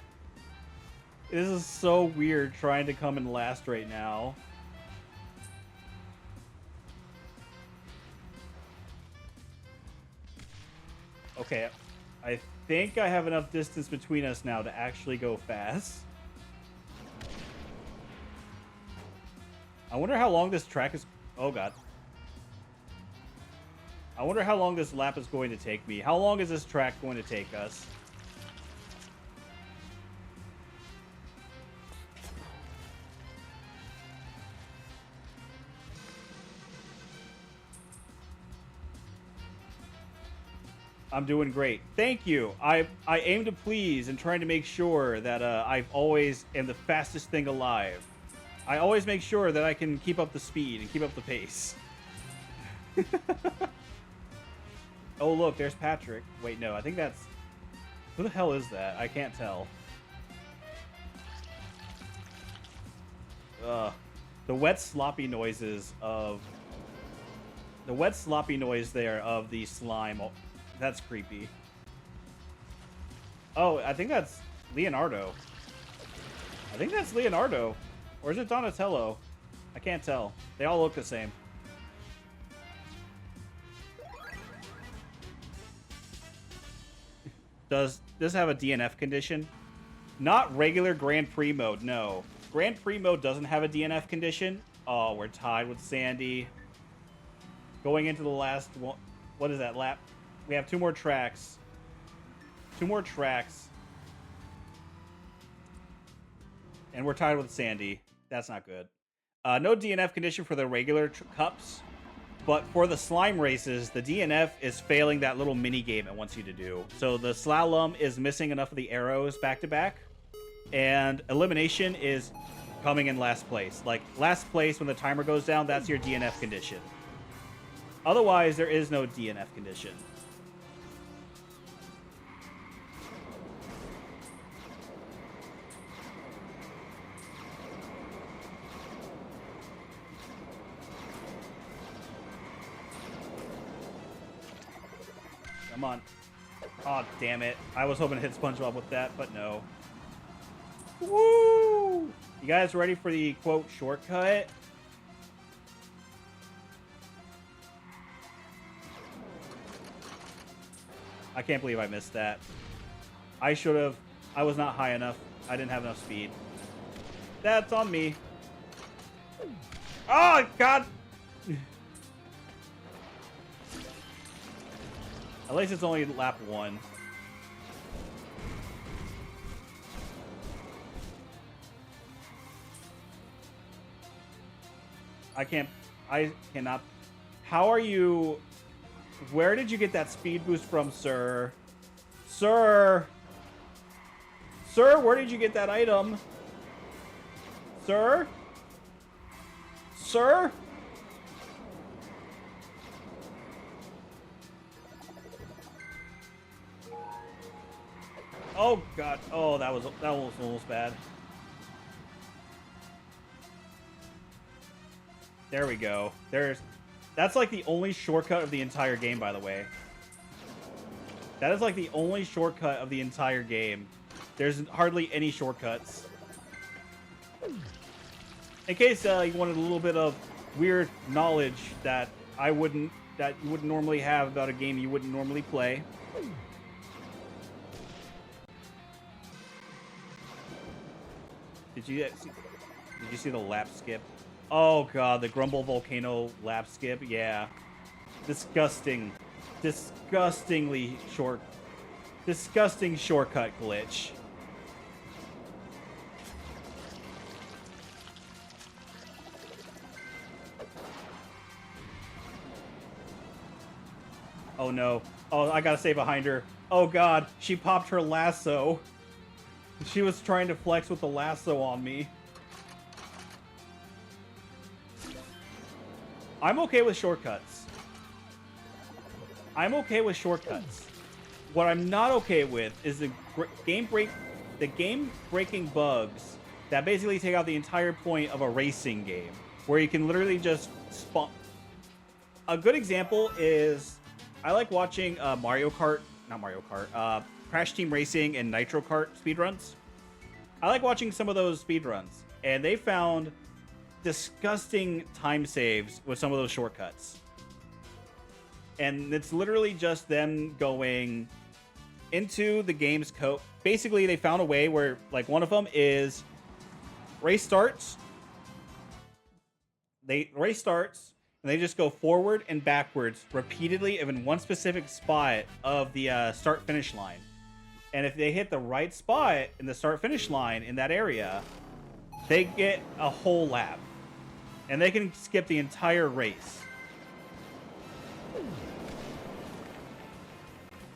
This is so weird trying to come in last right now. Okay, I think I have enough distance between us now to actually go fast. I wonder how long this track is... Oh, God. I wonder how long this lap is going to take me. How long is this track going to take us? I'm doing great. Thank you. I aim to please and trying to make sure that I always am the fastest thing alive. I always make sure that I can keep up the speed and keep up the pace. Oh, look, there's Patrick. Wait, no, I think that's... Who the hell is that? I can't tell. The wet, sloppy noises of... The wet, sloppy noise there of the slime. That's creepy. Oh, I think that's Leonardo. I think that's Leonardo. Or is it Donatello? I can't tell. They all look the same. Does this have a DNF condition? Not regular Grand Prix mode, no. Grand Prix mode doesn't have a DNF condition. Oh, we're tied with Sandy. Going into the last one. What is that, lap? We have 2 more tracks. 2 more tracks. And we're tied with Sandy. That's not good. No DNF condition for the regular cups. But for the slime races, the DNF is failing that little mini game it wants you to do. So the slalom is missing enough of the arrows back to back. And elimination is coming in last place. Like, last place when the timer goes down, that's your DNF condition. Otherwise, there is no DNF condition. Come on. Oh, damn it. I was hoping to hit SpongeBob with that, but no. Woo! You guys ready for the, quote, shortcut? I can't believe I missed that. I should have. I was not high enough. I didn't have enough speed. That's on me. Oh, God! At least it's only lap 1. I cannot. How are you? Where did you get that speed boost from, sir? Sir! Sir, where did you get that item? Sir? Sir? Oh, God. Oh, that was almost bad. There we go. That's like the only shortcut of the entire game, by the way. That is like the only shortcut of the entire game. There's hardly any shortcuts. In case you wanted a little bit of weird knowledge that you wouldn't normally have about a game you wouldn't normally play. Did you see the lap skip? Oh, God, the Grumble Volcano lap skip? Yeah. Disgusting. Disgusting shortcut glitch. Oh, no. Oh, I gotta stay behind her. Oh, God, she popped her lasso. She was trying to flex with the lasso on me. I'm okay with shortcuts. I'm okay with shortcuts. What I'm not okay with is the game-breaking bugs that basically take out the entire point of a racing game, where you can literally just spawn. A good example is I like watching Mario Kart, not Mario Kart, Crash Team Racing and Nitro Kart speedruns. I like watching some of those speedruns, and they found disgusting time saves with some of those shortcuts. And it's literally just them going into the game's code. Basically, they found a way where, like, one of them is race starts. Race starts, and they just go forward and backwards repeatedly in one specific spot of the start-finish line. And if they hit the right spot in the start-finish line in that area, they get a whole lap. And they can skip the entire race.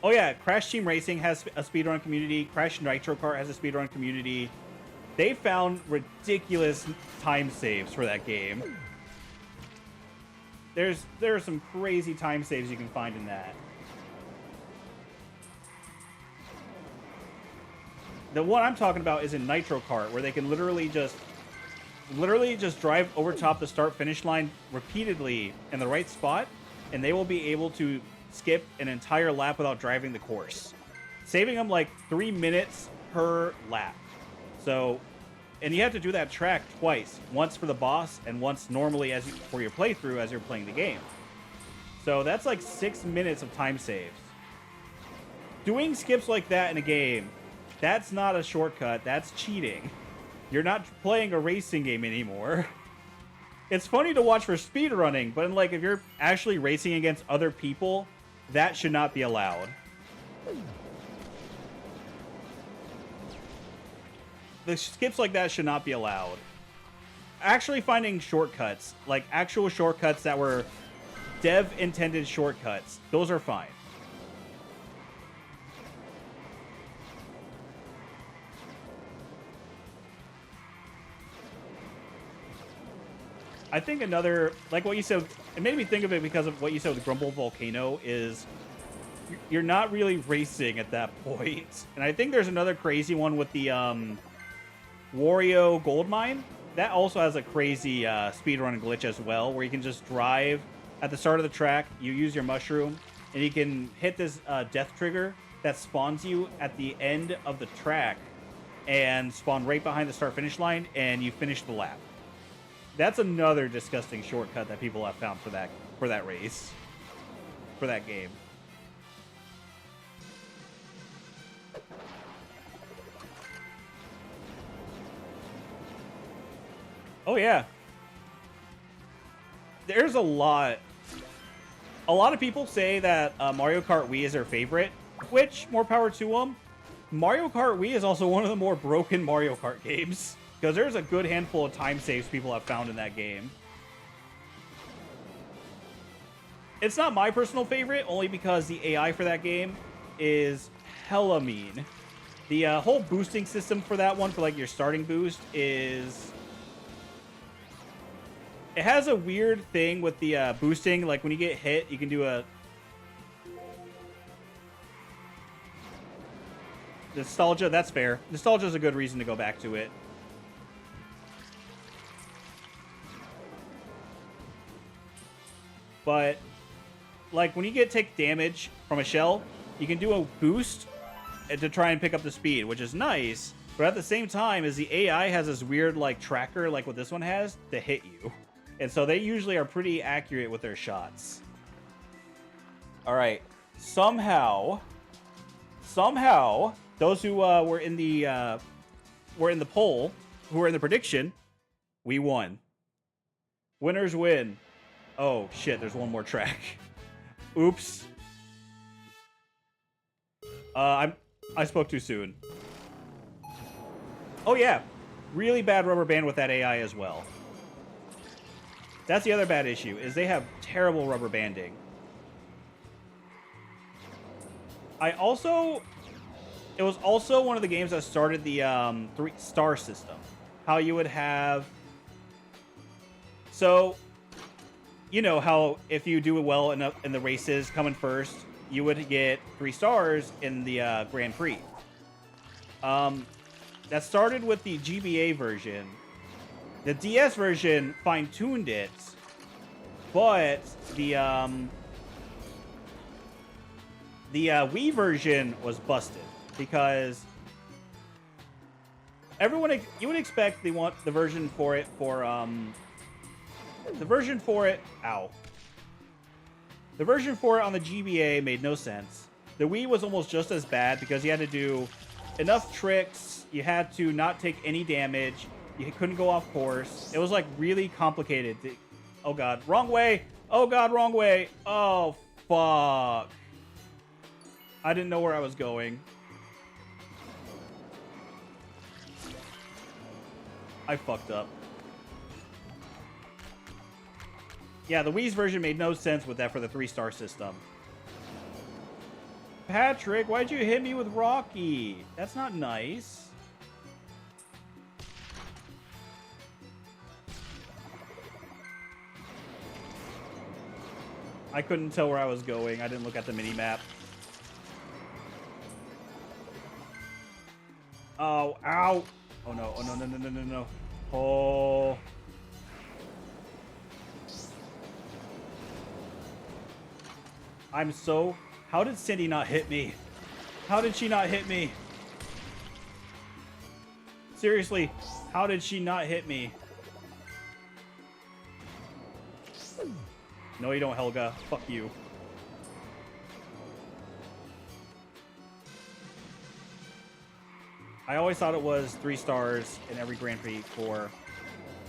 Oh yeah, Crash Team Racing has a speedrun community. Crash Nitro Kart has a speedrun community. They found ridiculous time saves for that game. There are some crazy time saves you can find in that. The one I'm talking about is in Nitro Kart, where they can literally just drive over top the start-finish line repeatedly in the right spot, and they will be able to skip an entire lap without driving the course, saving them like 3 minutes per lap. So, and you have to do that track twice, once for the boss and once normally for your playthrough as you're playing the game. So that's like 6 minutes of time saves. Doing skips like that in a game, that's not a shortcut, that's cheating. You're not playing a racing game anymore. It's funny to watch for speedrunning, but like if you're actually racing against other people, that should not be allowed. The skips like that should not be allowed. Actually finding shortcuts, like actual shortcuts that were dev-intended shortcuts, those are fine. I think another, like what you said, it made me think of it because of what you said with Grumble Volcano, is you're not really racing at that point. And I think there's another crazy one with the Wario Gold Mine. That also has a crazy speedrun glitch as well, where you can just drive at the start of the track, you use your mushroom, and you can hit this death trigger that spawns you at the end of the track and spawn right behind the start-finish line, and you finish the lap. That's another disgusting shortcut that people have found for that race, for that game. Oh yeah, there's a lot. A lot of people say that Mario Kart Wii is their favorite, which more power to them. Mario Kart Wii is also one of the more broken Mario Kart games, because there's a good handful of time saves people have found in that game. It's not my personal favorite, only because the AI for that game is hella mean. The whole boosting system for that one, for like your starting boost, is... It has a weird thing with the boosting. Like when you get hit, you can do a... Nostalgia, that's fair. Nostalgia is a good reason to go back to it. But, like, when you take damage from a shell, you can do a boost to try and pick up the speed, which is nice. But at the same time, as the AI has this weird, like, tracker, like what this one has, to hit you. And so they usually are pretty accurate with their shots. All right. Somehow, those who were in the poll, who were in the prediction, we won. Winners win. Oh, shit, there's one more track. Oops. I spoke too soon. Oh, yeah. Really bad rubber band with that AI as well. That's the other bad issue, is they have terrible rubber banding. It was also one of the games that started the 3-star system. How you would have... So... You know how if you do well in the races coming first, you would get 3 stars in the Grand Prix. That started with the GBA version. The DS version fine-tuned it But the Wii version was busted because you would expect they want the version for it for the version for it the version for it on the GBA made no sense. The Wii was almost just as bad because you had to do enough tricks, you had to not take any damage, you couldn't go off course. It was like really complicated. Oh god, wrong way. Oh god, wrong way. Oh fuck. I didn't know where I was going. I fucked up. Yeah, the Wii's version made no sense with that for the 3-star system. Patrick, why'd you hit me with Rocky? That's not nice. I couldn't tell where I was going. I didn't look at the mini-map. Oh, ow. Oh no, oh no, no, no, no, no, no. Oh. I'm so... How did Cindy not hit me? How did she not hit me? Seriously, how did she not hit me? No, you don't, Helga. Fuck you. I always thought it was 3 stars in every Grand Prix for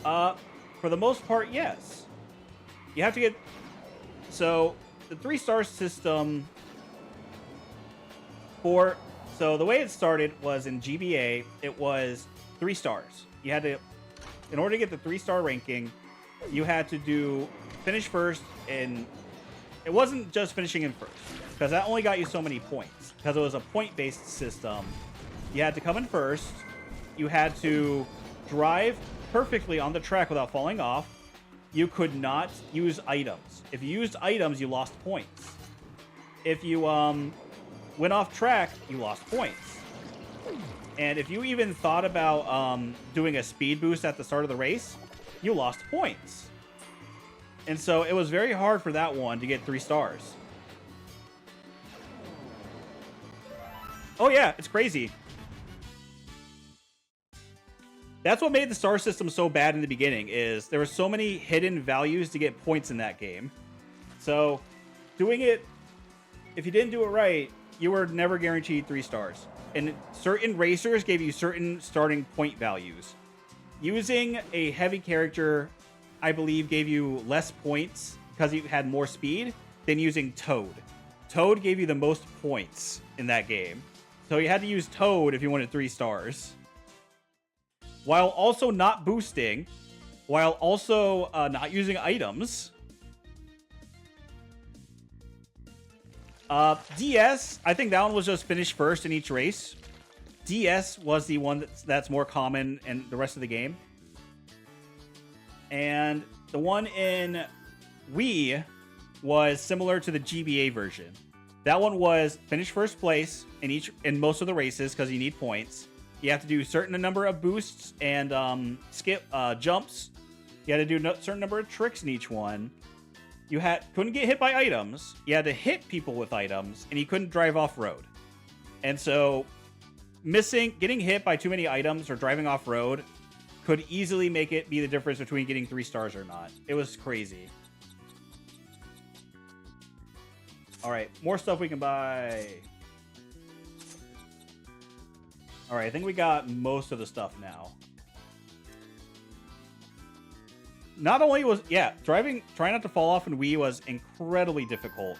the most part, yes. You have to get... So, the 3-star system... So, the way it started was in GBA, it was 3 stars. You had to... In order to get the 3-star ranking, you had to finish first in... It wasn't just finishing in first, because that only got you so many points. Because it was a point-based system. You had to come in first. You had to drive perfectly on the track without falling off. You could not use items. If you used items, you lost points. If you went off track, you lost points. And if you even thought about doing a speed boost at the start of the race, you lost points. And so it was very hard for that one to get 3 stars. Oh yeah, it's crazy. That's what made the star system so bad in the beginning, is there were so many hidden values to get points in that game. So, doing it, if you didn't do it right, you were never guaranteed 3 stars. And certain racers gave you certain starting point values. Using a heavy character, I believe, gave you less points because you had more speed than using Toad. Toad gave you the most points in that game. So you had to use Toad if you wanted 3 stars. While also not boosting, while also not using items. DS, I think that one was just finish first in each race. DS was the one that's more common in the rest of the game. And the one in Wii was similar to the GBA version. That one was finish first place in most of the races because you need points. You have to do a certain number of boosts and skip jumps. You had to do a certain number of tricks in each one. You couldn't get hit by items. You had to hit people with items, and you couldn't drive off-road. And so, getting hit by too many items or driving off-road could easily make it be the difference between getting 3 stars or not. It was crazy. All right, more stuff we can buy. All right, I think we got most of the stuff now. Not only was, trying not to fall off in Wii was incredibly difficult.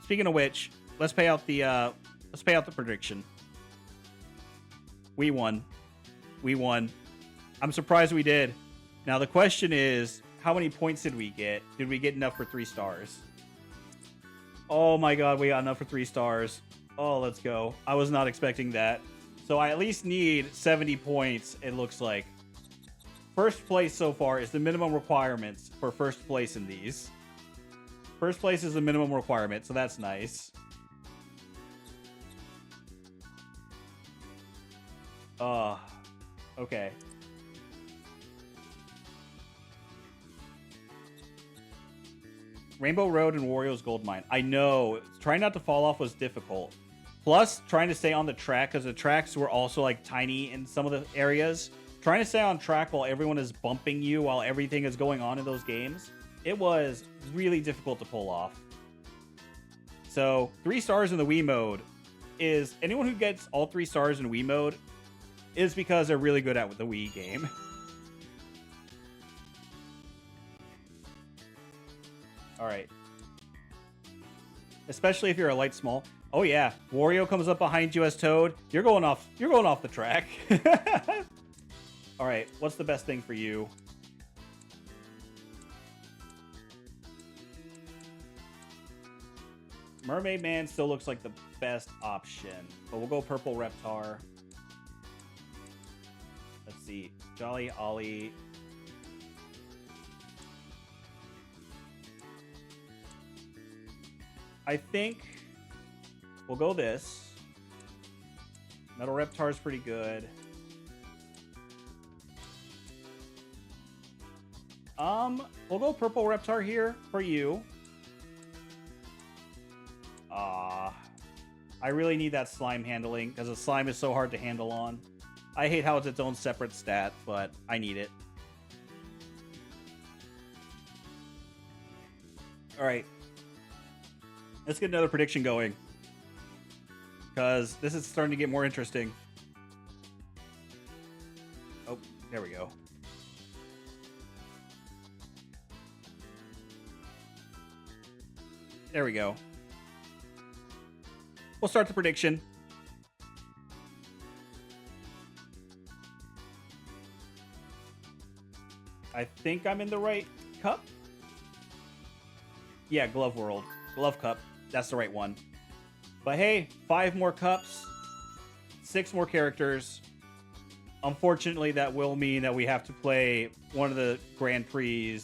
Speaking of which, let's pay out the prediction. We won. We won. I'm surprised we did. Now the question is, how many points did we get? Did we get enough for 3 stars? Oh my god, we got enough for 3 stars. Oh, let's go. I was not expecting that. So I at least need 70 points, it looks like. First place so far is the minimum requirements for first place in these. First place is the minimum requirement, so that's nice. Okay. Rainbow Road and Wario's Gold Mine. I know. Trying not to fall off was difficult. Plus, trying to stay on the track, because the tracks were also like tiny in some of the areas. Trying to stay on track while everyone is bumping you, while everything is going on in those games, it was really difficult to pull off. So, 3 stars in the Wii mode is anyone who gets all 3 stars in Wii mode is because they're really good at the Wii game. All right. Especially if you're a light small. Oh yeah, Wario comes up behind you as Toad. You're going off the track. All right, what's the best thing for you? Mermaid Man still looks like the best option, but we'll go Purple Reptar. Let's see, Jolly Ollie. I think we'll go this. Metal Reptar's pretty good. We'll go Purple Reptar here for you. I really need that slime handling because the slime is so hard to handle on. I hate how it's its own separate stat, but I need it. All right. Let's get another prediction going, because this is starting to get more interesting. Oh, there we go. There we go. We'll start the prediction. I think I'm in the right cup. Yeah, Glove World. Glove Cup. That's the right one. But hey, 5 more cups, 6 more characters. Unfortunately, that will mean that we have to play one of the Grand Prix.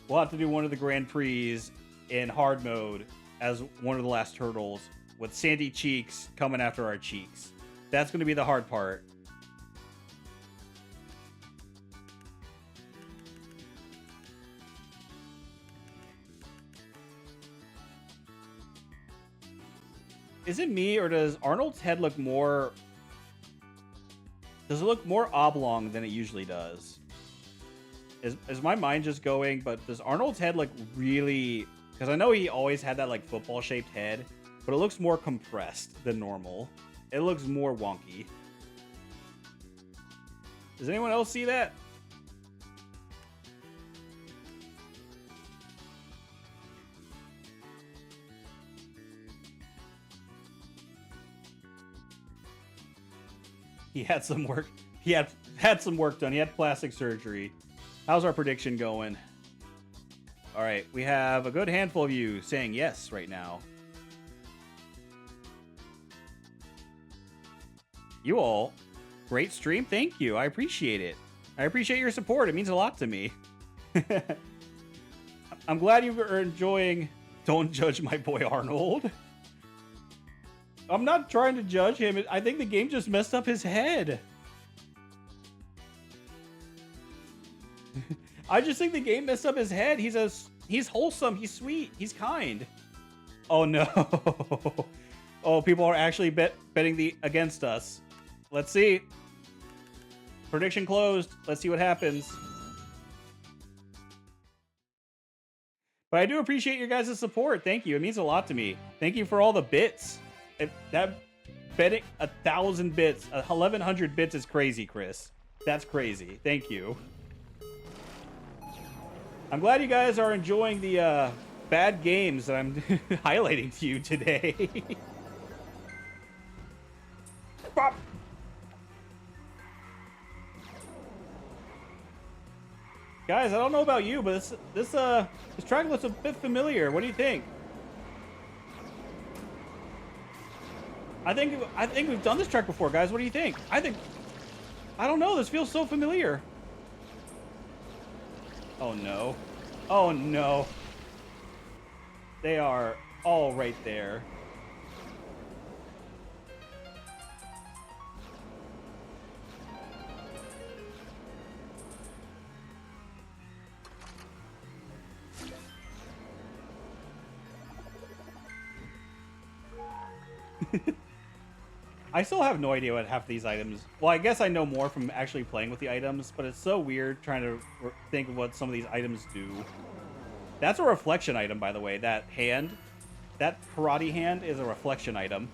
We'll have to do one of the Grand Prix in hard mode as one of the last hurdles, with Sandy Cheeks coming after our cheeks. That's going to be the hard part. Is it me, or does Arnold's head look more... Does it look more oblong than it usually does? Is my mind just going, but does Arnold's head look really... Because I know he always had that like football-shaped head, but it looks more compressed than normal. It looks more wonky. Does anyone else see that? He had some work. He had some work done. He had plastic surgery. How's our prediction going? All right, we have a good handful of you saying yes right now. You all, great stream. Thank you. I appreciate it. I appreciate your support. It means a lot to me. I'm glad you are enjoying Don't Judge My Boy Arnold. I'm not trying to judge him. I think the game just messed up his head. I just think the game messed up his head. He's wholesome. He's sweet. He's kind. Oh no. Oh, people are actually betting against us. Let's see. Prediction closed. Let's see what happens. But I do appreciate your guys' support. Thank you. It means a lot to me. Thank you for all the bits. That betting 1,000 bits, 1,100 bits is crazy, Chris. That's crazy. Thank you. I'm glad you guys are enjoying the bad games that I'm highlighting to you today. Bop. Guys, I don't know about you, but this track looks a bit familiar. What do you think? I think we've done this track before, guys. What do you think? I don't know. This feels so familiar. Oh no. Oh no. They are all right there. I still have no idea what half these items... Well, I guess I know more from actually playing with the items, but it's so weird trying to think of what some of these items do. That's a reflection item, by the way. That hand, that karate hand is a reflection item.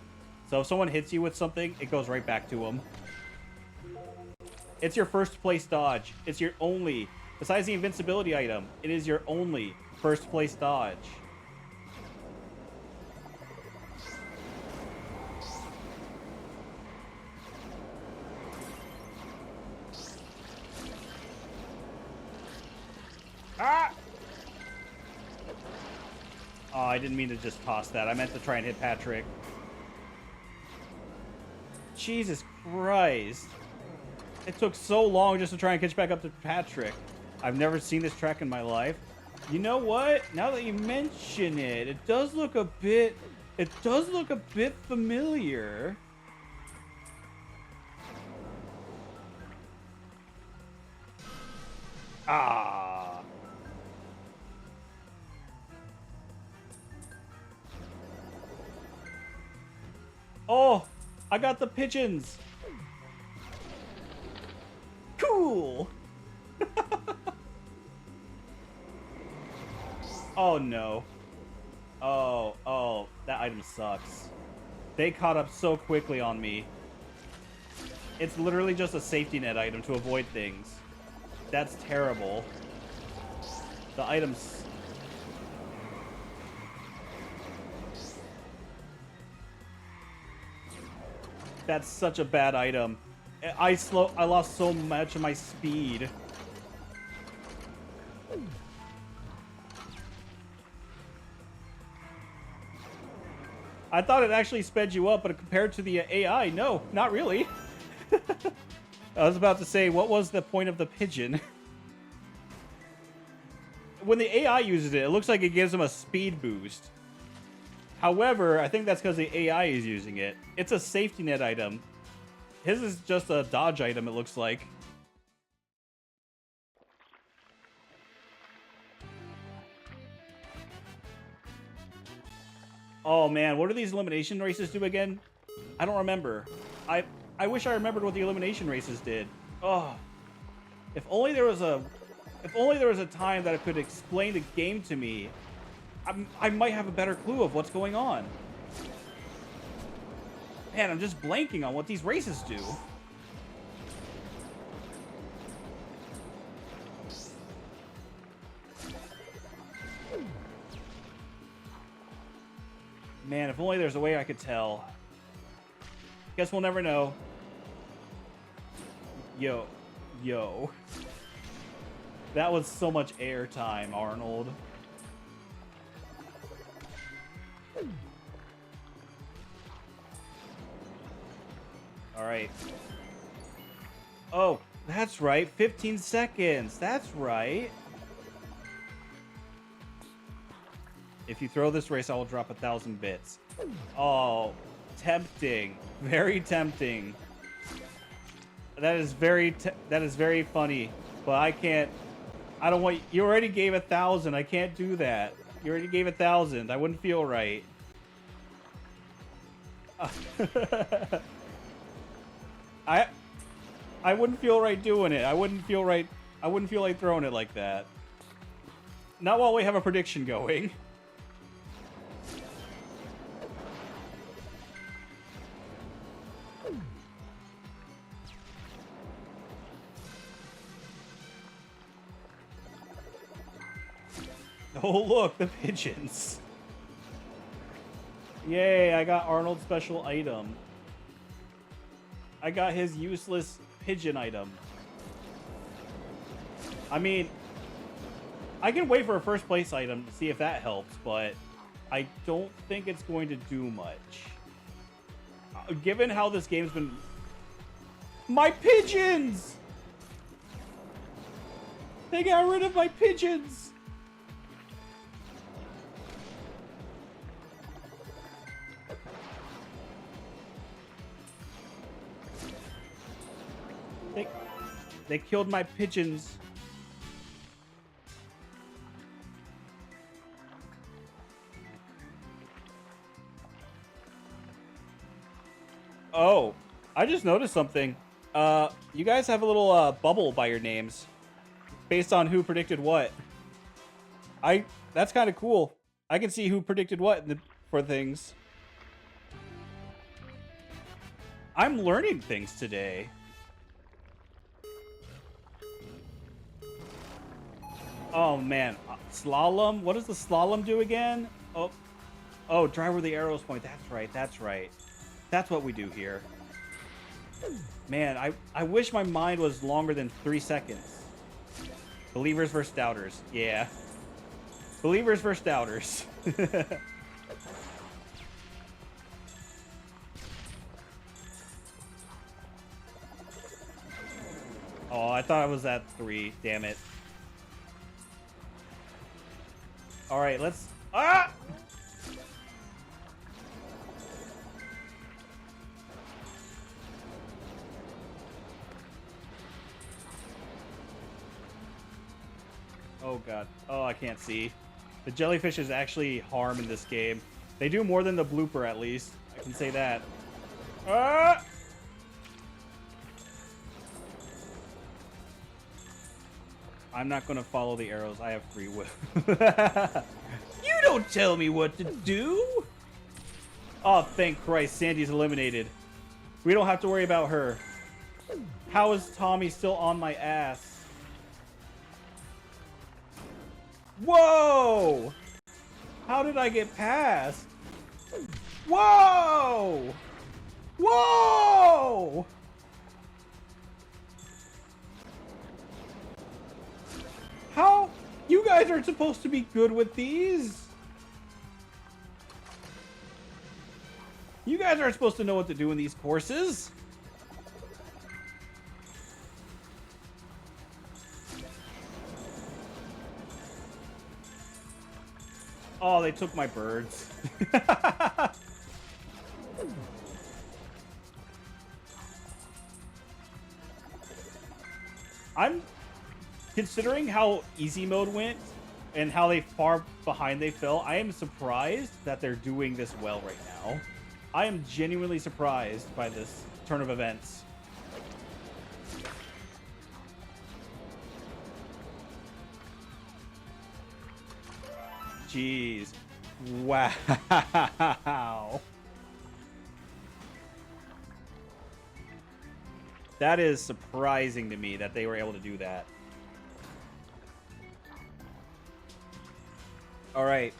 So if someone hits you with something, it goes right back to them. It's your first place dodge. It's your only... Besides the invincibility item, it is your only first place dodge. Ah! Oh, I didn't mean to just toss that. I meant to try and hit Patrick. Jesus Christ. It took so long just to try and catch back up to Patrick. I've never seen this track in my life. You know what? Now that you mention it, it does look a bit familiar. Ah. Oh, I got the pigeons. Cool. Oh no. Oh, that item sucks. They caught up so quickly on me. It's literally just a safety net item to avoid things. That's terrible. The items... That's such a bad item. I lost so much of my speed. I thought it actually sped you up, but compared to the AI, no, not really. I was about to say, what was the point of the pigeon? When the AI uses it, it looks like it gives them a speed boost. However, I think that's because the AI is using it. It's a safety net item. His is just a dodge item, it looks like. Oh man, what do these elimination races do again? I don't remember. I wish I remembered what the elimination races did. Oh, if only there was a time that I could explain the game to me, I might have a better clue of what's going on. Man, I'm just blanking on what these races do. Man, if only there's a way I could tell. Guess we'll never know. Yo. That was so much airtime, Arnold. Alright. Oh, that's right. 15 seconds. That's right. If you throw this race, I will drop 1,000 bits. Oh, tempting. Very tempting. That is very funny. But I can't. I don't want. You already gave 1,000. I can't do that. You already gave 1,000. I wouldn't feel right. I wouldn't feel right doing it. I wouldn't feel right. I wouldn't feel like throwing it like that. Not while we have a prediction going. Oh, look, the pigeons. Yay, I got Arnold's special item. I got his useless pigeon item. I mean, I can wait for a first place item to see if that helps, but I don't think it's going to do much. Given how this game's been... My pigeons! They got rid of my pigeons! They killed my pigeons. Oh, I just noticed something. You guys have a little bubble by your names based on who predicted what. That's kind of cool. I can see who predicted what for things. I'm learning things today. Oh man, slalom. What does the slalom do again? Oh, drive where the arrows point. That's right. That's right. That's what we do here. Man, I wish my mind was longer than 3 seconds. Believers versus doubters. Yeah. Believers versus doubters. Oh, I thought I was at 3. Damn it. All right, let's... Ah! Oh, God. Oh, I can't see. The jellyfish is actually harm in this game. They do more than the blooper, at least. I can say that. Ah! I'm not going to follow the arrows. I have free will. You don't tell me what to do! Oh, thank Christ. Sandy's eliminated. We don't have to worry about her. How is Tommy still on my ass? Whoa! How did I get past? Whoa! Whoa! How? You guys aren't supposed to be good with these. You guys aren't supposed to know what to do in these courses. Oh, they took my birds. I'm considering how easy mode went and how far behind they fell. I am surprised that they're doing this well right now. I am genuinely surprised by this turn of events. Jeez. Wow. That is surprising to me that they were able to do that. All right.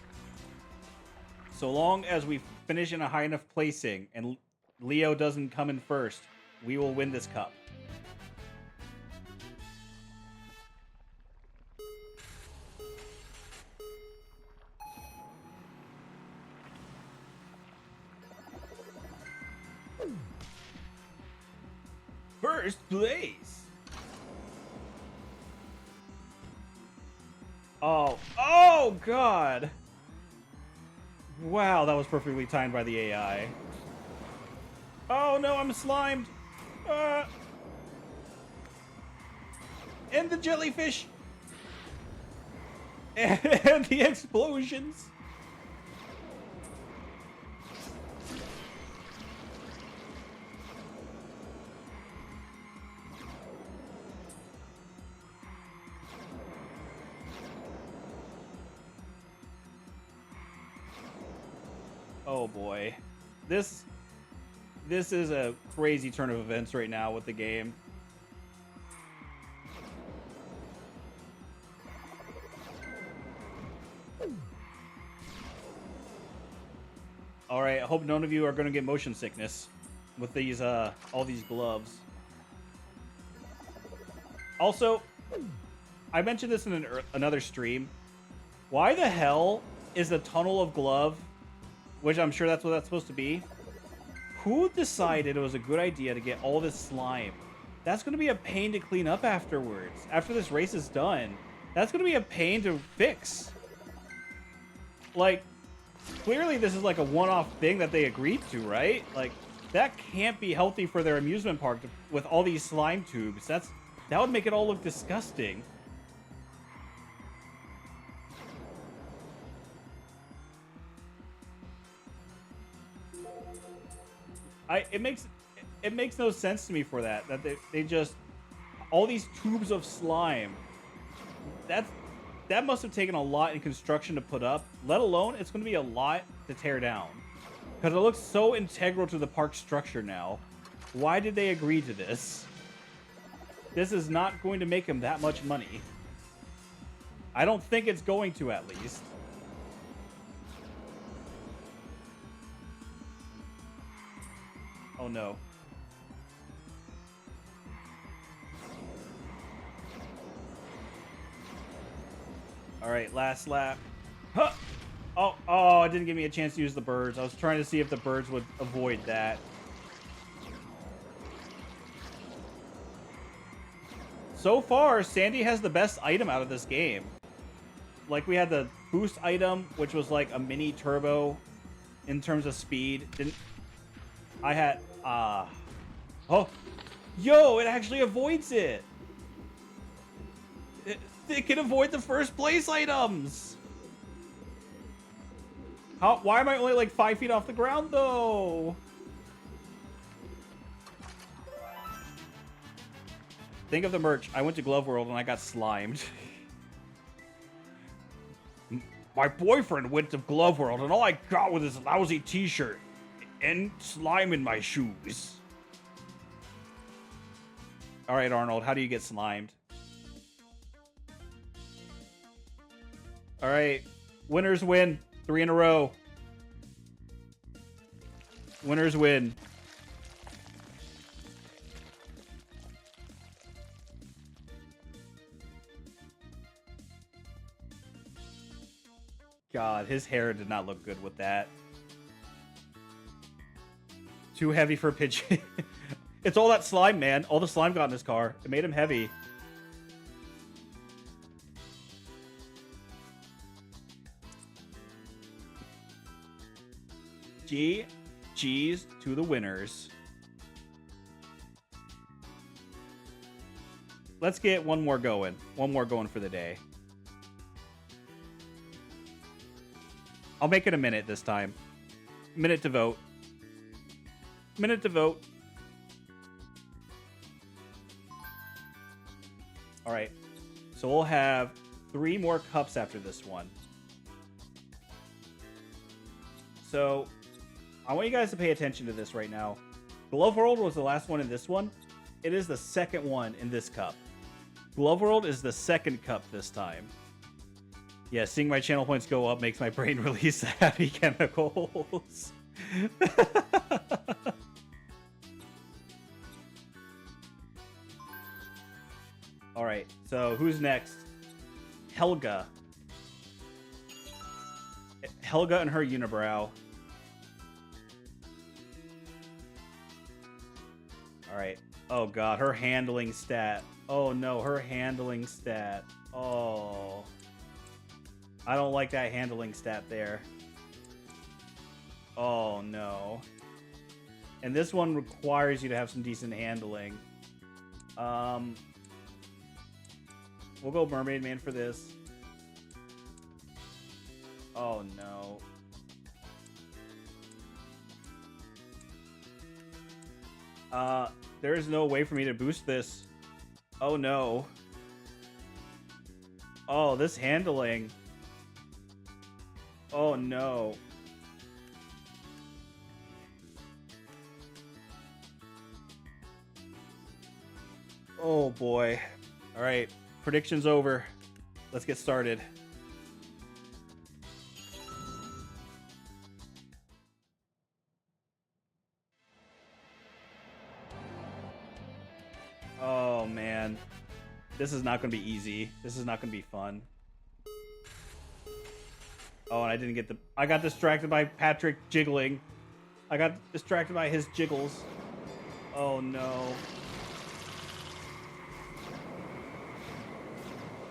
So long as we finish in a high enough placing and Leo doesn't come in first, we will win this cup. First place. Oh God. Wow, that was perfectly timed by the AI. Oh no, I'm slimed. And the jellyfish. And the explosions. Oh boy. This is a crazy turn of events right now with the game. All right, I hope none of you are going to get motion sickness with these all these gloves. Also, I mentioned this in another stream. Why the hell is the tunnel of glove, which I'm sure that's what that's supposed to be, who decided it was a good idea to get all this slime? That's going to be a pain to clean up afterwards. After this race is done, that's going to be a pain to fix. Like, clearly this is like a one-off thing that they agreed to, right? Like, that can't be healthy for their amusement park with all these slime tubes. That would make it all look disgusting. It makes it makes no sense to me for that. That they just all these tubes of slime. That must have taken a lot in construction to put up. Let alone it's going to be a lot to tear down because it looks so integral to the park structure now. Why did they agree to this? This is not going to make him that much money. I don't think it's going to, at least. Oh no. All right, last lap. Huh! Oh, it didn't give me a chance to use the birds. I was trying to see if the birds would avoid that. So far, Sandy has the best item out of this game. Like, we had the boost item, which was like a mini turbo in terms of speed. I had, oh, yo, it actually avoids it. It can avoid the first place items. Why am I only like 5 feet off the ground though? Think of the merch. I went to Glove World and I got slimed. My boyfriend went to Glove World and all I got was this lousy t-shirt and slime in my shoes. All right, Arnold, how do you get slimed? All right, winners win. 3 in a row. Winners win. God, his hair did not look good with that. Too heavy for Pigeon. It's all that slime, man. All the slime got in his car. It made him heavy. GG's to the winners. Let's get one more going. One more going for the day. I'll make it a minute this time. Minute to vote. Minute to vote. All right. So we'll have 3 more cups after this one. So I want you guys to pay attention to this right now. Glove World was the last one in this one. It is the second one in this cup. Glove World is the second cup this time. Yeah, seeing my channel points go up makes my brain release happy chemicals. All right, so who's next? Helga. Helga and her unibrow. All right. Oh, God, her handling stat. Oh, no, her handling stat. Oh. I don't like that handling stat there. Oh, no. And this one requires you to have some decent handling. We'll go Mermaid Man for this. Oh, no. There is no way for me to boost this. Oh, no. Oh, this handling. Oh, no. Oh, boy. All right. Predictions over. Let's get started. Oh, man. This is not going to be easy. This is not going to be fun. Oh, and I didn't get the... I got distracted by Patrick jiggling. I got distracted by his jiggles. Oh, no.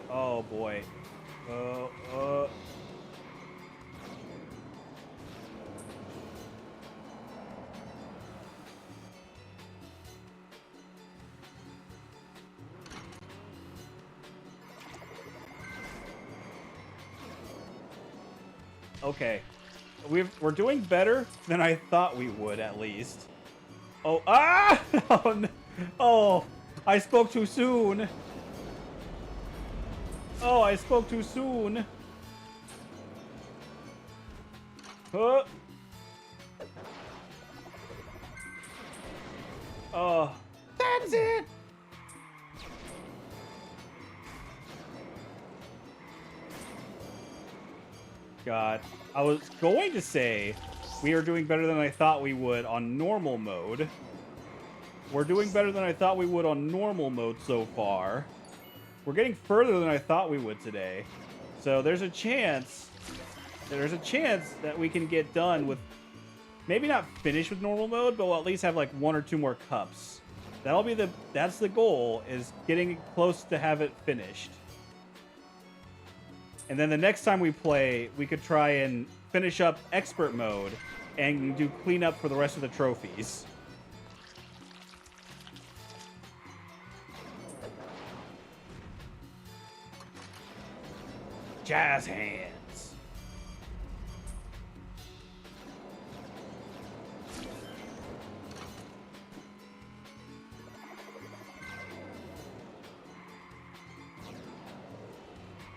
Oh, boy. Okay. We're doing better than I thought we would, at least. Oh, ah! Oh, no. Oh, I spoke too soon. Oh, I spoke too soon. Huh. Oh, that's it. God, I was going to say we are doing better than I thought we would on normal mode. We're doing better than I thought we would on normal mode so far. We're getting further than I thought we would today. So there's a chance that we can get done with, maybe not finish with normal mode, but we'll at least have like 1 or 2 more cups. That's the goal, is getting close to have it finished. And then the next time we play, we could try and finish up expert mode and do cleanup for the rest of the trophies. Jazz hands.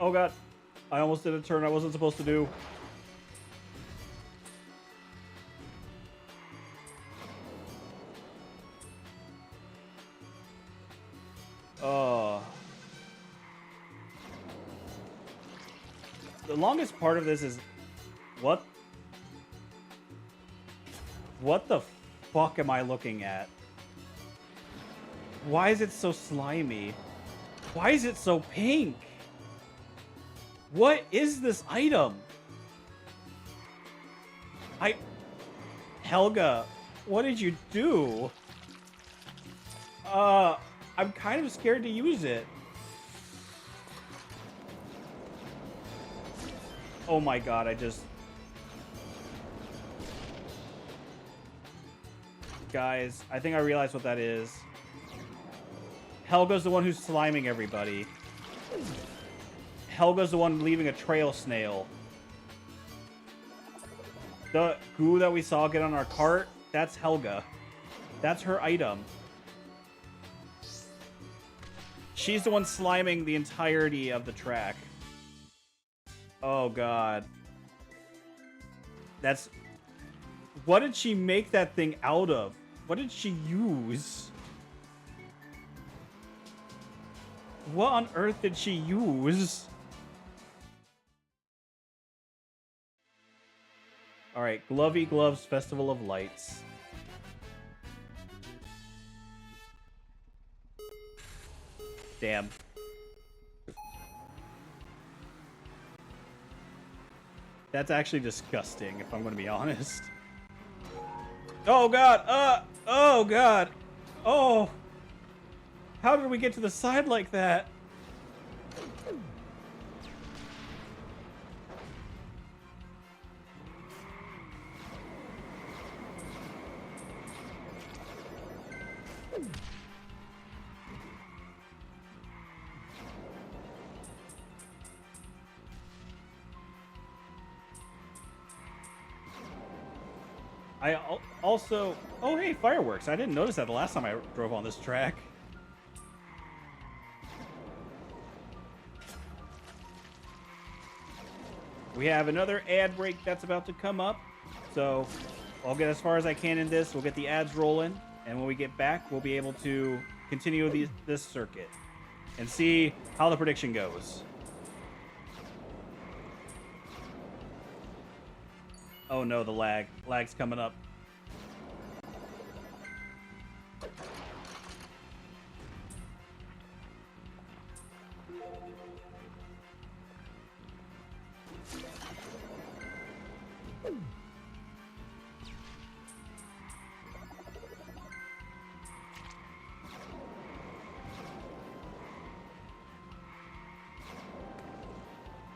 Oh god. I almost did a turn I wasn't supposed to do. The longest part of this is... What the fuck am I looking at? Why is it so slimy? Why is it so pink? What is this item? Helga, what did you do? I'm kind of scared to use it. Oh my god, Guys, I think I realized what that is. Helga's the one who's sliming everybody. Helga's the one leaving a trail snail. The goo that we saw get on our cart, that's Helga. That's her item. She's the one sliming the entirety of the track. Oh god. That's... What did she make that thing out of? What did she use? What on earth did she use? Alright, Glovey Gloves Festival of Lights. Damn. That's actually disgusting, if I'm going to be honest. Oh god! Oh god! Oh! How did we get to the side like that? I also... Oh, hey, fireworks. I didn't notice that the last time I drove on this track. We have another ad break that's about to come up. So I'll get as far as I can in this. We'll get the ads rolling. And when we get back, we'll be able to continue this circuit and see how the prediction goes. Oh no, the lag. Lag's coming up.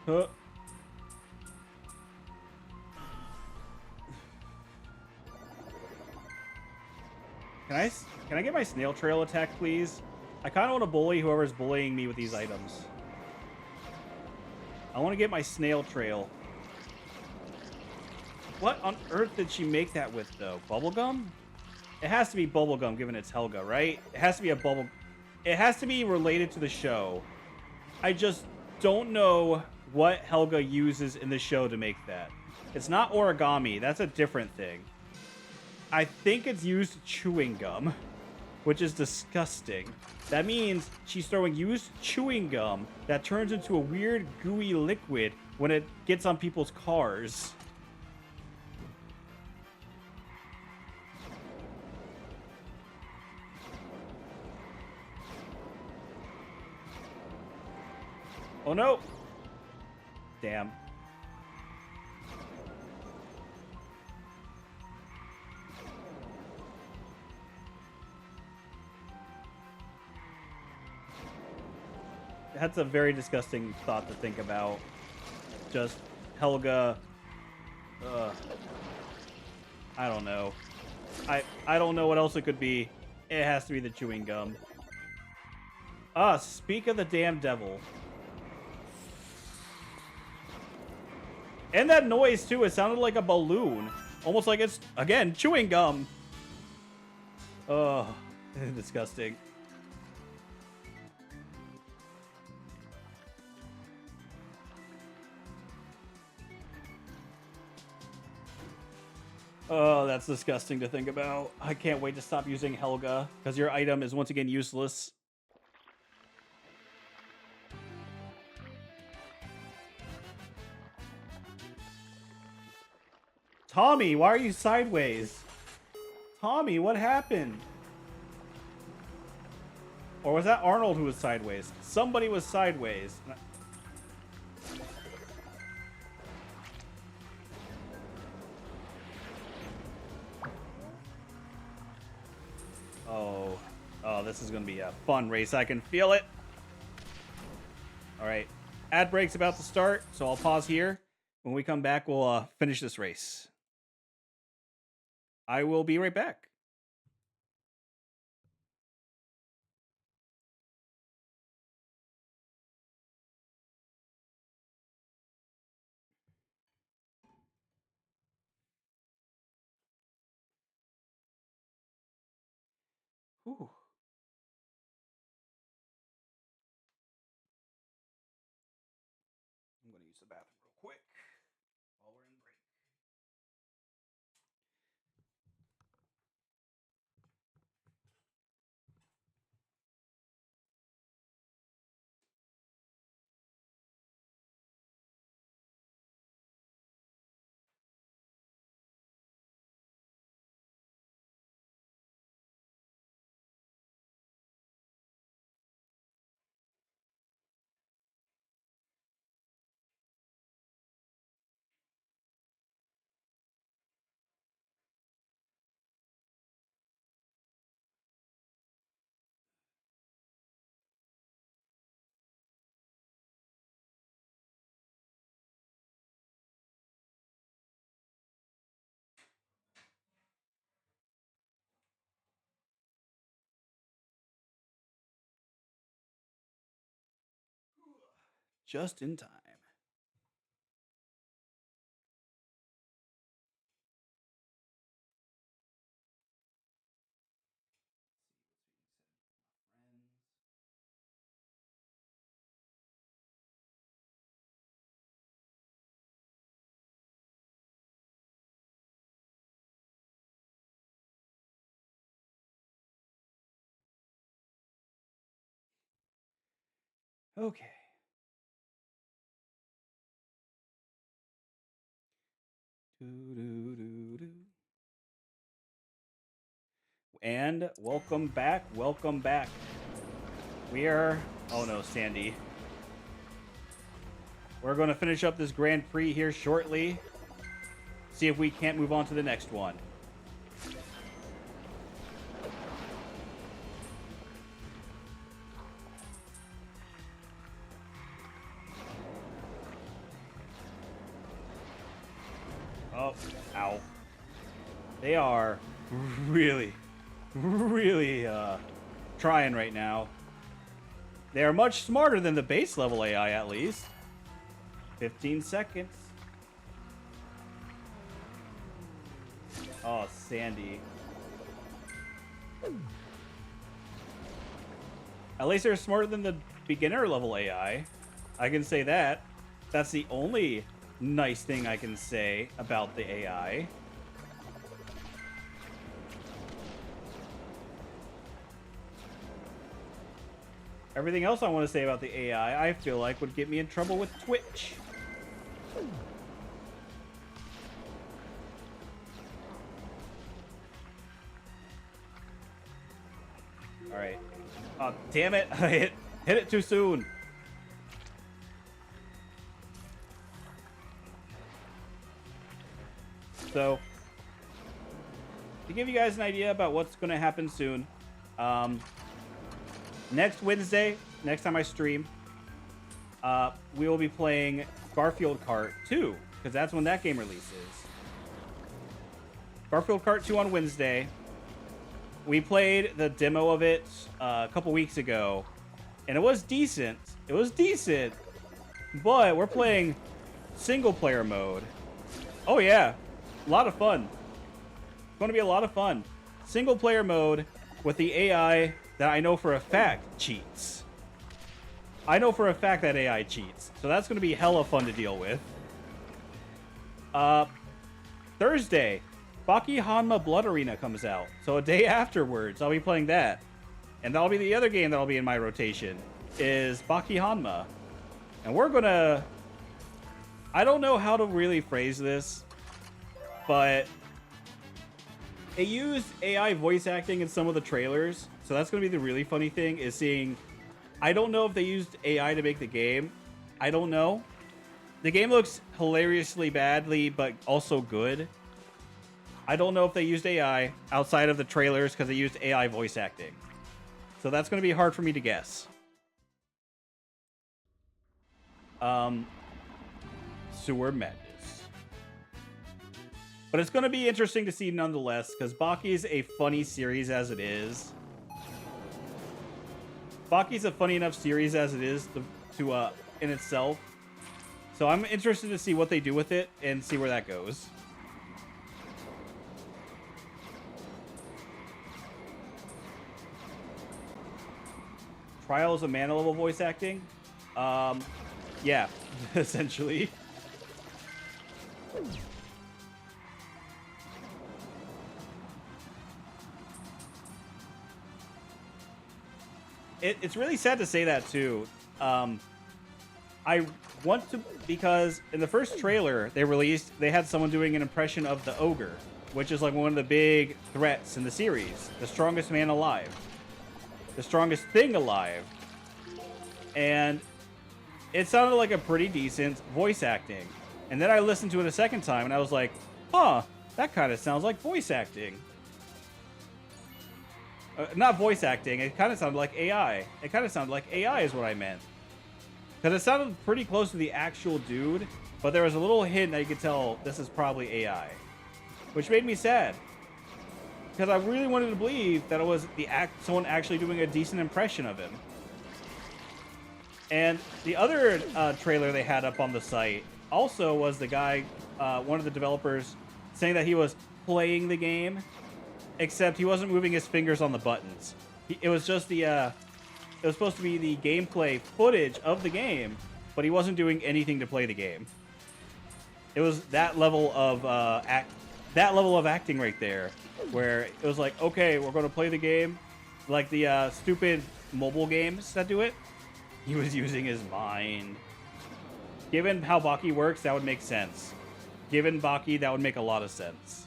Huh. Can I get my snail trail attack, please? I kind of want to bully whoever's bullying me with these items. I want to get my snail trail. What on earth did she make that with, though? Bubblegum? It has to be bubblegum given it's Helga, right? It has to be a bubble. It has to be related to the show. I just don't know what Helga uses in the show to make that. It's not origami. That's a different thing. I think it's used chewing gum, which is disgusting. That means she's throwing used chewing gum that turns into a weird gooey liquid when it gets on people's cars. Oh no! Damn. That's a very disgusting thought to think about. Just Helga. I don't know. I don't know what else it could be. It has to be the chewing gum. Speak of the damn devil. And that noise, too. It sounded like a balloon. Almost like it's, again, chewing gum. Oh, disgusting. Oh, that's disgusting to think about. I can't wait to stop using Helga, because your item is once again useless. Tommy, why are you sideways? Tommy, what happened? Or was that Arnold who was sideways? Somebody was sideways. Oh, this is going to be a fun race. I can feel it. All right. Ad break's about to start, so I'll pause here. When we come back, we'll finish this race. I will be right back. Whew. I'm going to use the bathroom real quick while we're in break. Just in time. Okay. Doo-doo-doo-doo. And welcome back. Welcome back. We are... Oh no, Sandy. We're going to finish up this Grand Prix here shortly. See if we can't move on to the next one. Oh, ow. They are really trying right now. They are much smarter than the base level AI, at least. 15 seconds. Oh, Sandy. At least they're smarter than the beginner level AI. I can say that. That's the only nice thing I can say about the AI. Everything else I want to say about the AI, I feel like would get me in trouble with Twitch. All right. Oh, damn it. I hit it too soon. So, to give you guys an idea about what's going to happen soon, next Wednesday, next time I stream, we will be playing Garfield Kart 2, because that's when that game releases. Garfield Kart 2 on Wednesday. We played the demo of it a couple weeks ago, and it was decent. It was decent, but we're playing single-player mode. Oh, yeah. A lot of fun. It's going to be a lot of fun. Single-player mode with the AI that I know for a fact cheats. I know for a fact that AI cheats, so that's going to be hella fun to deal with. Thursday, Baki Hanma Blood Arena comes out, so a day afterwards, I'll be playing that. And that'll be the other game that'll be in my rotation, is Baki Hanma. And we're gonna... I don't know how to really phrase this, but it used AI voice acting in some of the trailers, so that's gonna be the really funny thing, is seeing... I don't know if they used AI to make the game. I don't know. The game looks hilariously badly, but also good. I don't know if they used AI outside of the trailers because they used AI voice acting. So that's going to be hard for me to guess. Sewer Madness. But it's going to be interesting to see nonetheless, because Baki's a funny series as it is. Baki's a funny enough series as it is to in itself. So I'm interested to see what they do with it and see where that goes. Trials of Mana level voice acting? Yeah, essentially. It's really sad to say that, too. I want to, because in the first trailer they released, they had someone doing an impression of the ogre, which is like one of the big threats in the series. The strongest man alive. The strongest thing alive. And it sounded like a pretty decent voice acting. And then I listened to it a second time and I was like, huh, that kind of sounds like voice acting. Not voice acting, it kind of sounded like AI. It kind of sounded like AI is what I meant. Because it sounded pretty close to the actual dude, but there was a little hint that you could tell this is probably AI. Which made me sad. Because I really wanted to believe that it was someone actually doing a decent impression of him. And the other trailer they had up on the site also was the guy, one of the developers, saying that he was playing the game, except he wasn't moving his fingers on the buttons. It was just the, it was supposed to be the gameplay footage of the game, but he wasn't doing anything to play the game. It was that level of acting right there, where it was like, okay, we're going to play the game, like the stupid mobile games that do it. He was using his mind. Given how Baki works, that would make sense. Given Baki, that would make a lot of sense.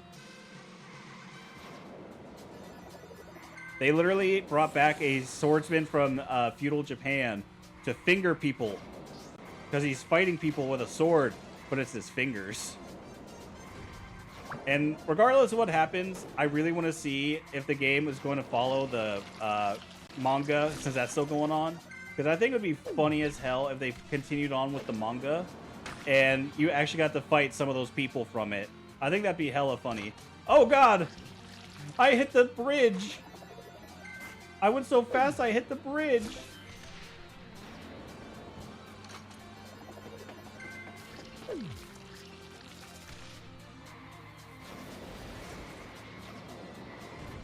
They literally brought back a swordsman from feudal Japan to finger people. Because he's fighting people with a sword, but it's his fingers. And regardless of what happens, I really want to see if the game is going to follow the manga, since that's still going on. Because I think it would be funny as hell if they continued on with the manga and you actually got to fight some of those people from it. I think that'd be hella funny. Oh god! I hit the bridge! I went so fast I hit the bridge!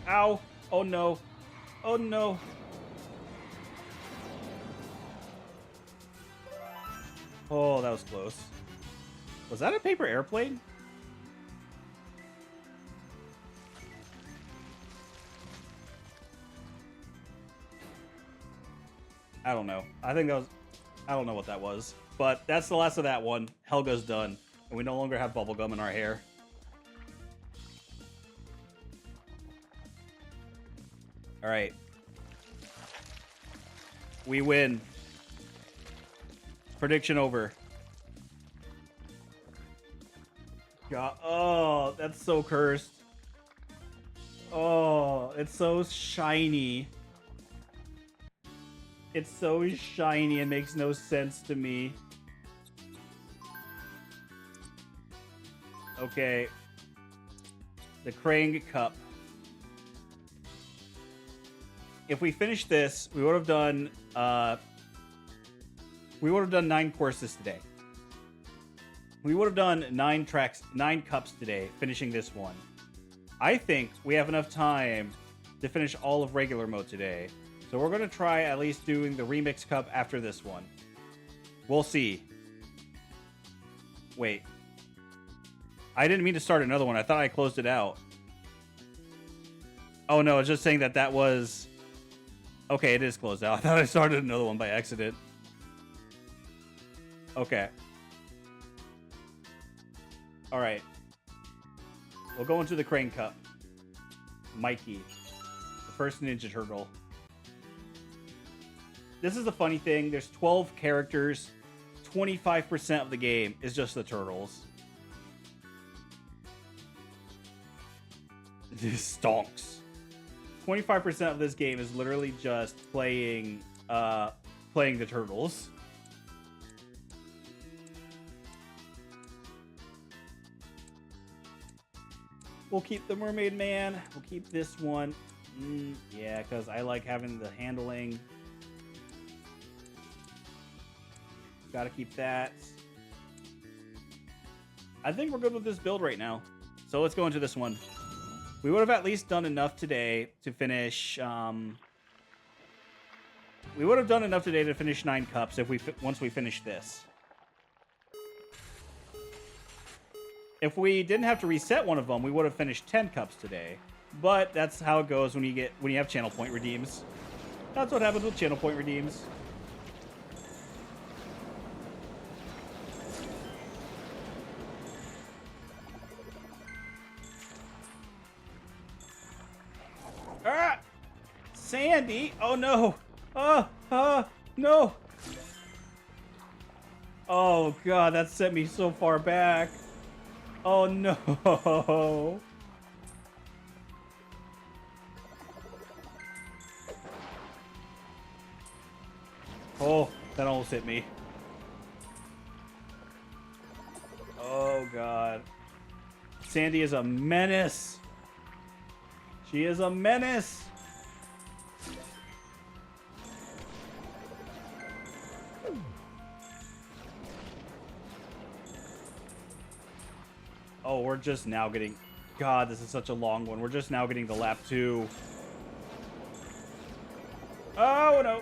Ow! Oh no. Oh no. Oh, that was close. Was that a paper airplane? I don't know. I think that was... I don't know what that was. But that's the last of that one. Helga's done. And we no longer have bubblegum in our hair. Alright. We win. Prediction over. God. Oh, that's so cursed. Oh, it's so shiny. It's so shiny, it makes no sense to me. Okay. The Krang Cup. If we finish this, we would have done 9 courses today. We would have done 9 cups today, finishing this one. I think we have enough time to finish all of regular mode today. So we're going to try at least doing the Remix Cup after this one. We'll see. Wait. I didn't mean to start another one. I thought I closed it out. Oh no, it's just saying that that was... Okay, it is closed out. I thought I started another one by accident. Okay. Alright. We'll go into the Crane Cup. Mikey. The first Ninja Turtle. This is the funny thing. There's 12 characters. 25% of the game is just the turtles. This stonks. 25% of this game is literally just playing the turtles. We'll keep the Mermaid Man. We'll keep this one. Yeah, because I like having the handling. Gotta keep that. I think we're good with this build right now. So let's go into this one. We would have at least done enough today to finish... we would have done enough today to finish 9 cups if once we finish this. If we didn't have to reset one of them, we would have finished 10 cups today. But that's how it goes when you have channel point redeems. That's what happens with channel point redeems. Ah! Sandy! Oh no! No! Oh god, that sent me so far back. Oh no! Oh, that almost hit me. Oh god. Sandy is a menace. She is a menace. Oh, we're just now getting... God, this is such a long one. We're just now getting the lap 2. Oh, no.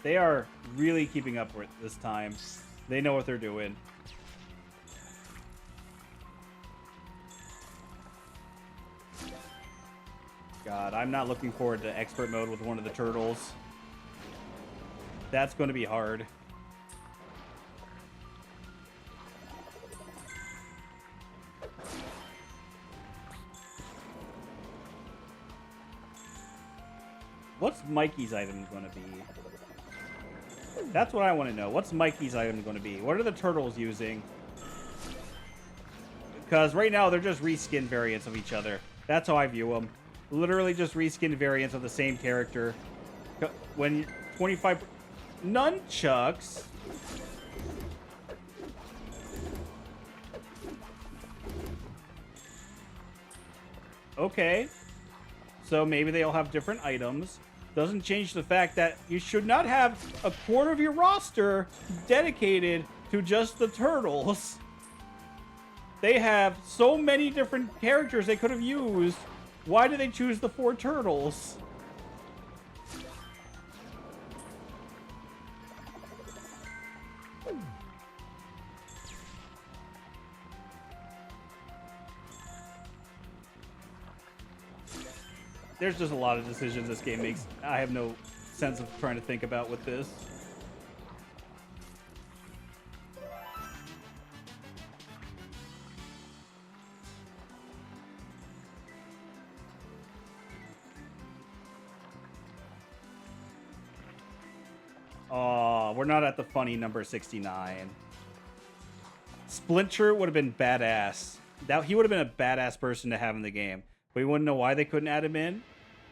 They are really keeping up with this time. They know what they're doing. God, I'm not looking forward to expert mode with one of the turtles. That's going to be hard. What's Mikey's item going to be? That's what I want to know. What's Mikey's item going to be? What are the turtles using? Because right now they're just reskin variants of each other. That's how I view them. Literally just reskin variants of the same character. When 25... Nunchucks? Okay. So maybe they all have different items. doesn't change the fact that you should not have a quarter of your roster dedicated to just the turtles. They have so many different characters they could have used. Why did they choose the 4 turtles? There's just a lot of decisions this game makes. I have no sense of trying to think about with this. Oh, we're not at the funny number 69. Splinter would have been badass. He would have been a badass person to have in the game. But you wouldn't know why they couldn't add him in?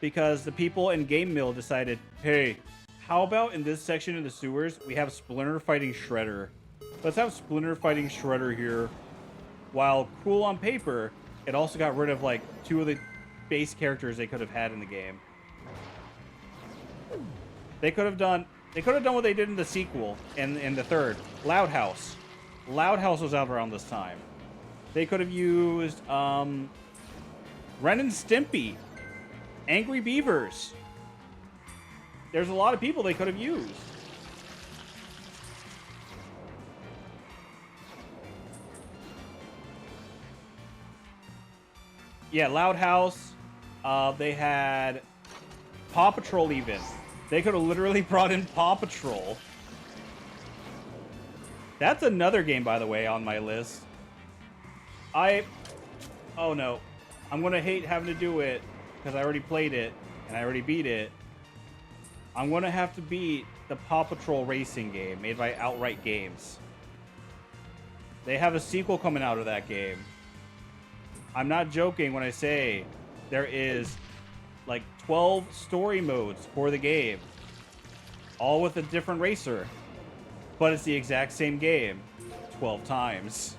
Because the people in Game Mill decided, hey, how about in this section of the sewers, we have Splinter fighting Shredder. Let's have Splinter fighting Shredder here. While cool on paper, it also got rid of like 2 of the base characters they could have had in the game. They could have done what they did in the sequel and in the third. Loud House. Loud House was out around this time. They could have used Ren and Stimpy, Angry Beavers. There's a lot of people they could have used. Yeah, Loud House. They had Paw Patrol even. They could have literally brought in Paw Patrol. That's another game, by the way, on my list. Oh no. I'm going to hate having to do it because I already played it and I already beat it. I'm going to have to beat the Paw Patrol racing game made by Outright Games. They have a sequel coming out of that game. I'm not joking when I say there is like 12 story modes for the game, all with a different racer, but it's the exact same game 12 times.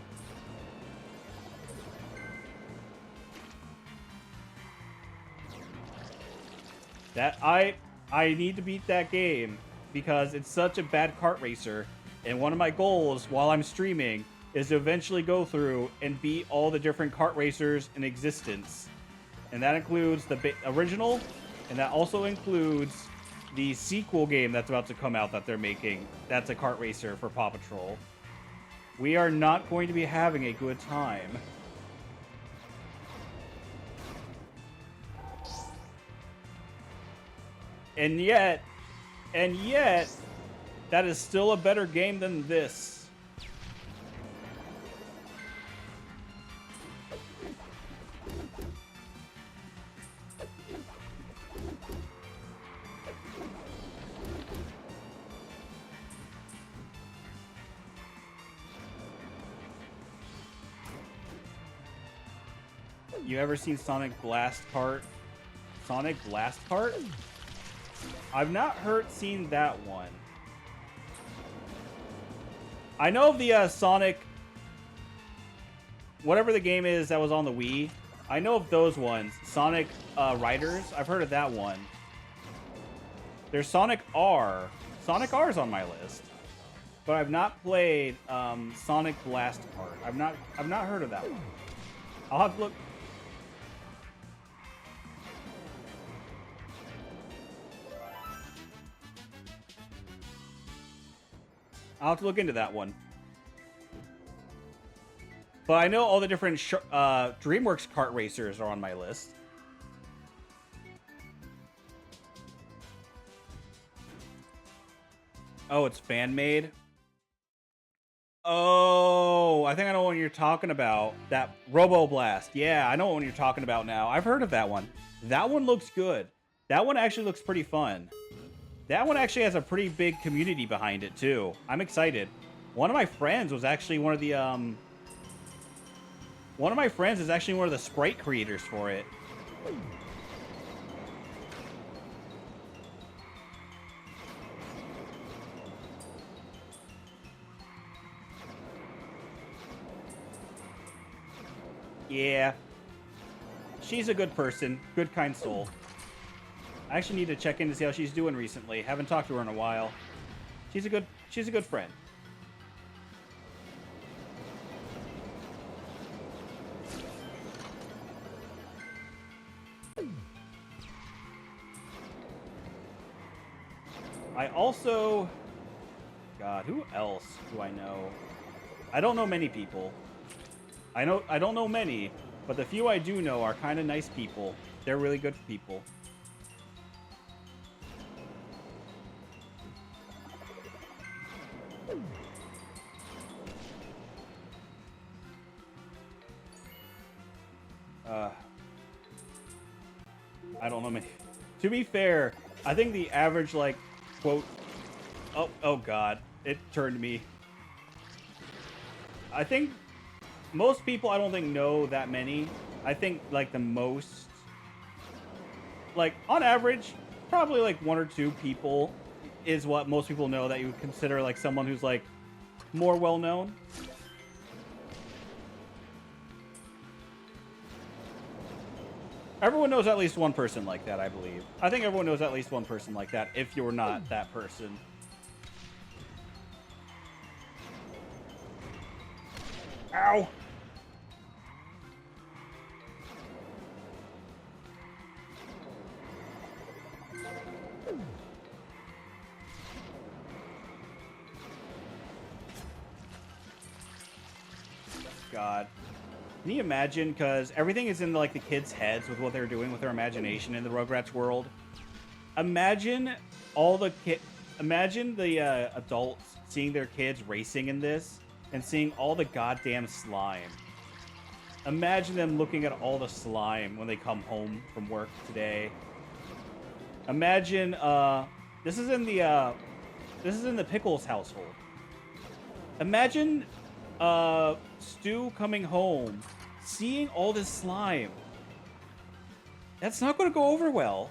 That I need to beat that game because it's such a bad kart racer, and one of my goals while I'm streaming is to eventually go through and beat all the different kart racers in existence. And that includes the original, and that also includes the sequel game that's about to come out that they're making. That's a kart racer for Paw Patrol. We are not going to be having a good time. And yet, that is still a better game than this. You ever seen Sonic Blast Kart? Sonic Blast Kart? I've not seen that one. I know of the Sonic, whatever the game is that was on the Wii. I know of those ones. Sonic Riders. I've heard of that one. There's Sonic R. Sonic R is on my list, but I've not played Sonic Blast Kart. I've not heard of that one. I'll have to look. I'll have to look into that one. But I know all the different DreamWorks kart racers are on my list. Oh, it's fan-made? Oh, I think I know what you're talking about. That Robo Blast. Yeah, I know what you're talking about now. I've heard of that one. That one looks good. That one actually looks pretty fun. That one actually has a pretty big community behind it, too. I'm excited. One of my friends was actually one of the, One of my friends is actually one of the sprite creators for it. Yeah. She's a good person. Good, kind soul. I actually need to check in to see how she's doing recently. Haven't talked to her in a while. She's a good friend. I also... God, who else do I know? I don't know many people. I don't know many, but the few I do know are kind of nice people. They're really good people. I don't know many. To be fair, I think the average, like, quote... Oh God. It turned me. I think most people, I don't think, know that many. I think, like, the most... Like, on average, probably, like, 1 or 2 people is what most people know that you would consider, like, someone who's, like, more well-known. Everyone knows at least one person like that, I believe. I think everyone knows at least one person like that, if you're not that person. Ow! God. Can you imagine? Because everything is in, like, the kids' heads with what they're doing with their imagination in the Rugrats world. Imagine all the Imagine the adults seeing their kids racing in this and seeing all the goddamn slime. Imagine them looking at all the slime when they come home from work today. Imagine this is in the Pickles household. Imagine Stu coming home, seeing all this slime. That's not going to go over well.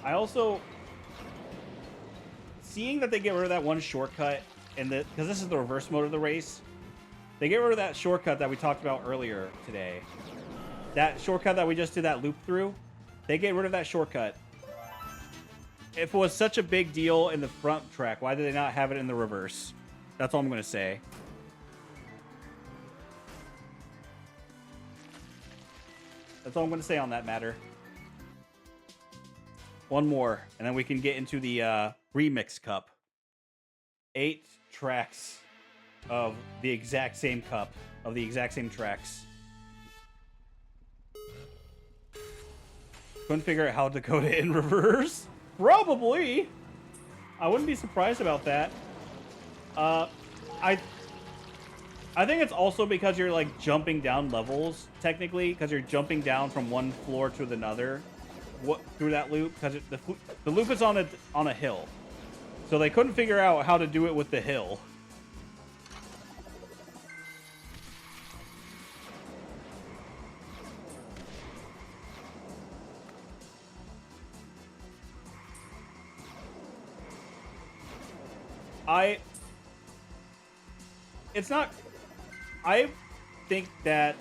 I also... Seeing that they get rid of that one shortcut, because this is the reverse mode of the race, they get rid of that shortcut that we talked about earlier today. That shortcut that we just did that loop through, they get rid of that shortcut. If it was such a big deal in the front track, why did they not have it in the reverse? That's all I'm going to say. That's all I'm going to say on that matter. One more, and then we can get into the Remix Cup. 8 tracks of the exact same cup, of the exact same tracks. Couldn't figure out how to code it in reverse? Probably! I wouldn't be surprised about that. I think it's also because you're, like, jumping down levels, technically, because you're jumping down from one floor to another. Through that loop, because the loop is on a hill, so they couldn't figure out how to do it with the hill. It's not. I think that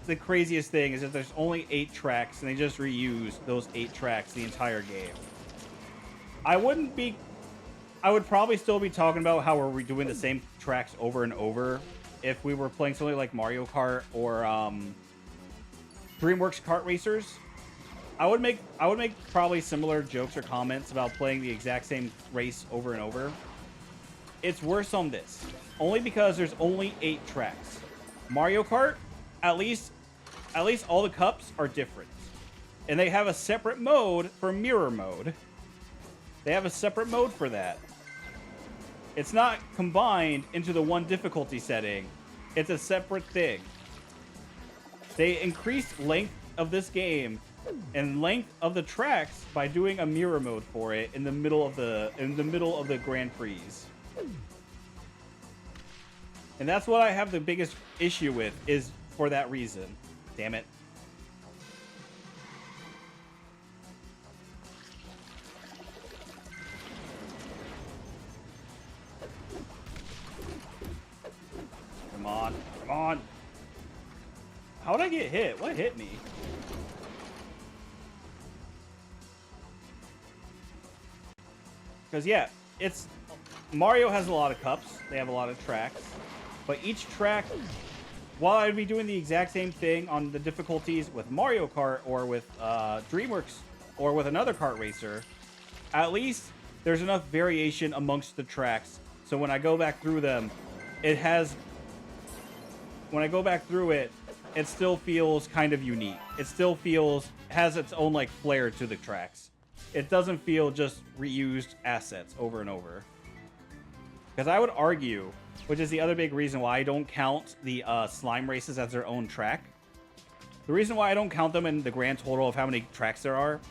the craziest thing is that there's only 8 tracks, and they just reuse those 8 tracks the entire game. I would probably still be talking about how we're redoing the same tracks over and over if we were playing something like Mario Kart or DreamWorks Kart Racers. I would make probably similar jokes or comments about playing the exact same race over and over. It's worse on this, only because there's only 8 tracks. Mario Kart, at least all the cups are different. And they have a separate mode for mirror mode. They have a separate mode for that. It's not combined into the one difficulty setting. It's a separate thing. They increased length of this game and length of the tracks by doing a mirror mode for it in the middle of the Grand Prix. And that's what I have the biggest issue with, is for that reason. Damn it. Come on. Come on. How'd I get hit? What hit me? Because, yeah, it's... Mario has a lot of cups. They have a lot of tracks. But each track... While I'd be doing the exact same thing on the difficulties with Mario Kart or with DreamWorks or with another kart racer, at least there's enough variation amongst the tracks. So when I go back through them, it has... When I go back through it, it still feels kind of unique. It still feels... has its own, like, flair to the tracks. It doesn't feel just reused assets over and over. Because I would argue, which is the other big reason why I don't count the slime races as their own track. The reason why I don't count them in the grand total of how many tracks there are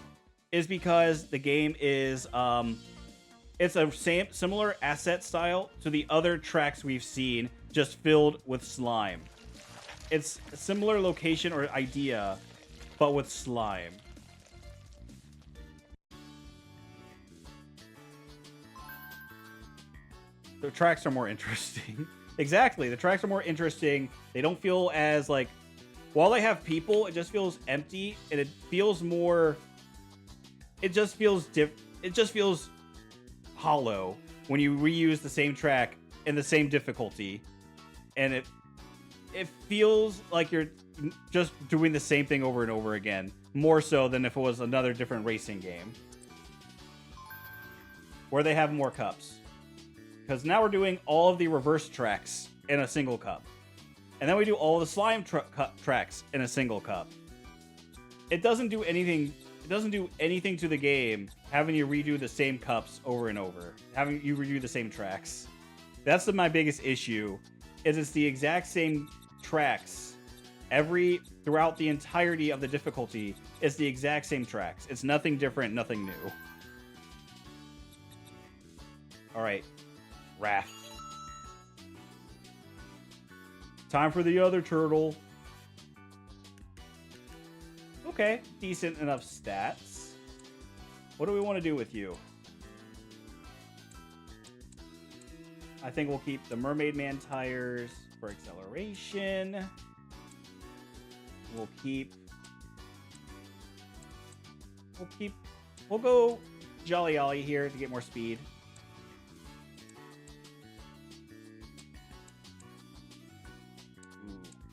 is because the game is... it's a similar asset style to the other tracks we've seen, just filled with slime. It's a similar location or idea, but with slime. The tracks are more interesting. Exactly, the tracks are more interesting. They don't feel as, like... While they have people, it just feels empty, and it feels more... It just feels it just feels hollow when you reuse the same track in the same difficulty. And it feels like you're just doing the same thing over and over again. More so than if it was another different racing game. Where they have more cups. Because now we're doing all of the reverse tracks in a single cup. And then we do all the slime tracks in a single cup. It doesn't do anything. It doesn't do anything to the game having you redo the same cups over and over. Having you redo the same tracks. That's my biggest issue. Is it's the exact same tracks throughout the entirety of the difficulty. It's the exact same tracks. It's nothing different, nothing new. All right. Raph. Time for the other turtle. Okay, decent enough stats. What do we want to do with you? I think we'll keep the Mermaid Man tires for acceleration. We'll go Jolly Ollie here to get more speed.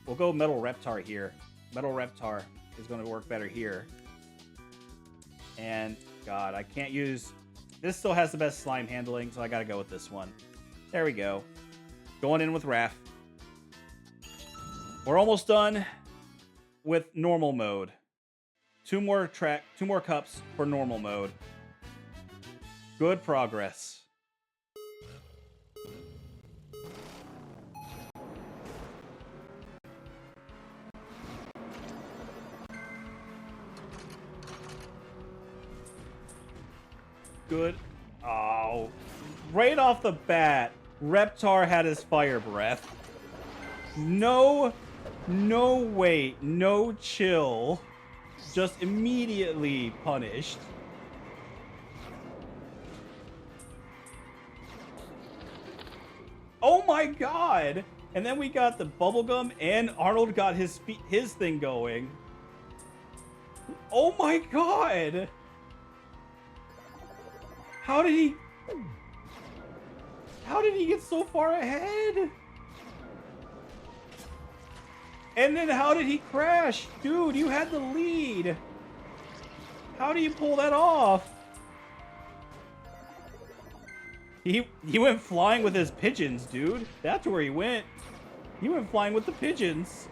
We'll go Metal Reptar here. Metal Reptar is going to work better here. And, God, I can't use... This still has the best slime handling, so I gotta go with this one. There we go. Going in with Raph. We're almost done with normal mode. Two more cups for normal mode. Good progress. Good. Oh. Right off the bat, Reptar had his fire breath. No wait, no chill. Just immediately punished. Oh my god! And then we got the bubblegum and Arnold got his thing going. Oh my god! How did he get so far ahead? And then how did he crash? Dude, you had the lead. How do you pull that off? He went flying with his pigeons, dude. That's where he went. He went flying with the pigeons.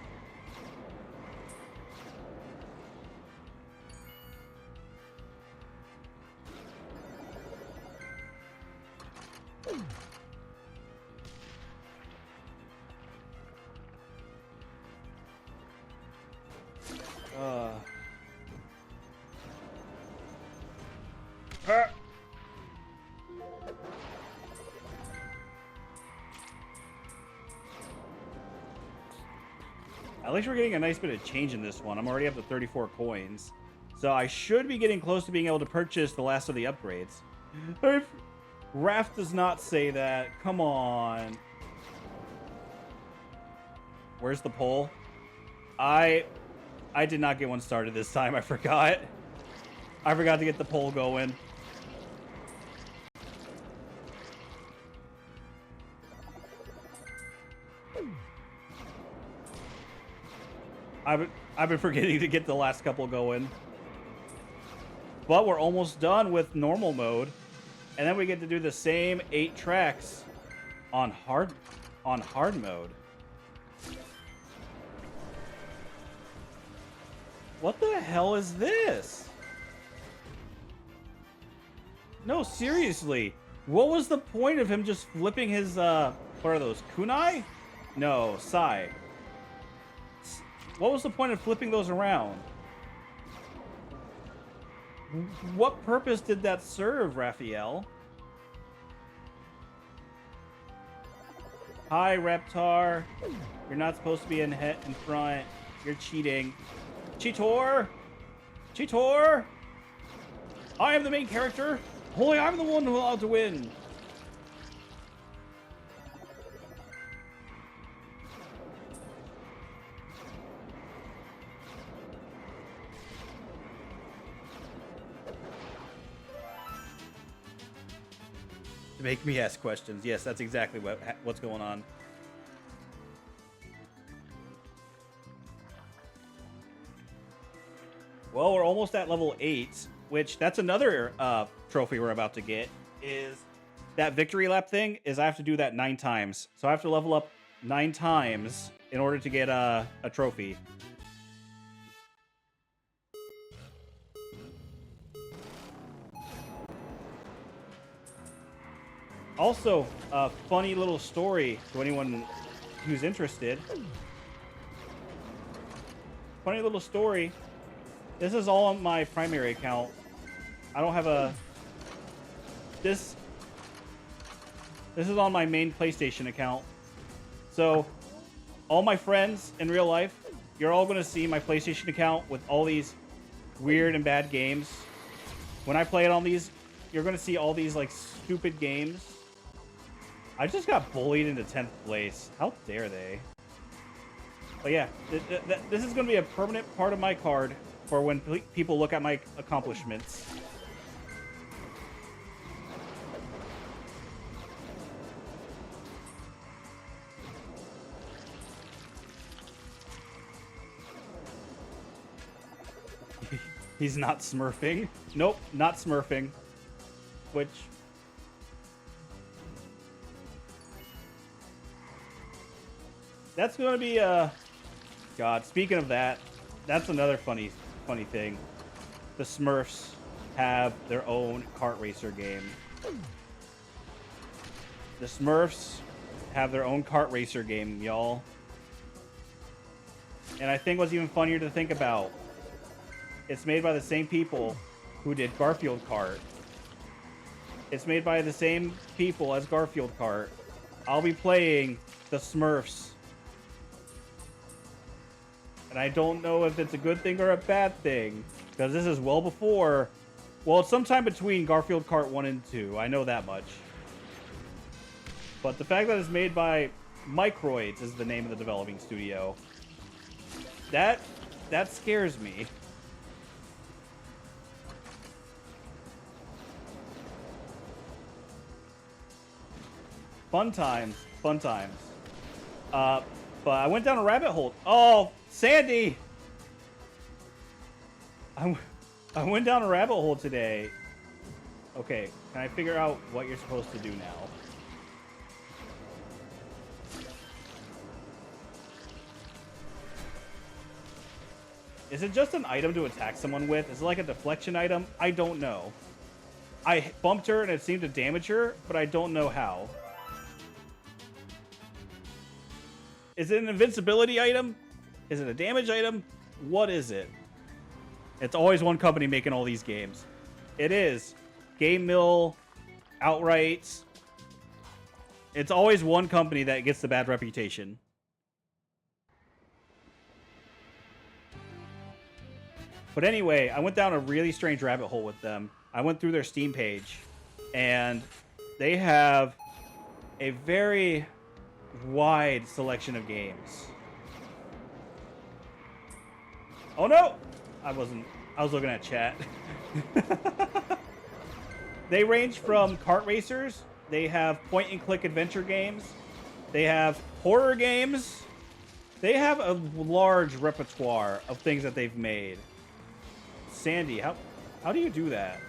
At least we're getting a nice bit of change in this one. I'm already up to 34 coins. So I should be getting close to being able to purchase the last of the upgrades. Raph does not say that. Come on. Where's the poll? I did not get one started this time. I forgot. I forgot to get the poll going. I've been forgetting to get the last couple going. But we're almost done with normal mode. And then we get to do the same 8 tracks on hard mode. What the hell is this? No, seriously. What was the point of him just flipping his, what are those, kunai? No, sai. What was the point of flipping those around? What purpose did that serve, Raphael? Hi, Reptar. You're not supposed to be in front. You're cheating. Cheetor! Cheetor! I am the main character. Holy, I'm the one who's allowed to win. To make me ask questions. Yes, that's exactly what's going on. Well, we're almost at level 8, which that's another trophy we're about to get, is that victory lap thing, is I have to do that 9 times. So I have to level up 9 times in order to get a trophy. Also, a funny little story to anyone who's interested. Funny little story. This is all on my primary account. I don't have a... This is on my main PlayStation account. So, all my friends in real life, you're all going to see my PlayStation account with all these weird and bad games. When I play it on these, you're going to see all these, like, stupid games. I just got bullied into 10th place. How dare they? But yeah, this is going to be a permanent part of my card for when people look at my accomplishments. He's not smurfing. Nope, not smurfing. Which... That's going to be, God, speaking of that, that's another funny thing. The Smurfs have their own kart racer game. The Smurfs have their own kart racer game, y'all. And I think what's even funnier to think about, it's made by the same people who did Garfield Kart. It's made by the same people as Garfield Kart. I'll be playing the Smurfs. And I don't know if it's a good thing or a bad thing, because this is well before... Well, it's sometime between Garfield Kart 1 and 2. I know that much. But the fact that it's made by Microids is the name of the developing studio. That scares me. Fun times. Fun times. But I went down a rabbit hole. Oh, Sandy! I went down a rabbit hole today. Okay, can I figure out what you're supposed to do now? Is it just an item to attack someone with? Is it like a deflection item? I don't know. I bumped her and it seemed to damage her, but I don't know how. Is it an invincibility item? Is it a damage item? What is it? It's always one company making all these games. It is. Game Mill, Outright. It's always one company that gets the bad reputation. But anyway, I went down a really strange rabbit hole with them. I went through their Steam page, and they have a very wide selection of games. Oh no! I was looking at chat. They range from kart racers, they have point and click adventure games, they have horror games, they have a large repertoire of things that they've made. Sandy, how do you do that?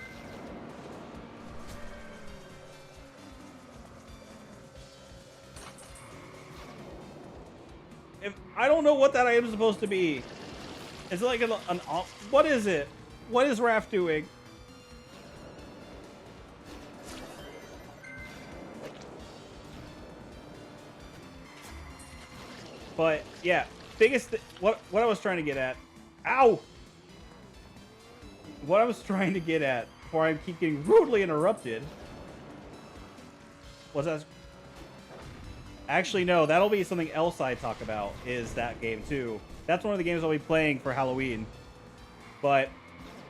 If I don't know what that item is supposed to be. Is it like an what is it? What is Raph doing? But yeah, what I was trying to get at. Ow! What I was trying to get at before I keep getting rudely interrupted was that. Actually, no, that'll be something else I talk about, is that game too. That's one of the games I'll be playing for Halloween. But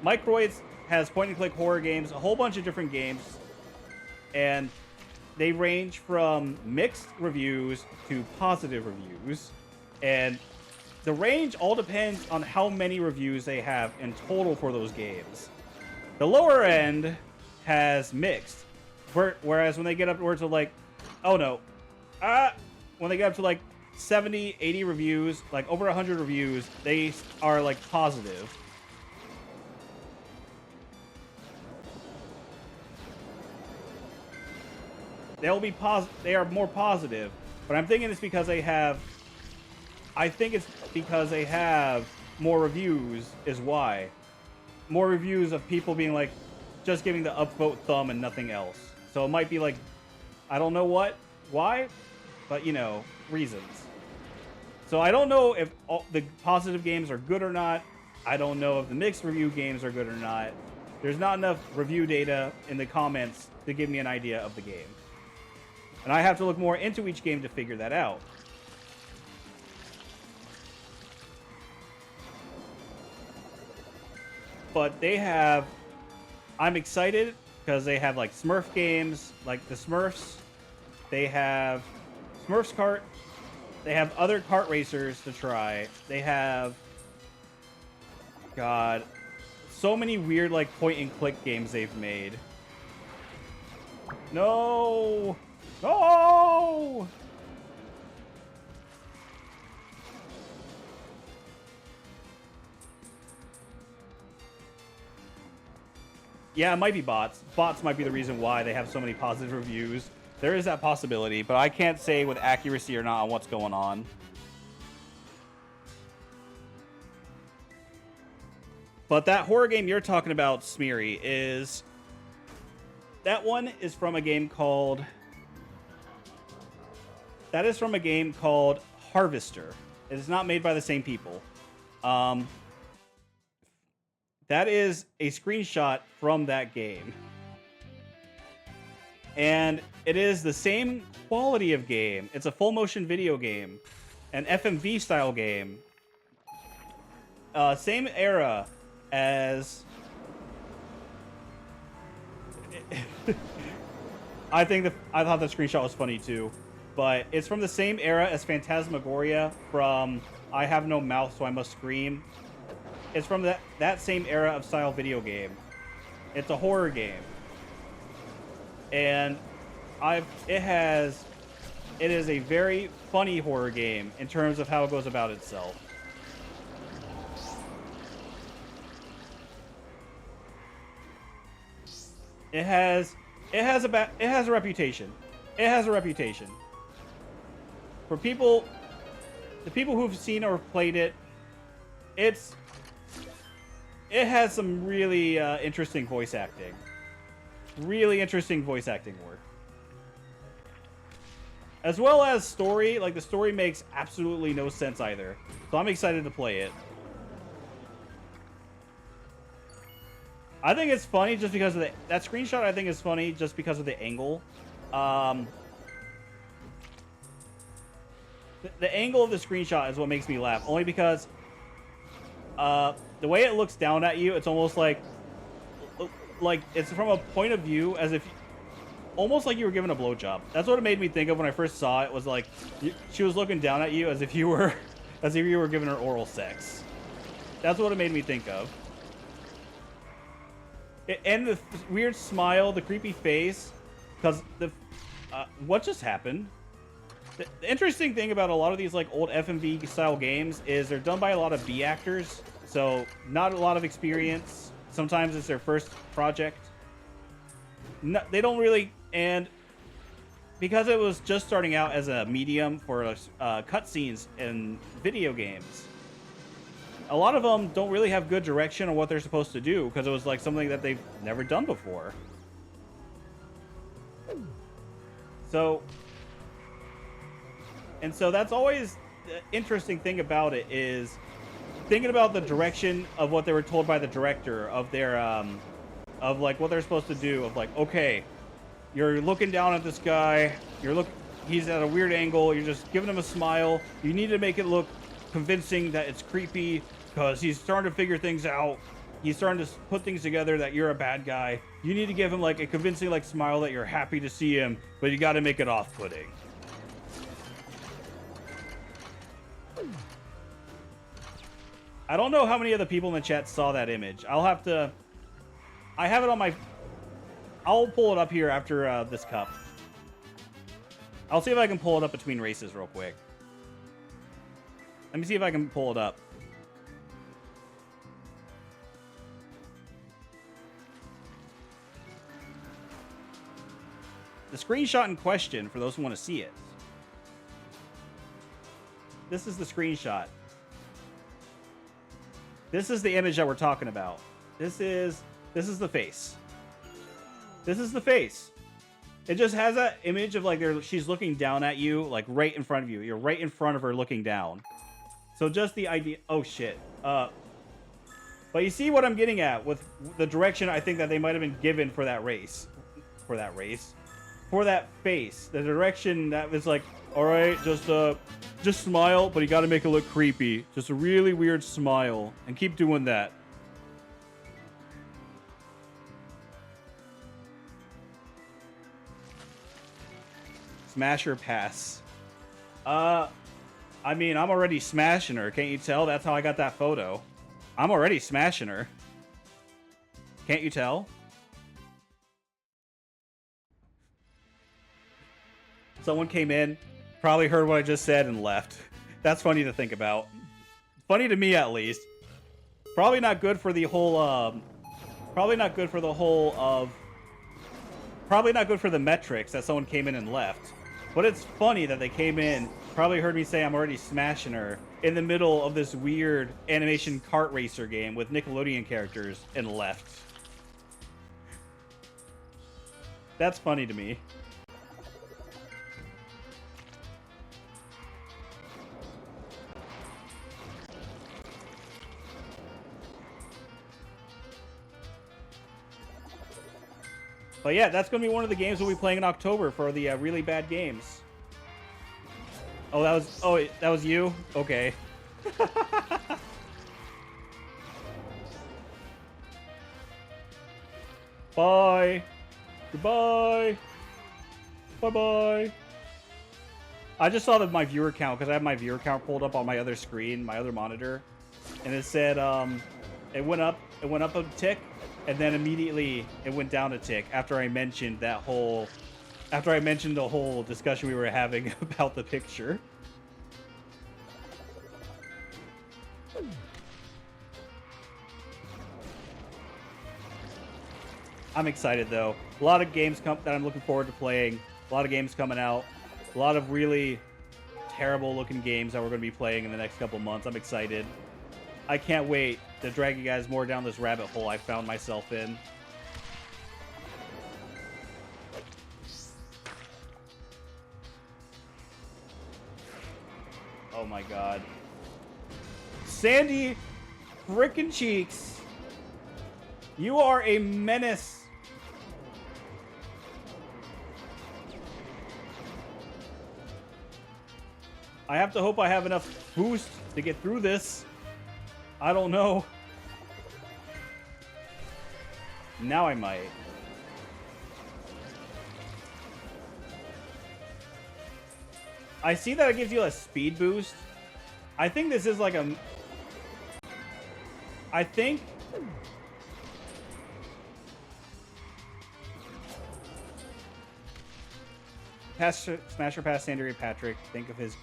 Microids has point-and-click horror games, a whole bunch of different games, and they range from mixed reviews to positive reviews. And the range all depends on how many reviews they have in total for those games. The lower end has mixed, whereas when they get upwards of like, oh no, when they get up to like 70, 80 reviews, like over 100 reviews, they are like positive. They'll be they are more positive, but I'm thinking it's because they have. I think it's because they have more reviews is why. More reviews of people being like, just giving the upvote thumb and nothing else. So it might be like, I don't know why, but you know, reasons. So I don't know if all the positive games are good or not. I don't know if the mixed review games are good or not. There's not enough review data in the comments to give me an idea of the game. And I have to look more into each game to figure that out. But they have... I'm excited because they have like Smurf games, like the Smurfs. They have Smurfs Kart. They have other kart racers to try. They have... God... So many weird like point-and-click games they've made. No! No! Yeah, it might be bots. Bots might be the reason why they have so many positive reviews. There is that possibility, but I can't say with accuracy or not on what's going on. But that horror game you're talking about, Smeary, is... That one is from a game called... That is from a game called Harvester. It is not made by the same people. That is a screenshot from that game. And it is the same quality of game. It's a full motion video game. An FMV style game. Same era as... I thought the screenshot was funny too. But it's from the same era as Phantasmagoria from I Have No Mouth So I Must Scream. It's from that same era of style video game. It's a horror game. And it is a very funny horror game in terms of how it goes about itself. It has a reputation. It has a reputation. For people, the people who've seen or played it, it has some really interesting voice acting. Really interesting voice acting work. As well as story. Like, the story makes absolutely no sense either. So I'm excited to play it. I think it's funny just because of that screenshot. I think is funny just because of the angle. The angle of the screenshot is what makes me laugh. Only because the way it looks down at you, it's almost like it's from a point of view as if almost like you were given a blowjob. That's what it made me think of when I first saw it. Was like she was looking down at you as if you were giving her oral sex. That's what it made me think of. And the weird smile, the creepy face, because what just happened? The interesting thing about a lot of these like old FMV style games is they're done by a lot of B actors, so not a lot of experience. Sometimes it's their first project. No, they don't really, and because it was just starting out as a medium for cutscenes in video games, a lot of them don't really have good direction on what they're supposed to do because it was like something that they've never done before. So that's always the interesting thing about it is thinking about the direction of what they were told by the director of their of like what they're supposed to do, of like, okay, you're looking down at this guy, he's at a weird angle, you're just giving him a smile, you need to make it look convincing that it's creepy because he's starting to figure things out, he's starting to put things together that you're a bad guy, you need to give him like a convincing like smile that you're happy to see him, but you got to make it off-putting. I don't know how many of the people in the chat saw that image. I have it on my... I'll pull it up here after this cup. I'll see if I can pull it up between races real quick. Let me see if I can pull it up. The screenshot in question, for those who want to see it. This is the screenshot. This is the image that we're talking about. This is the face. This is the face. It just has that image of like she's looking down at you, like right in front of you. You're right in front of her looking down. So just the idea. Oh shit. But you see what I'm getting at with the direction I think that they might have been given for that race. For that face. The direction that was like, all right, just smile, but you got to make it look creepy. Just a really weird smile, and keep doing that. Smash or pass? I mean, I'm already smashing her. Can't you tell? That's how I got that photo. I'm already smashing her. Can't you tell? Someone came in, probably heard what I just said and left. That's funny to think about. Funny to me, at least. Probably not good for the whole, probably not good for the metrics that someone came in and left. But it's funny that they came in, probably heard me say I'm already smashing her in the middle of this weird animation kart racer game with Nickelodeon characters and left. That's funny to me. But yeah, that's going to be one of the games we'll be playing in October for the really bad games. Oh, that was you? Okay. Bye. Goodbye. Bye-bye. I just saw my viewer count because I have my viewer count pulled up on my other screen, my other monitor. And it said it went up a tick. And then immediately it went down a tick after I mentioned the whole discussion we were having about the picture. I'm excited though. A lot of games that I'm looking forward to playing. A lot of games coming out. A lot of really terrible looking games that we're going to be playing in the next couple months. I'm excited. I can't wait to drag you guys more down this rabbit hole I found myself in. Oh my god. Sandy frickin' Cheeks. You are a menace. I have to hope I have enough boost to get through this. I don't know. Now I might. I see that it gives you a speed boost. I think this is like a... I think... Smasher past Sandra Patrick. Think of his...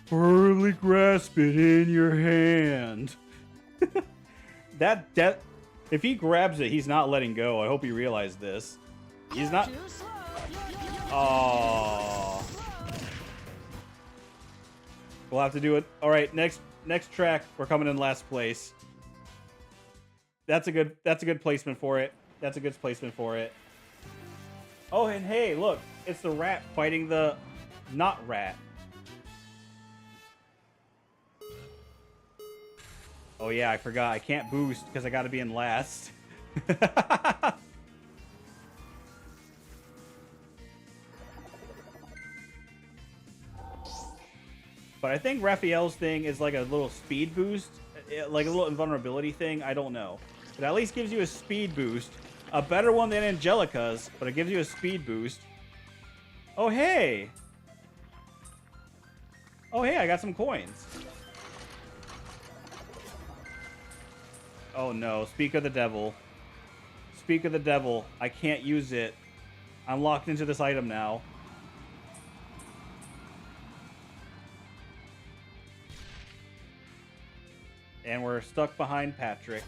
Firmly grasp it in your hand. that... If he grabs it, he's not letting go. I hope you realize this. He's not... Oh. We'll have to do it. All right, next track. We're coming in last place. That's a good placement for it. That's a good placement for it. Oh, and hey, look, it's the rat fighting the not rat. Oh yeah, I forgot. I can't boost because I got to be in last. But I think Raphael's thing is like a little speed boost, like a little invulnerability thing. I don't know. It at least gives you a speed boost. A better one than Angelica's, but it gives you a speed boost. Oh, hey. Oh, hey, I got some coins. Oh, no. Speak of the devil. Speak of the devil. I can't use it. I'm locked into this item now. And we're stuck behind Patrick.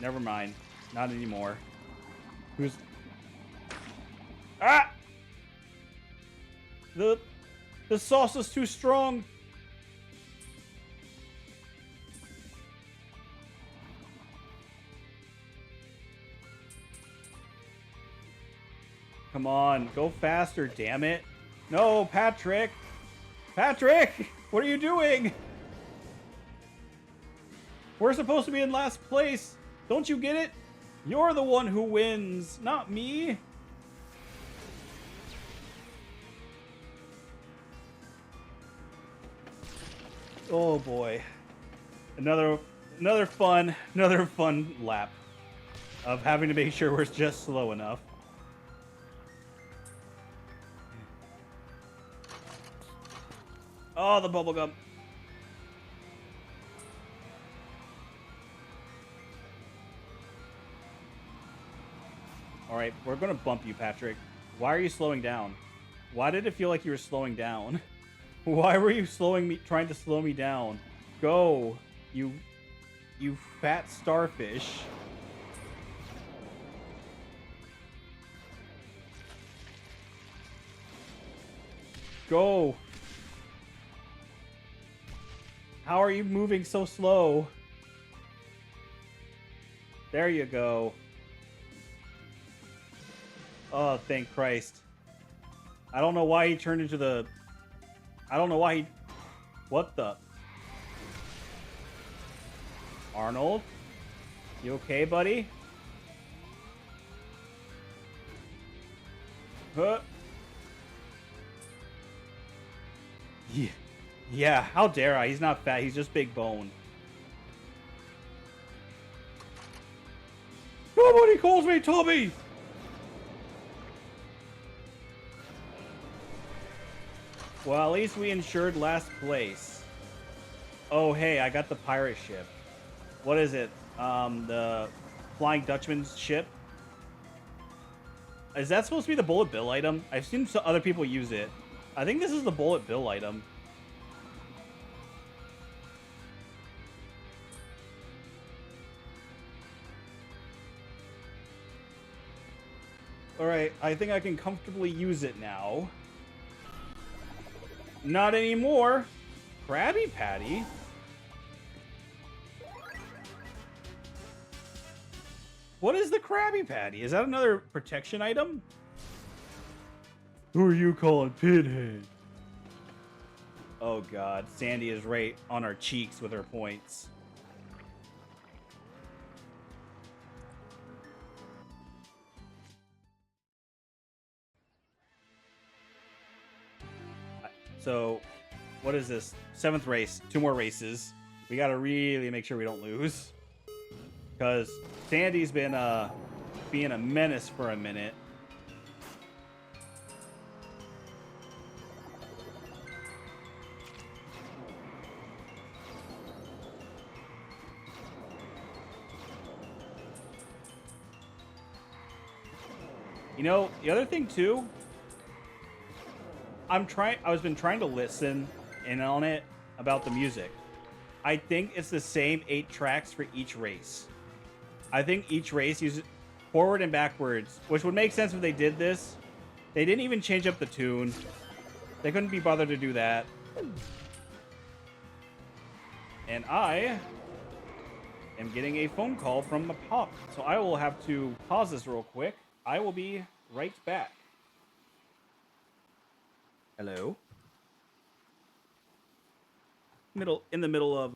Never mind. Not anymore. Who's... Ah! The sauce is too strong. Come on. Go faster, damn it. No, Patrick. Patrick! What are you doing? We're supposed to be in last place. Don't you get it? You're the one who wins, not me. Oh boy. Another fun lap of having to make sure we're just slow enough. Oh, the bubblegum. All right, we're going to bump you, Patrick. Why are you slowing down? Why did it feel like you were slowing down? Why were you trying to slow me down? Go, you fat starfish. Go. How are you moving so slow? There you go. Oh, thank Christ. I don't know why he turned into the... I don't know why he... What the... Arnold? You okay, buddy? Huh? Yeah, how dare I? He's not fat, he's just big bone. Nobody calls me Tommy! Well, at least we ensured last place. Oh, hey, I got the pirate ship. What is it? The Flying Dutchman's ship? Is that supposed to be the bullet bill item? I've seen some other people use it. I think this is the bullet bill item. Alright, I think I can comfortably use it now. Not anymore. Krabby Patty? What is the Krabby Patty? Is that another protection item? Who are you calling Pinhead? Oh god, Sandy is right on our cheeks with her points. So, what is this? 7th race. 2 more races. We gotta really make sure we don't lose. because Sandy's been being a menace for a minute. You know, the other thing too, I was been trying to listen in on it about the music. I think it's the same 8 tracks for each race. I think each race uses forward and backwards, which would make sense if they did this. They didn't even change up the tune. They couldn't be bothered to do that. And I am getting a phone call from a pop, so I will have to pause this real quick. I will be right back. Hello? In the middle of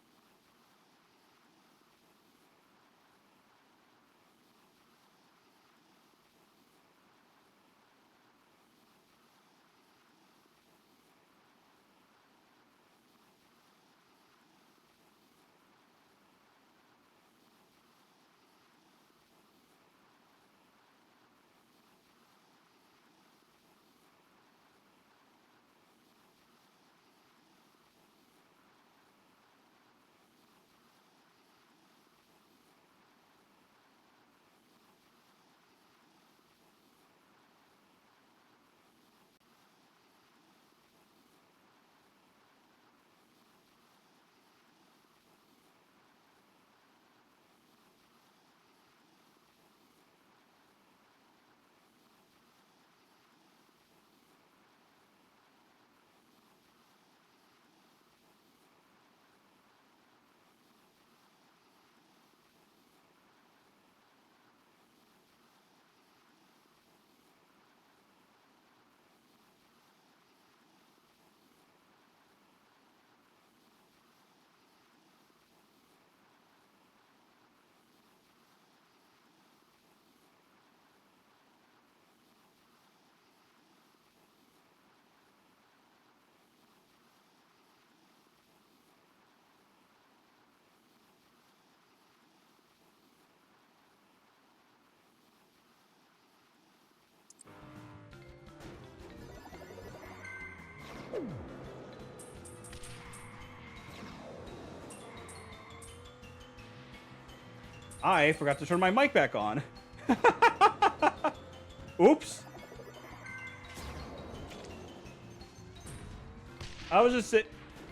I forgot to turn my mic back on. Oops. I was just it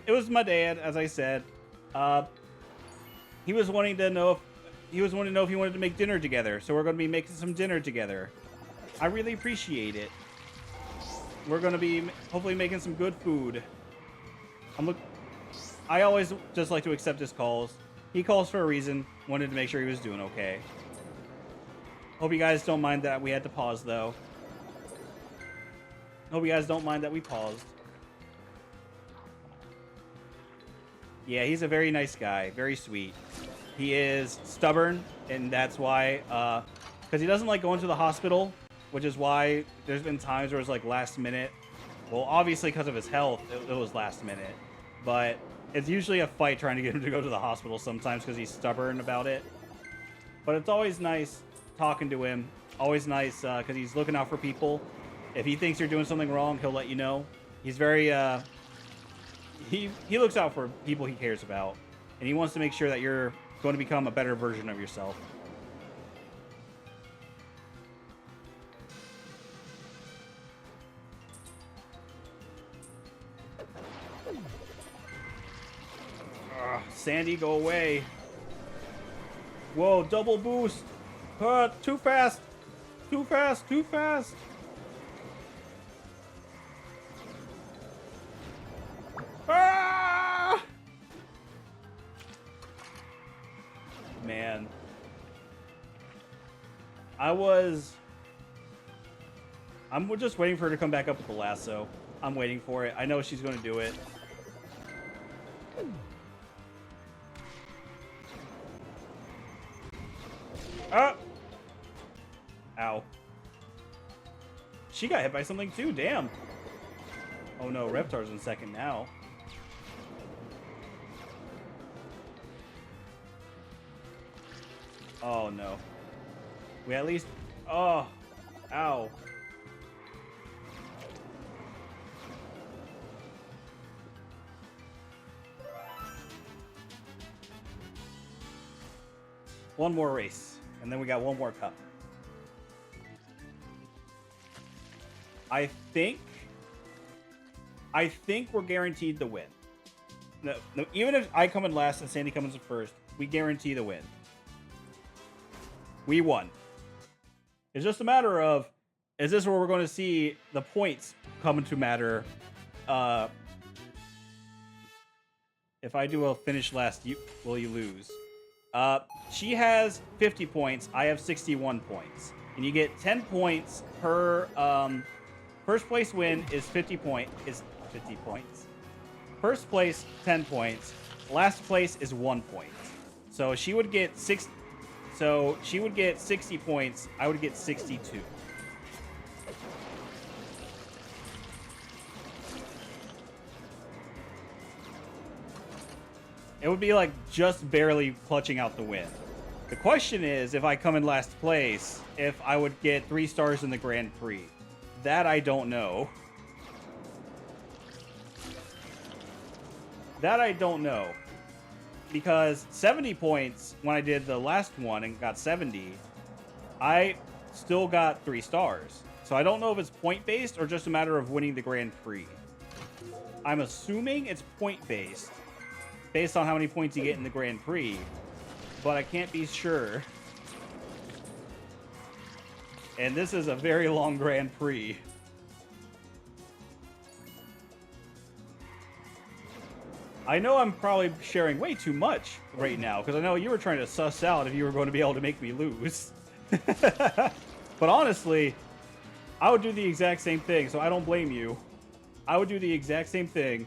was my dad, as I said. He was wanting to know if he wanted to make dinner together, so we're going to be making some dinner together. I really appreciate it. We're going to be hopefully making some good food. I always just like to accept his calls. He calls for a reason. Wanted to make sure he was doing okay. Hope you guys don't mind that we had to pause, though. Hope you guys don't mind that we paused. Yeah, he's a very nice guy. Very sweet. He is stubborn, and that's why, because he doesn't like going to the hospital, which is why there's been times where it's like last minute. Well, obviously because of his health, it was last minute. But it's usually a fight trying to get him to go to the hospital sometimes because he's stubborn about it. But it's always nice talking to him. Always nice because he's looking out for people. If he thinks you're doing something wrong, he'll let you know. He's very, he looks out for people he cares about. And he wants to make sure that you're going to become a better version of yourself. Sandy, go away. Whoa, double boost. Too fast. Too fast. Too fast. Ah! Man. I'm just waiting for her to come back up with the lasso. I'm waiting for it. I know she's going to do it. Ah! Ow. She got hit by something too, damn. Oh no, Reptar's in second now. Oh no. We at least. Oh, ow. One more race, and then we got one more cup. I think we're guaranteed the win. No, even if I come in last and Sandy comes in first, we guarantee the win. We won. It's just a matter of, is this where we're going to see the points come into matter? If I do a finish last, will you lose? She has 50 points. I have 61 points. And you get 10 points per first place win is 50 points. First place 10 points. Last place is 1 point. So she would get 60 points. I would get 62. It would be like just barely clutching out the win. The question is, if I come in last place, if I would get 3 stars in the Grand Prix. That I don't know. That I don't know. Because 70 points, when I did the last one and got 70, I still got 3 stars. So I don't know if it's point-based or just a matter of winning the Grand Prix. I'm assuming it's point-based, based on how many points you get in the Grand Prix, but I can't be sure. And this is a very long Grand Prix. I know I'm probably sharing way too much right now, because I know you were trying to suss out if you were going to be able to make me lose. But honestly, I would do the exact same thing, so I don't blame you. I would do the exact same thing.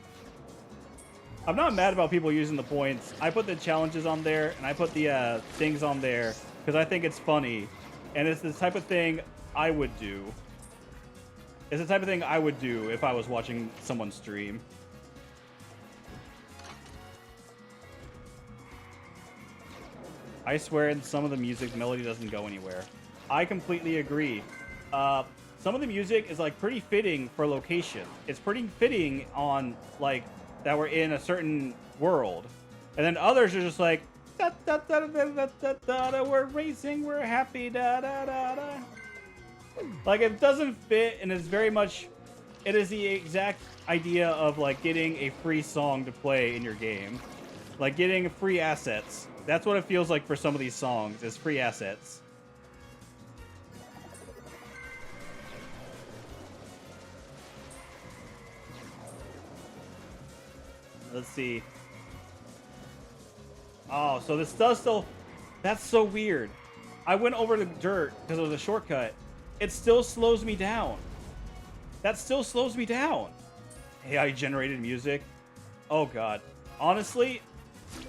I'm not mad about people using the points. I put the challenges on there, and I put the things on there, because I think it's funny. And it's the type of thing I would do. It's the type of thing I would do if I was watching someone stream. I swear in some of the music, melody doesn't go anywhere. I completely agree. Some of the music is like pretty fitting for location. It's pretty fitting on like that we're in a certain world. And then others are just like, da, da, da, da, da, da, da, da, we're racing, we're happy, da, da, da, da. Like it doesn't fit, and it's very much, it is the exact idea of like getting a free song to play in your game. Like getting free assets. That's what it feels like for some of these songs, is free assets. Let's see. Oh, so this does still... That's so weird. I went over to dirt because it was a shortcut. It still slows me down. That still slows me down. AI-generated music. Oh, God. Honestly,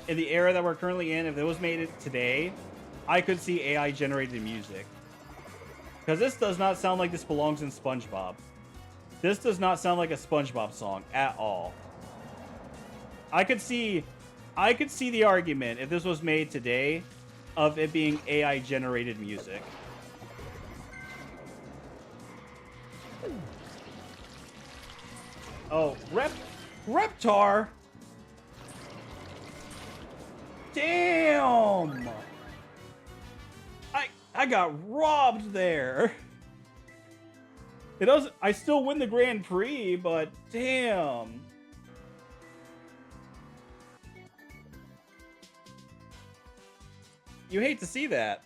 in the era that we're currently in, if it was made today, I could see AI-generated music. Because this does not sound like this belongs in SpongeBob. This does not sound like a SpongeBob song at all. I could see the argument, if this was made today, of it being AI-generated music. Oh, Reptar! Damn! I got robbed there. It doesn't. I still win the Grand Prix, but damn. You hate to see that.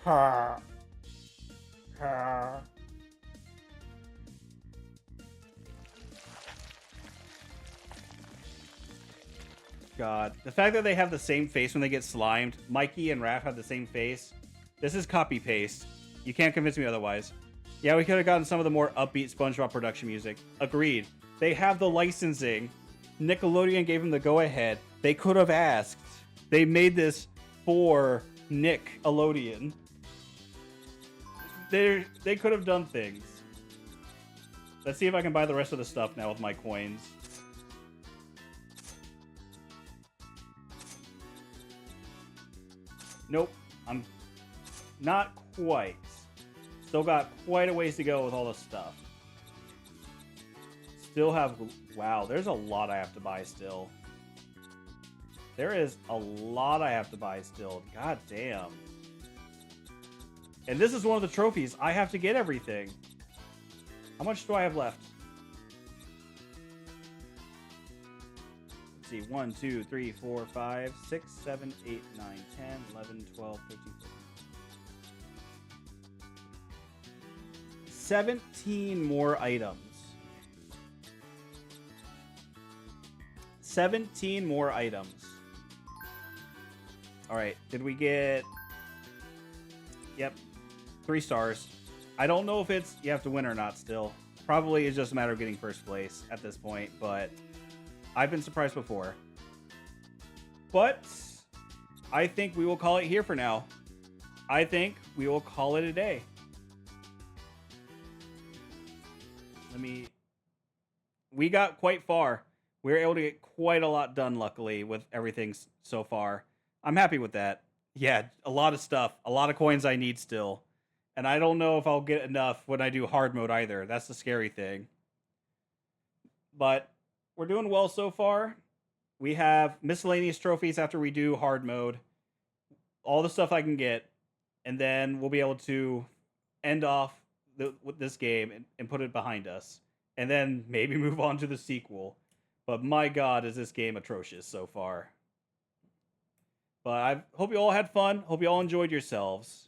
Ha. Ha. God. The fact that they have the same face when they get slimed. Mikey and Raph have the same face. This is copy-paste. You can't convince me otherwise. Yeah, we could have gotten some of the more upbeat SpongeBob production music. Agreed. They have the licensing. Nickelodeon gave them the go-ahead. They could have asked. They made this for Nickelodeon. They could have done things. Let's see if I can buy the rest of the stuff now with my coins. Nope. I'm not quite. Still got quite a ways to go with all this stuff. Still have... Wow, there's a lot I have to buy still. There is a lot I have to buy still. God damn. And this is one of the trophies. I have to get everything. How much do I have left? Let's see. 1, 2, 3, 4, 5, 6, 7, 8, 9, 10, 11, 12, 13, 14. 17 more items. 17 more items. Alright, did we get... Yep, 3 stars. I don't know if it's you have to win or not still. Probably it's just a matter of getting first place at this point, but I've been surprised before. But I think we will call it here for now. I think we will call it a day. We got quite far. We were able to get quite a lot done, luckily, with everything so far. I'm happy with that. Yeah, a lot of stuff. A lot of coins I need still. And I don't know if I'll get enough when I do hard mode either. That's the scary thing. But we're doing well so far. We have miscellaneous trophies after we do hard mode. All the stuff I can get. And then we'll be able to end off this game and put it behind us. And then maybe move on to the sequel. But my god, is this game atrocious so far. But I hope you all had fun. Hope you all enjoyed yourselves.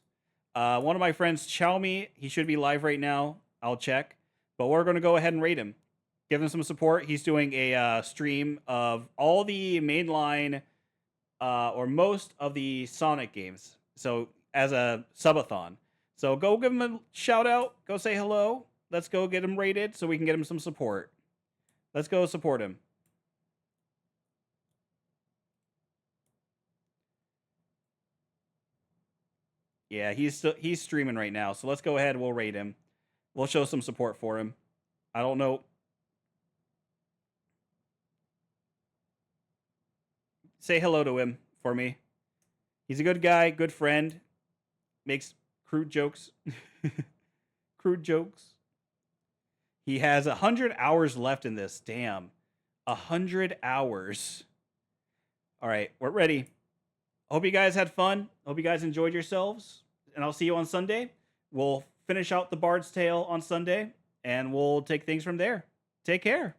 One of my friends, Chow Me, he should be live right now. I'll check. But we're going to go ahead and rate him. Give him some support. He's doing a stream of all the mainline or most of the Sonic games. So as a subathon. So go give him a shout out. Go say hello. Let's go get him rated so we can get him some support. Let's go support him. Yeah, he's streaming right now. So let's go ahead. We'll rate him. We'll show some support for him. I don't know. Say hello to him for me. He's a good guy, good friend. Makes crude jokes. Crude jokes. He has 100 hours left in this. Damn. 100 hours. All right, we're ready. Hope you guys had fun. Hope you guys enjoyed yourselves. And I'll see you on Sunday. We'll finish out the Bard's Tale on Sunday. And we'll take things from there. Take care.